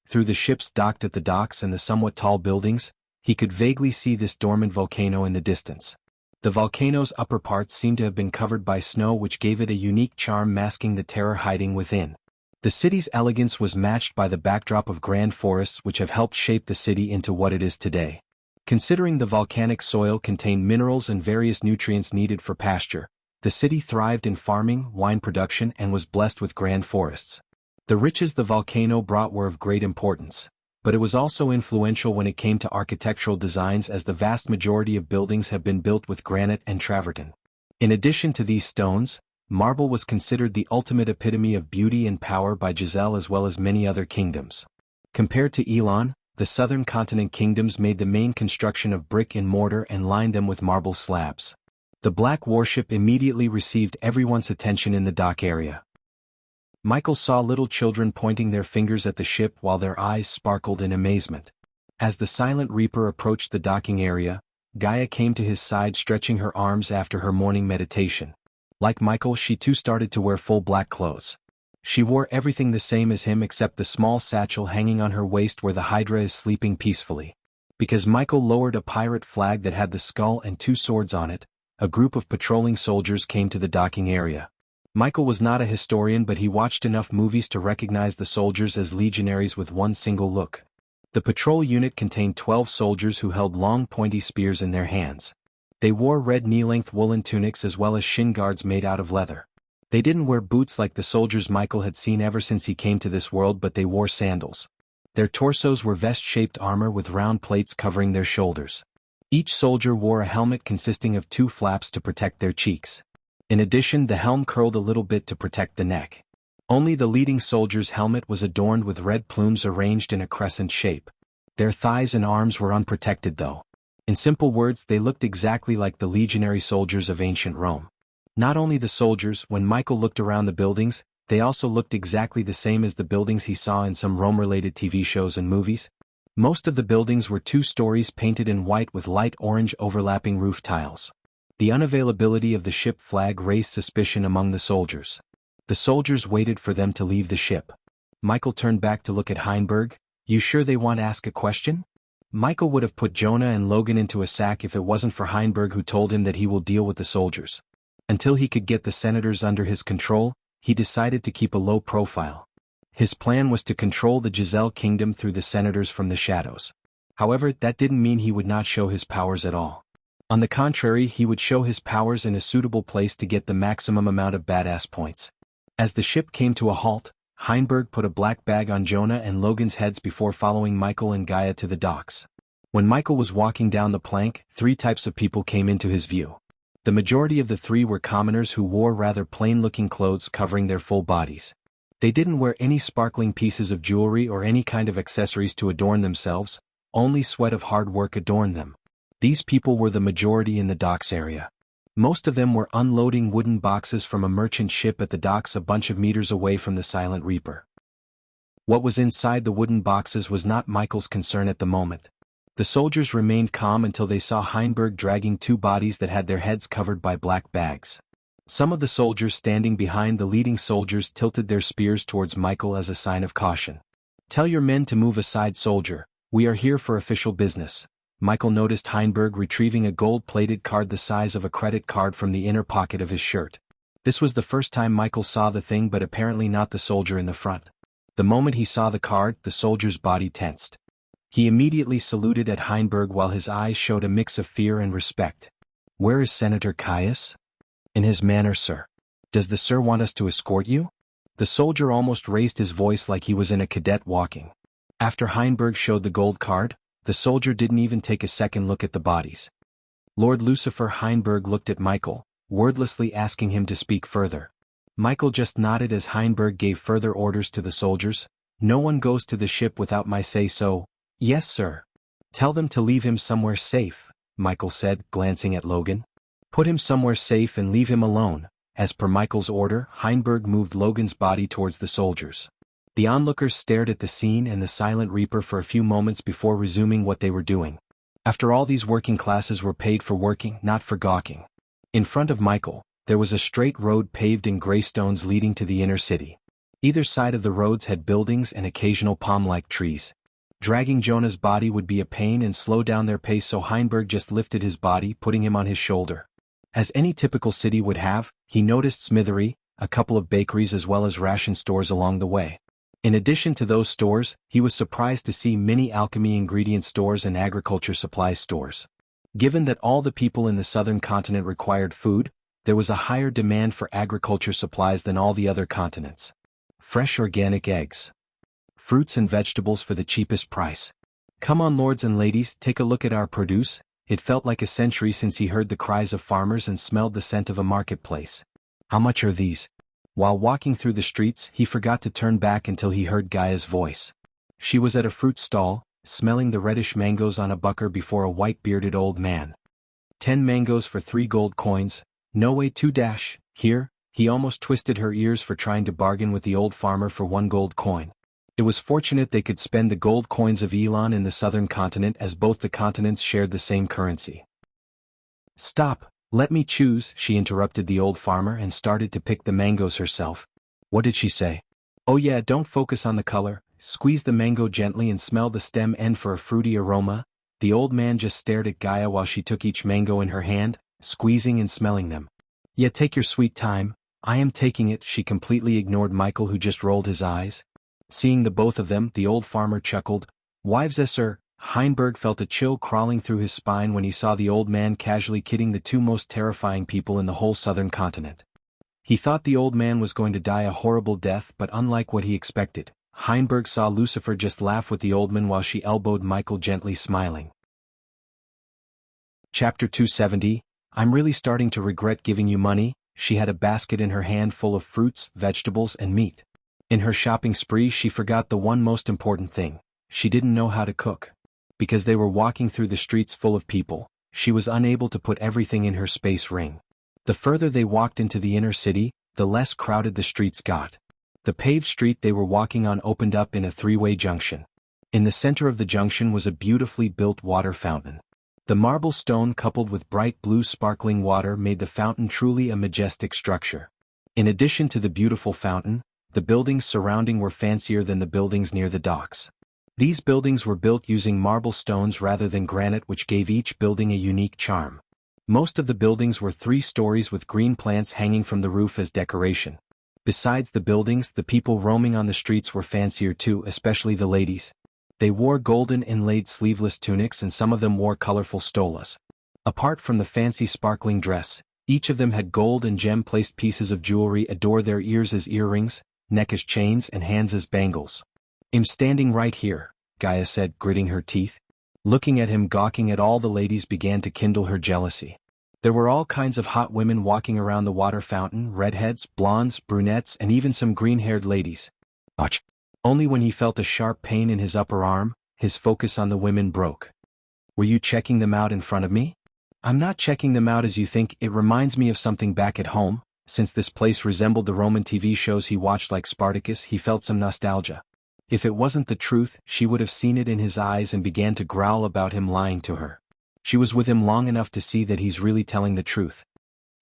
Through the ships docked at the docks and the somewhat tall buildings, he could vaguely see this dormant volcano in the distance. The volcano's upper parts seemed to have been covered by snow, which gave it a unique charm, masking the terror hiding within. The city's elegance was matched by the backdrop of grand forests which have helped shape the city into what it is today. Considering the volcanic soil contained minerals and various nutrients needed for pasture, the city thrived in farming, wine production, and was blessed with grand forests. The riches the volcano brought were of great importance, but it was also influential when it came to architectural designs, as the vast majority of buildings have been built with granite and travertine. In addition to these stones, marble was considered the ultimate epitome of beauty and power by Giselle as well as many other kingdoms. Compared to Elon, the southern continent kingdoms made the main construction of brick and mortar and lined them with marble slabs. The black warship immediately received everyone's attention in the dock area. Michael saw little children pointing their fingers at the ship while their eyes sparkled in amazement. As the Silent Reaper approached the docking area, Gaia came to his side, stretching her arms after her morning meditation. Like Michael, she too started to wear full black clothes. She wore everything the same as him except the small satchel hanging on her waist where the Hydra is sleeping peacefully. Because Michael lowered a pirate flag that had the skull and 2 swords on it, a group of patrolling soldiers came to the docking area. Michael was not a historian, but he watched enough movies to recognize the soldiers as legionaries with one single look. The patrol unit contained 12 soldiers who held long pointy spears in their hands. They wore red knee-length woolen tunics as well as shin guards made out of leather. They didn't wear boots like the soldiers Michael had seen ever since he came to this world, but they wore sandals. Their torsos were vest-shaped armor with round plates covering their shoulders. Each soldier wore a helmet consisting of 2 flaps to protect their cheeks. In addition, the helm curled a little bit to protect the neck. Only the leading soldier's helmet was adorned with red plumes arranged in a crescent shape. Their thighs and arms were unprotected though. In simple words, they looked exactly like the legionary soldiers of ancient Rome. Not only the soldiers, when Michael looked around the buildings, they also looked exactly the same as the buildings he saw in some Rome-related TV shows and movies. Most of the buildings were 2 stories painted in white with light orange overlapping roof tiles. The unavailability of the ship flag raised suspicion among the soldiers. The soldiers waited for them to leave the ship. Michael turned back to look at Heinberg. "You sure they want to ask a question?" Michael would have put Jonah and Logan into a sack if it wasn't for Heinberg, who told him that he will deal with the soldiers. Until he could get the senators under his control, he decided to keep a low profile. His plan was to control the Giselle kingdom through the senators from the shadows. However, that didn't mean he would not show his powers at all. On the contrary, he would show his powers in a suitable place to get the maximum amount of badass points. As the ship came to a halt, Heinberg put a black bag on Jonah and Logan's heads before following Michael and Gaia to the docks. When Michael was walking down the plank, 3 types of people came into his view. The majority of the 3 were commoners who wore rather plain-looking clothes covering their full bodies. They didn't wear any sparkling pieces of jewelry or any kind of accessories to adorn themselves, only sweat of hard work adorned them. These people were the majority in the docks area. Most of them were unloading wooden boxes from a merchant ship at the docks a bunch of meters away from the Silent Reaper. What was inside the wooden boxes was not Michael's concern at the moment. The soldiers remained calm until they saw Heinberg dragging 2 bodies that had their heads covered by black bags. Some of the soldiers standing behind the leading soldiers tilted their spears towards Michael as a sign of caution. "Tell your men to move aside, soldier. We are here for official business." Michael noticed Heinberg retrieving a gold-plated card the size of a credit card from the inner pocket of his shirt. This was the first time Michael saw the thing, but apparently not the soldier in the front. The moment he saw the card, the soldier's body tensed. He immediately saluted at Heinberg while his eyes showed a mix of fear and respect. "Where is Senator Caius?" "In his manor, sir." "Does the sir want us to escort you?" The soldier almost raised his voice like he was in a cadet walking. After Heinberg showed the gold card, the soldier didn't even take a second look at the bodies. "Lord Lucifer." Heinberg looked at Michael, wordlessly asking him to speak further. Michael just nodded as Heinberg gave further orders to the soldiers. "No one goes to the ship without my say-so." "Yes, sir." "Tell them to leave him somewhere safe," Michael said, glancing at Logan. "Put him somewhere safe and leave him alone." As per Michael's order, Heinberg moved Logan's body towards the soldiers. The onlookers stared at the scene and the silent reaper for a few moments before resuming what they were doing. After all, these working classes were paid for working, not for gawking. In front of Michael, there was a straight road paved in gray stones leading to the inner city. Either side of the roads had buildings and occasional palm-like trees. Dragging Jonah's body would be a pain and slow down their pace, so Heinberg just lifted his body, putting him on his shoulder. As any typical city would have, he noticed smithery, a couple of bakeries as well as ration stores along the way. In addition to those stores, he was surprised to see many alchemy ingredient stores and agriculture supply stores. Given that all the people in the southern continent required food, there was a higher demand for agriculture supplies than all the other continents. Fresh organic eggs. Fruits and vegetables for the cheapest price. "Come on, lords and ladies, take a look at our produce." It felt like a century since he heard the cries of farmers and smelled the scent of a marketplace. "How much are these?" While walking through the streets, he forgot to turn back until he heard Gaia's voice. She was at a fruit stall, smelling the reddish mangoes on a bucker before a white-bearded old man. 10 mangoes for 3 gold coins. "No way to dash, here." He almost twisted her ears for trying to bargain with the old farmer for 1 gold coin. It was fortunate they could spend the gold coins of Elon in the southern continent, as both the continents shared the same currency. "Stop, let me choose," she interrupted the old farmer and started to pick the mangoes herself. What did she say? "Oh yeah, don't focus on the color. Squeeze the mango gently and smell the stem end for a fruity aroma." The old man just stared at Gaia while she took each mango in her hand, squeezing and smelling them. "Yeah, take your sweet time. I am taking it." She completely ignored Michael, who just rolled his eyes. Seeing the both of them, the old farmer chuckled. "Wives, sir." Heinberg felt a chill crawling through his spine when he saw the old man casually kidding the two most terrifying people in the whole southern continent. He thought the old man was going to die a horrible death, but unlike what he expected, Heinberg saw Lucifer just laugh with the old man while she elbowed Michael, gently smiling. Chapter 270, "I'm really starting to regret giving you money." She had a basket in her hand full of fruits, vegetables, and meat. In her shopping spree, she forgot the one most important thing. She didn't know how to cook. Because they were walking through the streets full of people, she was unable to put everything in her space ring. The further they walked into the inner city, the less crowded the streets got. The paved street they were walking on opened up in a 3-way junction. In the center of the junction was a beautifully built water fountain. The marble stone coupled with bright blue sparkling water made the fountain truly a majestic structure. In addition to the beautiful fountain, the buildings surrounding were fancier than the buildings near the docks. These buildings were built using marble stones rather than granite, which gave each building a unique charm. Most of the buildings were 3 stories with green plants hanging from the roof as decoration. Besides the buildings, the people roaming on the streets were fancier too, especially the ladies. They wore golden inlaid sleeveless tunics and some of them wore colorful stolas. Apart from the fancy sparkling dress, each of them had gold and gem-placed pieces of jewelry adorn their ears as earrings, neck as chains, and hands as bangles. "I'm standing right here," Gaia said, gritting her teeth. Looking at him gawking at all the ladies began to kindle her jealousy. There were all kinds of hot women walking around the water fountain, redheads, blondes, brunettes, and even some green-haired ladies. Ouch! Only when he felt a sharp pain in his upper arm, his focus on the women broke. "Were you checking them out in front of me?" "I'm not checking them out as you think. It reminds me of something back at home." Since this place resembled the Roman TV shows he watched like Spartacus, he felt some nostalgia. If it wasn't the truth, she would have seen it in his eyes and began to growl about him lying to her. She was with him long enough to see that he's really telling the truth.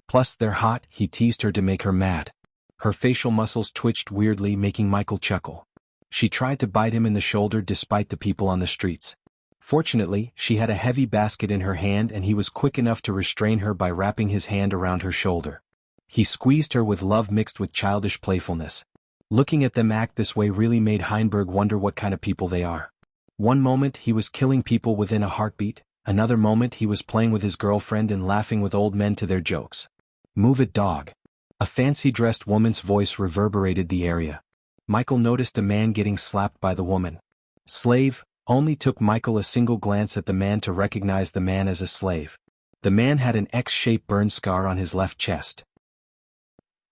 Plus they're hot, he teased her to make her mad. Her facial muscles twitched weirdly, making Michael chuckle. She tried to bite him in the shoulder despite the people on the streets. Fortunately, she had a heavy basket in her hand and he was quick enough to restrain her by wrapping his hand around her shoulder. He squeezed her with love mixed with childish playfulness. Looking at them act this way really made Heinberg wonder what kind of people they are. One moment he was killing people within a heartbeat, another moment he was playing with his girlfriend and laughing with old men to their jokes. "Move it, dog." A fancy-dressed woman's voice reverberated the area. Michael noticed a man getting slapped by the woman. "Slave." Only took Michael a single glance at the man to recognize the man as a slave. The man had an X-shaped burn scar on his left chest.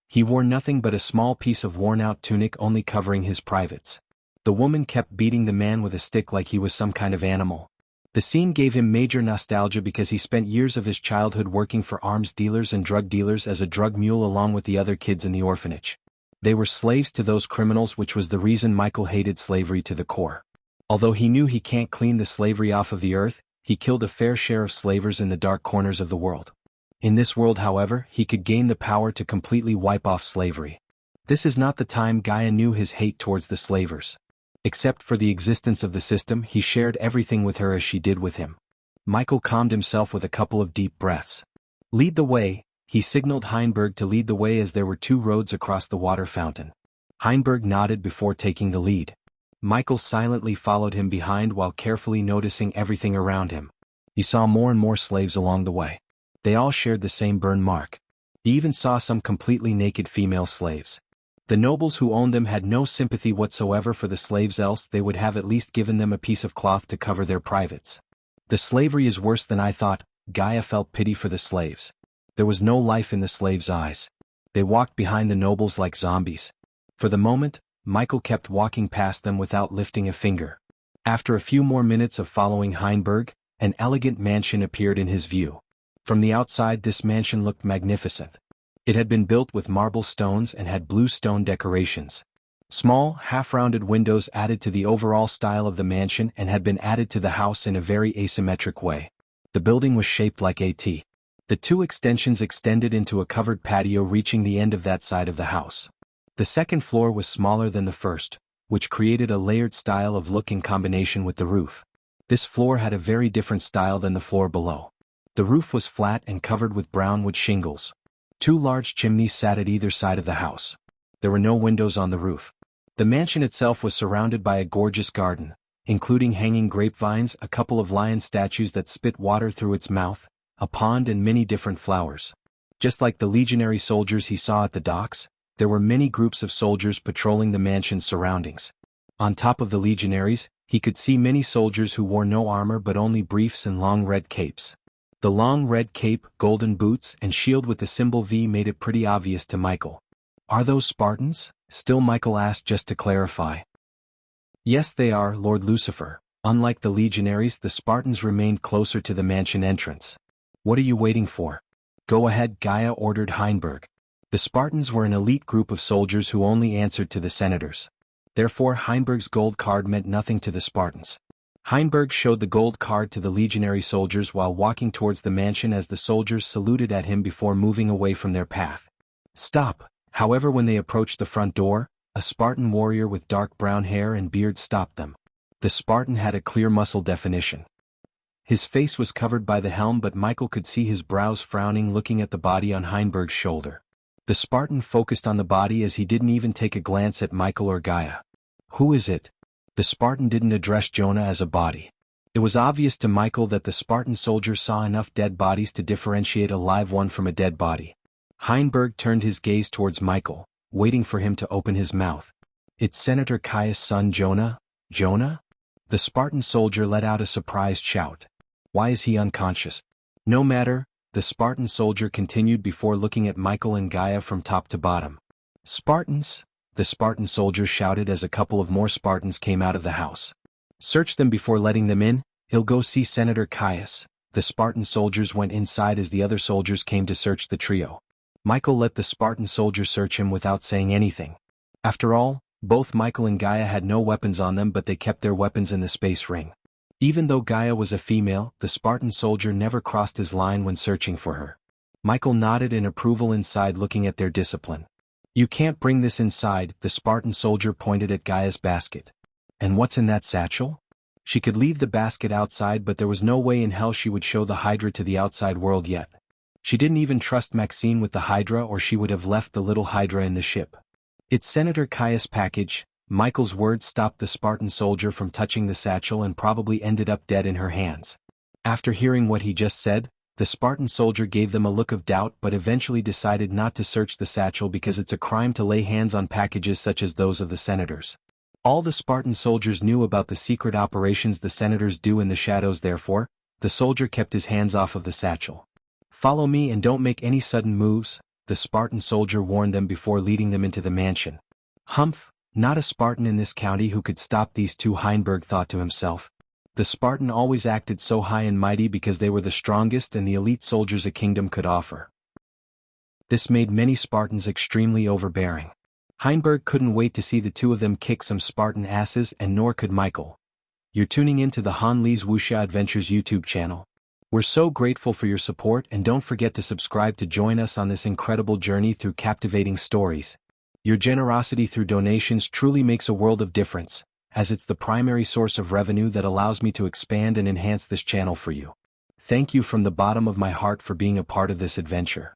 He wore nothing but a small piece of worn-out tunic only covering his privates. The woman kept beating the man with a stick like he was some kind of animal. The scene gave him major nostalgia because he spent years of his childhood working for arms dealers and drug dealers as a drug mule along with the other kids in the orphanage. They were slaves to those criminals, which was the reason Michael hated slavery to the core. Although he knew he can't clean the slavery off of the earth, he killed a fair share of slavers in the dark corners of the world. In this world, however, he could gain the power to completely wipe off slavery. This is not the time Gaia knew his hate towards the slavers. Except for the existence of the system, he shared everything with her as she did with him. Michael calmed himself with a couple of deep breaths. "Lead the way," he signaled Heinberg to lead the way as there were 2 roads across the water fountain. Heinberg nodded before taking the lead. Michael silently followed him behind while carefully noticing everything around him. He saw more and more slaves along the way. They all shared the same burn mark. He even saw some completely naked female slaves. The nobles who owned them had no sympathy whatsoever for the slaves, else they would have at least given them a piece of cloth to cover their privates. The slavery is worse than I thought. Gaia felt pity for the slaves. There was no life in the slaves' eyes. They walked behind the nobles like zombies. For the moment, Michael kept walking past them without lifting a finger. After a few more minutes of following Heinberg, an elegant mansion appeared in his view. From the outside, this mansion looked magnificent. It had been built with marble stones and had blue stone decorations. Small, half-rounded windows added to the overall style of the mansion and had been added to the house in a very asymmetric way. The building was shaped like a T. The 2 extensions extended into a covered patio reaching the end of that side of the house. The second floor was smaller than the first, which created a layered style of look in combination with the roof. This floor had a very different style than the floor below. The roof was flat and covered with brown wood shingles. 2 large chimneys sat at either side of the house. There were no windows on the roof. The mansion itself was surrounded by a gorgeous garden, including hanging grapevines, a couple of lion statues that spit water through its mouth, a pond, and many different flowers. Just like the legionary soldiers he saw at the docks, there were many groups of soldiers patrolling the mansion's surroundings. On top of the legionaries, he could see many soldiers who wore no armor but only briefs and long red capes. The long red cape, golden boots, and shield with the symbol V made it pretty obvious to Michael. "Are those Spartans?" Still Michael asked just to clarify. "Yes, they are, Lord Lucifer." Unlike the legionaries, the Spartans remained closer to the mansion entrance. "What are you waiting for? Go ahead," Gaia ordered Heinberg. The Spartans were an elite group of soldiers who only answered to the senators. Therefore, Heinberg's gold card meant nothing to the Spartans. Heinberg showed the gold card to the legionary soldiers while walking towards the mansion as the soldiers saluted at him before moving away from their path. "Stop." However, when they approached the front door, a Spartan warrior with dark brown hair and beard stopped them. The Spartan had a clear muscle definition. His face was covered by the helm, but Michael could see his brows frowning looking at the body on Heinberg's shoulder. The Spartan focused on the body as he didn't even take a glance at Michael or Gaia. "Who is it?" The Spartan didn't address Jonah as a body. It was obvious to Michael that the Spartan soldier saw enough dead bodies to differentiate a live one from a dead body. Heinberg turned his gaze towards Michael, waiting for him to open his mouth. "It's Senator Caius' son Jonah?" "Jonah?" The Spartan soldier let out a surprised shout. "Why is he unconscious?" "No matter," the Spartan soldier continued before looking at Michael and Gaia from top to bottom. "Spartans?" the Spartan soldier shouted as a couple of more Spartans came out of the house. "Search them before letting them in. He'll go see Senator Caius." The Spartan soldiers went inside as the other soldiers came to search the trio. Michael let the Spartan soldier search him without saying anything. After all, both Michael and Gaia had no weapons on them, but they kept their weapons in the space ring. Even though Gaia was a female, the Spartan soldier never crossed his line when searching for her. Michael nodded in approval inside, looking at their discipline. "You can't bring this inside," the Spartan soldier pointed at Gaia's basket. "And what's in that satchel?" She could leave the basket outside, but there was no way in hell she would show the Hydra to the outside world yet. She didn't even trust Maxine with the Hydra, or she would have left the little Hydra in the ship. "It's Senator Caius' package." Michael's words stopped the Spartan soldier from touching the satchel and probably ended up dead in her hands. After hearing what he just said, the Spartan soldier gave them a look of doubt but eventually decided not to search the satchel because it's a crime to lay hands on packages such as those of the senators. All the Spartan soldiers knew about the secret operations the senators do in the shadows. Therefore, the soldier kept his hands off of the satchel. "Follow me and don't make any sudden moves," the Spartan soldier warned them before leading them into the mansion. "Humph, not a Spartan in this county who could stop these two," Heinberg thought to himself. The Spartan always acted so high and mighty because they were the strongest and the elite soldiers a kingdom could offer. This made many Spartans extremely overbearing. Heinberg couldn't wait to see the two of them kick some Spartan asses, and nor could Michael. You're tuning in to the Han Lee's Wuxia Adventures YouTube channel. We're so grateful for your support, and don't forget to subscribe to join us on this incredible journey through captivating stories. Your generosity through donations truly makes a world of difference, as it's the primary source of revenue that allows me to expand and enhance this channel for you. Thank you from the bottom of my heart for being a part of this adventure.